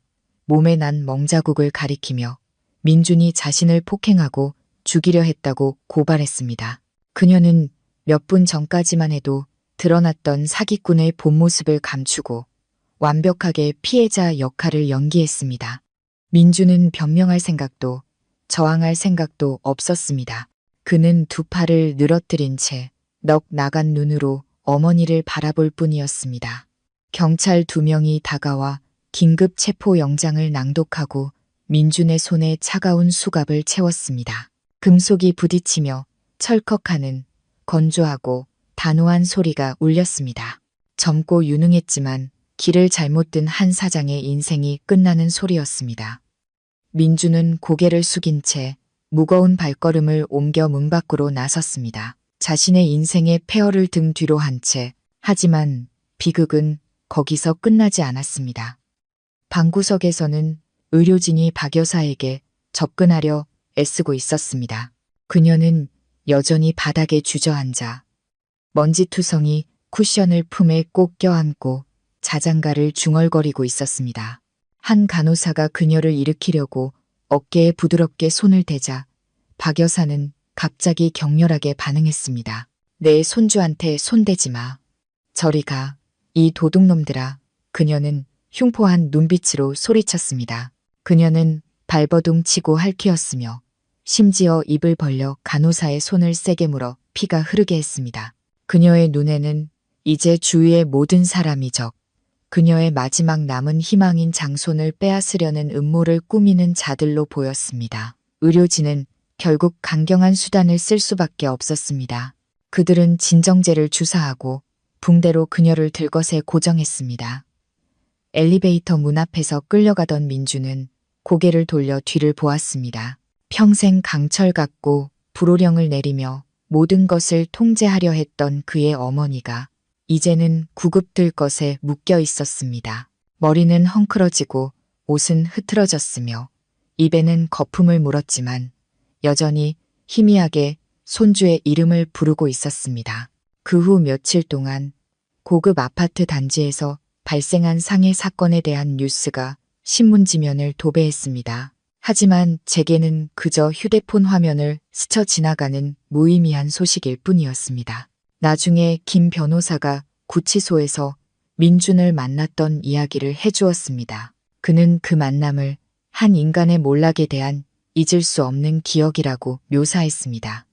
Speaker 1: 몸에 난 멍자국을 가리키며 민준이 자신을 폭행하고 죽이려 했다고 고발했습니다. 그녀는 몇 분 전까지만 해도 드러났던 사기꾼의 본 모습을 감추고 완벽하게 피해자 역할을 연기했습니다. 민준은 변명할 생각도 저항할 생각도 없었습니다. 그는 두 팔을 늘어뜨린 채 넋 나간 눈으로 어머니를 바라볼 뿐이었습니다. 경찰 2명이 다가와 긴급 체포 영장을 낭독하고 민준의 손에 차가운 수갑을 채웠습니다. 금속이 부딪히며 철컥하는 건조하고 단호한 소리가 울렸습니다. 젊고 유능했지만 길을 잘못 든 한 사장의 인생이 끝나는 소리였습니다. 민준은 고개를 숙인 채 무거운 발걸음을 옮겨 문 밖으로 나섰습니다. 자신의 인생의 폐허를 등 뒤로 한 채 하지만 비극은 거기서 끝나지 않았습니다. 방구석에서는 의료진이 박 여사에게 접근하려 애쓰고 있었습니다. 그녀는 여전히 바닥에 주저앉아 먼지투성이 쿠션을 품에 꼭 껴안고 자장가를 중얼거리고 있었습니다. 한 간호사가 그녀를 일으키려고 어깨에 부드럽게 손을 대자 박 여사는 갑자기 격렬하게 반응했습니다. 내 손주한테 손대지 마. 저리 가. 이 도둑놈들아. 그녀는 흉포한 눈빛으로 소리쳤습니다. 그녀는 발버둥 치고 할퀴었으며 심지어 입을 벌려 간호사의 손을 세게 물어 피가 흐르게 했습니다. 그녀의 눈에는 이제 주위의 모든 사람이 그녀의 마지막 남은 희망인 장손을 빼앗으려는 음모를 꾸미는 자들로 보였습니다. 의료진은 결국 강경한 수단을 쓸 수밖에 없었습니다. 그들은 진정제를 주사하고 붕대로 그녀를 들것에 고정했습니다. 엘리베이터 문 앞에서 끌려가던 민주는 고개를 돌려 뒤를 보았습니다. 평생 강철 같고 불호령을 내리며 모든 것을 통제하려 했던 그의 어머니가 이제는 구급들 것에 묶여 있었습니다. 머리는 헝클어지고 옷은 흐트러졌으며 입에는 거품을 물었지만 여전히 희미하게 손주의 이름을 부르고 있었습니다. 그 후 며칠 동안 고급 아파트 단지에서 발생한 상해 사건에 대한 뉴스가 신문지면을 도배했습니다. 하지만 제게는 그저 휴대폰 화면을 스쳐 지나가는 무의미한 소식일 뿐이었습니다. 나중에 김 변호사가 구치소에서 민준을 만났던 이야기를 해주었습니다. 그는 그 만남을 한 인간의 몰락에 대한 잊을 수 없는 기억이라고 묘사했습니다.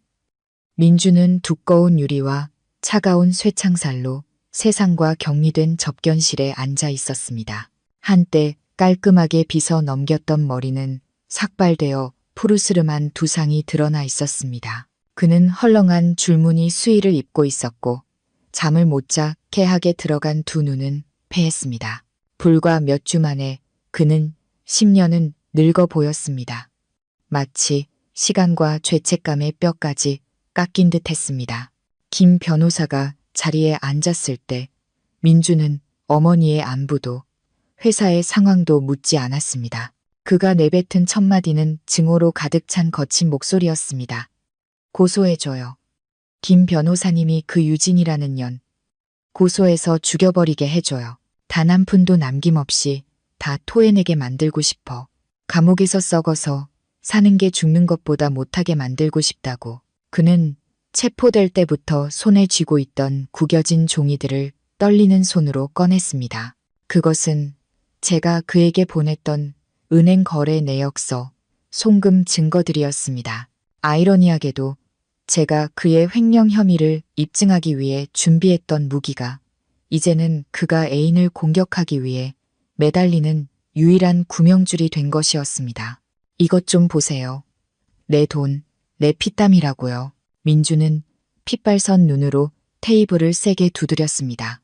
Speaker 1: 민준은 두꺼운 유리와 차가운 쇠창살로 세상과 격리된 접견실에 앉아 있었습니다. 한때 깔끔하게 빗어 넘겼던 머리는 삭발되어 푸르스름한 두상이 드러나 있었습니다. 그는 헐렁한 줄무늬 수의를 입고 있었고 잠을 못 자 개하게 들어간 두 눈은 패했습니다. 불과 몇 주 만에 그는 10년은 늙어 보였습니다. 마치 시간과 죄책감의 뼈까지 깎인 듯 했습니다. 김 변호사가 자리에 앉았을 때 민주는 어머니의 안부도 회사의 상황도 묻지 않았습니다. 그가 내뱉은 첫 마디는 증오로 가득 찬 거친 목소리였습니다. 고소해줘요. 김 변호사님이 그 유진이라는 년 고소해서 죽여버리게 해줘요. 단 한 푼도 남김없이 다 토해내게 만들고 싶어. 감옥에서 썩어서 사는 게 죽는 것보다 못하게 만들고 싶다고. 그는 체포될 때부터 손에 쥐고 있던 구겨진 종이들을 떨리는 손으로 꺼냈습니다. 그것은 제가 그에게 보냈던 은행 거래 내역서, 송금 증거들이었습니다. 아이러니하게도 제가 그의 횡령 혐의를 입증하기 위해 준비했던 무기가 이제는 그가 애인을 공격하기 위해 매달리는 유일한 구명줄이 된 것이었습니다. 이것 좀 보세요. 내 돈, 내 피땀이라고요. 민주는 핏발선 눈으로 테이블을 세게 두드렸습니다.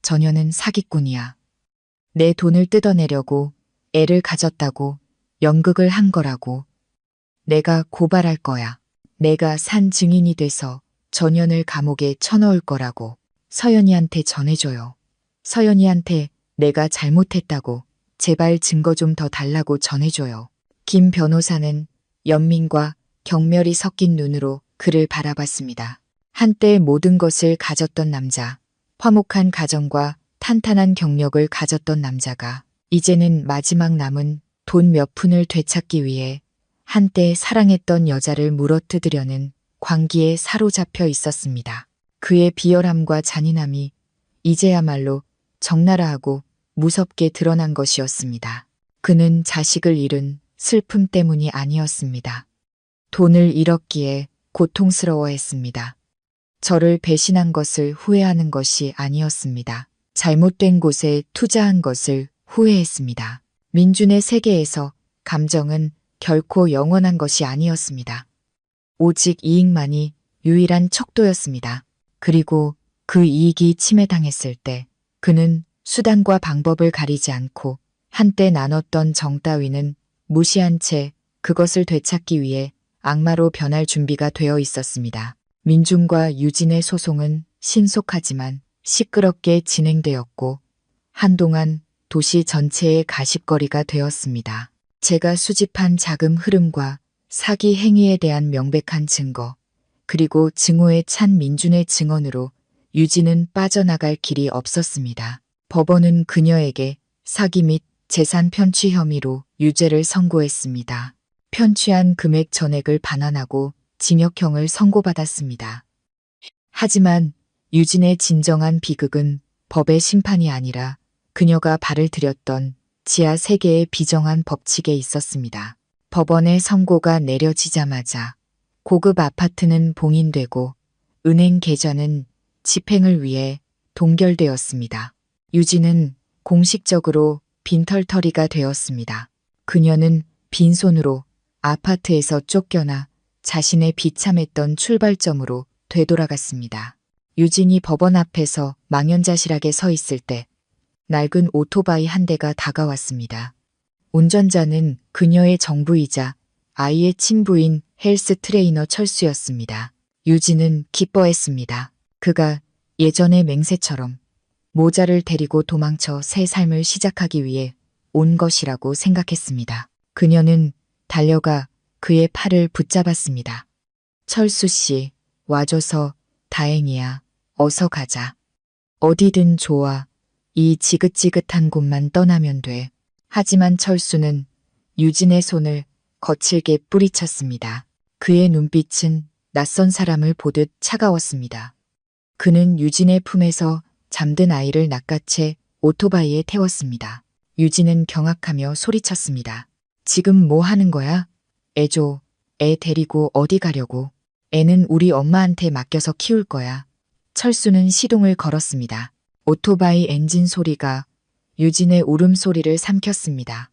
Speaker 1: 저녀는 사기꾼이야. 내 돈을 뜯어내려고 애를 가졌다고 연극을 한 거라고. 내가 고발할 거야. 내가 산 증인이 돼서 전현을 감옥에 쳐넣을 거라고. 서연이한테 전해줘요. 서연이한테 내가 잘못했다고 제발 증거 좀 더 달라고 전해줘요. 김 변호사는 연민과 경멸이 섞인 눈으로 그를 바라봤습니다. 한때 모든 것을 가졌던 남자, 화목한 가정과 탄탄한 경력을 가졌던 남자가 이제는 마지막 남은 돈 몇 푼을 되찾기 위해 한때 사랑했던 여자를 물어뜯으려는 광기에 사로잡혀 있었습니다. 그의 비열함과 잔인함이 이제야말로 적나라하고 무섭게 드러난 것이었습니다. 그는 자식을 잃은 슬픔 때문이 아니었습니다. 돈을 잃었기에 고통스러워했습니다. 저를 배신한 것을 후회하는 것이 아니었습니다. 잘못된 곳에 투자한 것을 후회했습니다. 민준의 세계에서 감정은 결코 영원한 것이 아니었습니다. 오직 이익만이 유일한 척도였습니다. 그리고 그 이익이 침해당했을 때 그는 수단과 방법을 가리지 않고 한때 나눴던 정 따위는 무시한 채 그것을 되찾기 위해 악마로 변할 준비가 되어 있었습니다. 민준과 유진의 소송은 신속하지만 시끄럽게 진행되었고 한동안 도시 전체의 가십거리가 되었습니다. 제가 수집한 자금 흐름과 사기 행위에 대한 명백한 증거, 그리고 증오에 찬 민준의 증언으로 유진은 빠져나갈 길이 없었습니다. 법원은 그녀에게 사기 및 재산 편취 혐의로 유죄를 선고했습니다. 편취한 금액 전액을 반환하고 징역형을 선고받았습니다. 하지만 유진의 진정한 비극은 법의 심판이 아니라 그녀가 발을 들였던 지하 세계의 비정한 법칙에 있었습니다. 법원의 선고가 내려지자마자 고급 아파트는 봉인되고 은행 계좌는 집행을 위해 동결되었습니다. 유진은 공식적으로 빈털터리가 되었습니다. 그녀는 빈손으로 아파트에서 쫓겨나 자신의 비참했던 출발점으로 되돌아갔습니다. 유진이 법원 앞에서 망연자실하게 서 있을 때 낡은 오토바이 한 대가 다가왔습니다. 운전자는 그녀의 정부이자 아이의 친부인 헬스 트레이너 철수였습니다. 유진은 기뻐했습니다. 그가 예전의 맹세처럼 모자를 데리고 도망쳐 새 삶을 시작하기 위해 온 것이라고 생각했습니다. 그녀는 달려가 그의 팔을 붙잡았습니다. 철수 씨, 와줘서 다행이야. 어서 가자. 어디든 좋아. 이 지긋지긋한 곳만 떠나면 돼. 하지만 철수는 유진의 손을 거칠게 뿌리쳤습니다. 그의 눈빛은 낯선 사람을 보듯 차가웠습니다. 그는 유진의 품에서 잠든 아이를 낚아채 오토바이에 태웠습니다. 유진은 경악하며 소리쳤습니다. 지금 뭐 하는 거야? 애 줘. 애 데리고 어디 가려고. 애는 우리 엄마한테 맡겨서 키울 거야. 철수는 시동을 걸었습니다. 오토바이 엔진 소리가 유진의 울음소리를 삼켰습니다.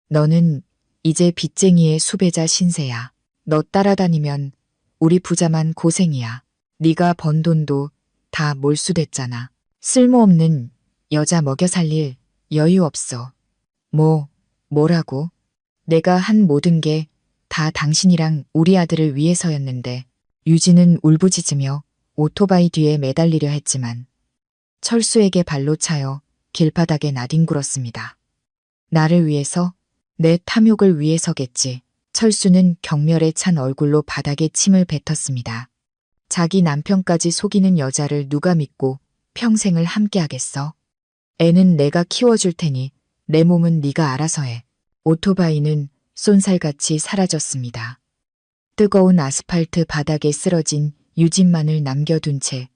Speaker 1: 너는 이제 빚쟁이의 수배자 신세야. 너 따라다니면 우리 부자만 고생이야. 네가 번 돈도 다 몰수됐잖아. 쓸모없는 여자 먹여 살릴 여유 없어. 뭐라고? 내가 한 모든 게 다 당신이랑 우리 아들을 위해서였는데. 유진은 울부짖으며 오토바이 뒤에 매달리려 했지만 철수에게 발로 차여 길바닥에 나뒹굴었습니다. 나를 위해서? 내 탐욕을 위해서겠지. 철수는 경멸에 찬 얼굴로 바닥에 침을 뱉었습니다. 자기 남편까지 속이는 여자를 누가 믿고 평생을 함께하겠어? 애는 내가 키워줄 테니 내 몸은 네가 알아서 해. 오토바이는 쏜살같이 사라졌습니다. 뜨거운 아스팔트 바닥에 쓰러진 유진만을 남겨둔 채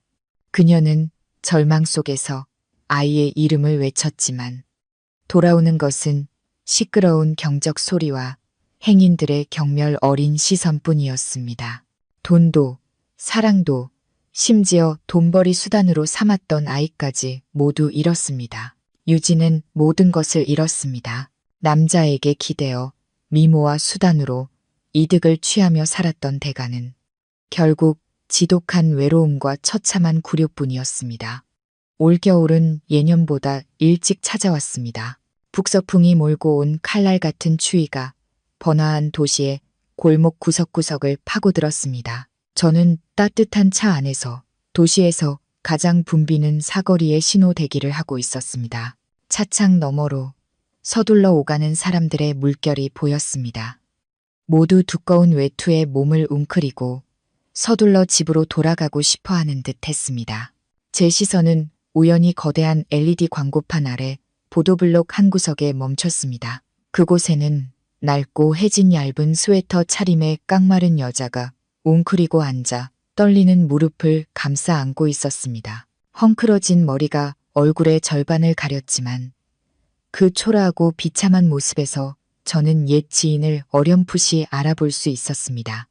Speaker 1: 그녀는 절망 속에서 아이의 이름을 외쳤지만 돌아오는 것은 시끄러운 경적 소리와 행인들의 경멸 어린 시선뿐이었습니다. 돈도 사랑도, 심지어 돈벌이 수단으로 삼았던 아이까지 모두 잃었습니다. 유진은 모든 것을 잃었습니다. 남자에게 기대어 미모와 수단으로 이득을 취하며 살았던 대가는 결국 지독한 외로움과 처참한 굴욕뿐이었습니다. 올겨울은 예년보다 일찍 찾아왔습니다. 북서풍이 몰고 온 칼날 같은 추위가 번화한 도시의 골목 구석구석을 파고들었습니다. 저는 따뜻한 차 안에서 도시에서 가장 붐비는 사거리의 신호 대기를 하고 있었습니다. 차창 너머로 서둘러 오가는 사람들의 물결이 보였습니다. 모두 두꺼운 외투에 몸을 웅크리고 서둘러 집으로 돌아가고 싶어 하는 듯 했습니다. 제 시선은 우연히 거대한 LED 광고판 아래 보도블록 한 구석에 멈췄습니다. 그곳에는 낡고 해진 얇은 스웨터 차림의 깡마른 여자가 웅크리고 앉아 떨리는 무릎을 감싸 안고 있었습니다. 헝클어진 머리가 얼굴의 절반을 가렸지만 그 초라하고 비참한 모습에서 저는 옛 지인을 어렴풋이 알아볼 수 있었습니다.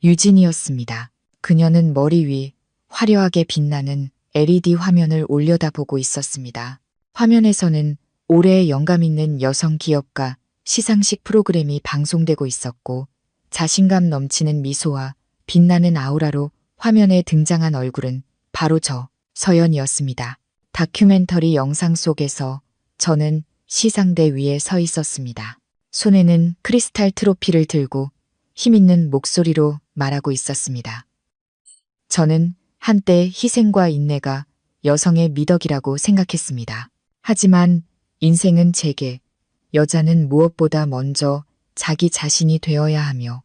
Speaker 1: 유진이었습니다. 그녀는 머리 위 화려하게 빛나는 LED 화면을 올려다보고 있었습니다. 화면에서는 올해의 영감 있는 여성 기업가 시상식 프로그램이 방송되고 있었고 자신감 넘치는 미소와 빛나는 아우라로 화면에 등장한 얼굴은 바로 저 서연이었습니다. 다큐멘터리 영상 속에서 저는 시상대 위에 서 있었습니다. 손에는 크리스탈 트로피를 들고 힘있는 목소리로 말하고 있었습니다. 저는 한때 희생과 인내가 여성의 미덕이라고 생각했습니다. 하지만 인생은 제게 여자는 무엇보다 먼저 자기 자신이 되어야 하며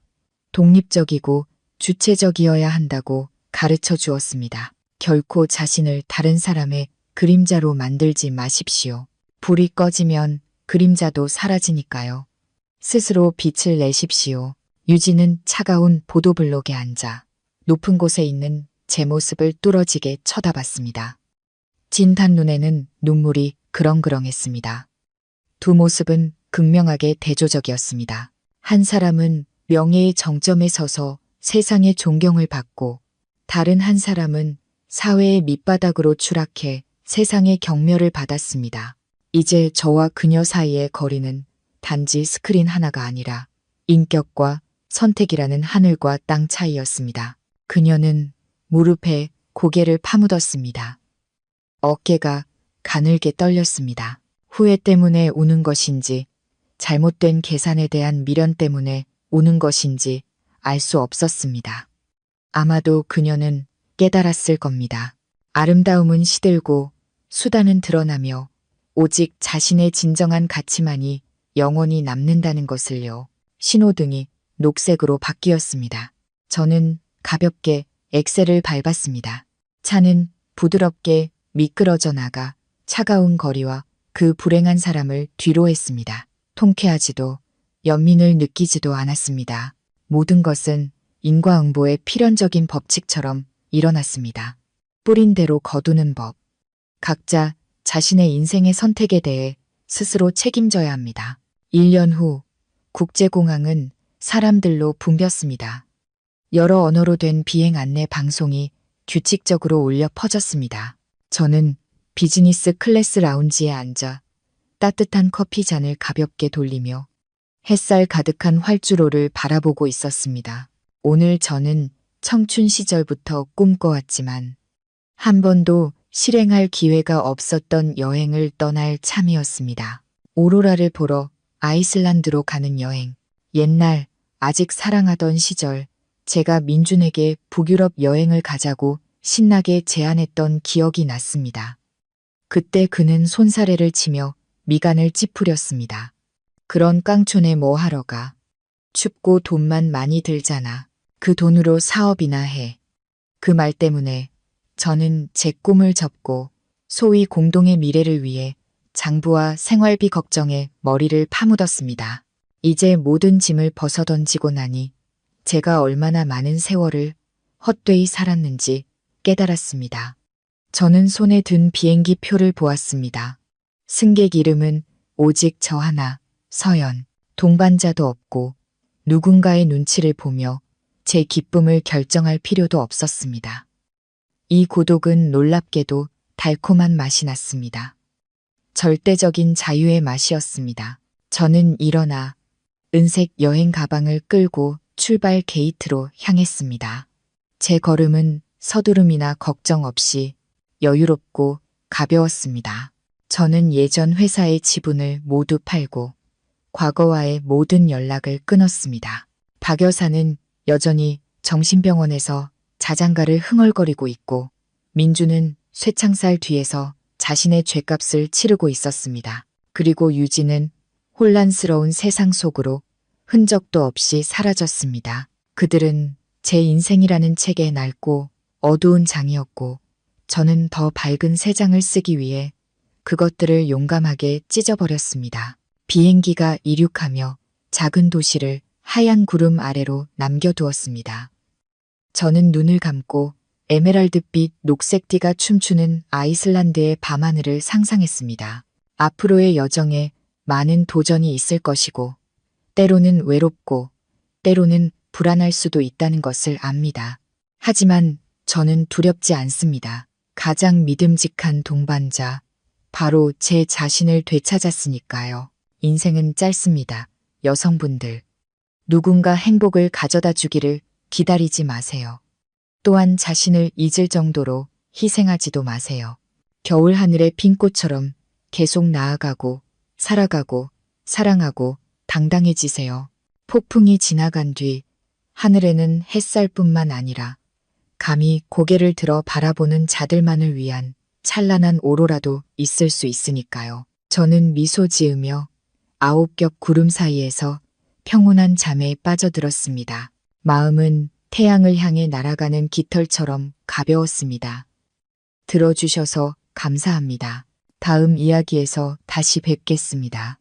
Speaker 1: 독립적이고 주체적이어야 한다고 가르쳐 주었습니다. 결코 자신을 다른 사람의 그림자로 만들지 마십시오. 불이 꺼지면 그림자도 사라지니까요. 스스로 빛을 내십시오. 유진은 차가운 보도블록에 앉아 높은 곳에 있는 제 모습을 뚫어지게 쳐다봤습니다. 진한 눈에는 눈물이 그렁그렁했습니다. 두 모습은 극명하게 대조적이었습니다. 한 사람은 명예의 정점에 서서 세상의 존경을 받고 다른 한 사람은 사회의 밑바닥으로 추락해 세상의 경멸을 받았습니다. 이제 저와 그녀 사이의 거리는 단지 스크린 하나가 아니라 인격과 선택이라는 하늘과 땅 차이였습니다. 그녀는 무릎에 고개를 파묻었습니다. 어깨가 가늘게 떨렸습니다. 후회 때문에 우는 것인지 잘못된 계산에 대한 미련 때문에 우는 것인지 알 수 없었습니다. 아마도 그녀는 깨달았을 겁니다. 아름다움은 시들고 수단은 드러나며 오직 자신의 진정한 가치만이 영원히 남는다는 것을요. 신호등이 녹색으로 바뀌었습니다. 저는 가볍게 엑셀을 밟았습니다. 차는 부드럽게 미끄러져 나가 차가운 거리와 그 불행한 사람을 뒤로 했습니다. 통쾌하지도 연민을 느끼지도 않았습니다. 모든 것은 인과응보의 필연적인 법칙처럼 일어났습니다. 뿌린 대로 거두는 법. 각자 자신의 인생의 선택에 대해 스스로 책임져야 합니다. 1년 후 국제공항은 사람들로 붐볐습니다. 여러 언어로 된 비행 안내 방송이 규칙적으로 울려 퍼졌습니다. 저는 비즈니스 클래스 라운지에 앉아 따뜻한 커피 잔을 가볍게 돌리며 햇살 가득한 활주로를 바라보고 있었습니다. 오늘 저는 청춘 시절부터 꿈꿔왔지만 한 번도 실행할 기회가 없었던 여행을 떠날 참이었습니다. 오로라를 보러 아이슬란드로 가는 여행. 옛날 아직 사랑하던 시절 제가 민준에게 북유럽 여행을 가자고 신나게 제안했던 기억이 났습니다. 그때 그는 손사래를 치며 미간을 찌푸렸습니다. 그런 깡촌에 뭐 하러 가. 춥고 돈만 많이 들잖아. 그 돈으로 사업이나 해. 그 말 때문에 저는 제 꿈을 접고 소위 공동의 미래를 위해 장부와 생활비 걱정에 머리를 파묻었습니다. 이제 모든 짐을 벗어던지고 나니 제가 얼마나 많은 세월을 헛되이 살았는지 깨달았습니다. 저는 손에 든 비행기 표를 보았습니다. 승객 이름은 오직 저 하나, 서연. 동반자도 없고 누군가의 눈치를 보며 제 기쁨을 결정할 필요도 없었습니다. 이 고독은 놀랍게도 달콤한 맛이 났습니다. 절대적인 자유의 맛이었습니다. 저는 일어나 은색 여행 가방을 끌고 출발 게이트로 향했습니다. 제 걸음은 서두름이나 걱정 없이 여유롭고 가벼웠습니다. 저는 예전 회사의 지분을 모두 팔고 과거와의 모든 연락을 끊었습니다. 박 여사는 여전히 정신병원에서 자장가를 흥얼거리고 있고 민주는 쇠창살 뒤에서 자신의 죗값을 치르고 있었습니다. 그리고 유진은 혼란스러운 세상 속으로 흔적도 없이 사라졌습니다. 그들은 제 인생이라는 책의 낡고 어두운 장이었고 저는 더 밝은 새 장을 쓰기 위해 그것들을 용감하게 찢어버렸습니다. 비행기가 이륙하며 작은 도시를 하얀 구름 아래로 남겨두었습니다. 저는 눈을 감고 에메랄드빛 녹색띠가 춤추는 아이슬란드의 밤하늘을 상상했습니다. 앞으로의 여정에 많은 도전이 있을 것이고 때로는 외롭고 때로는 불안할 수도 있다는 것을 압니다. 하지만 저는 두렵지 않습니다. 가장 믿음직한 동반자, 바로 제 자신을 되찾았으니까요. 인생은 짧습니다. 여성분들. 누군가 행복을 가져다 주기를 기다리지 마세요. 또한 자신을 잊을 정도로 희생하지도 마세요. 겨울 하늘의 핀 꽃처럼 계속 나아가고 살아가고 사랑하고 당당해지세요. 폭풍이 지나간 뒤 하늘에는 햇살뿐만 아니라 감히 고개를 들어 바라보는 자들만을 위한 찬란한 오로라도 있을 수 있으니까요. 저는 미소 지으며 9겹 구름 사이에서 평온한 잠에 빠져들었습니다. 마음은 태양을 향해 날아가는 깃털처럼 가벼웠습니다. 들어주셔서 감사합니다. 다음 이야기에서 다시 뵙겠습니다.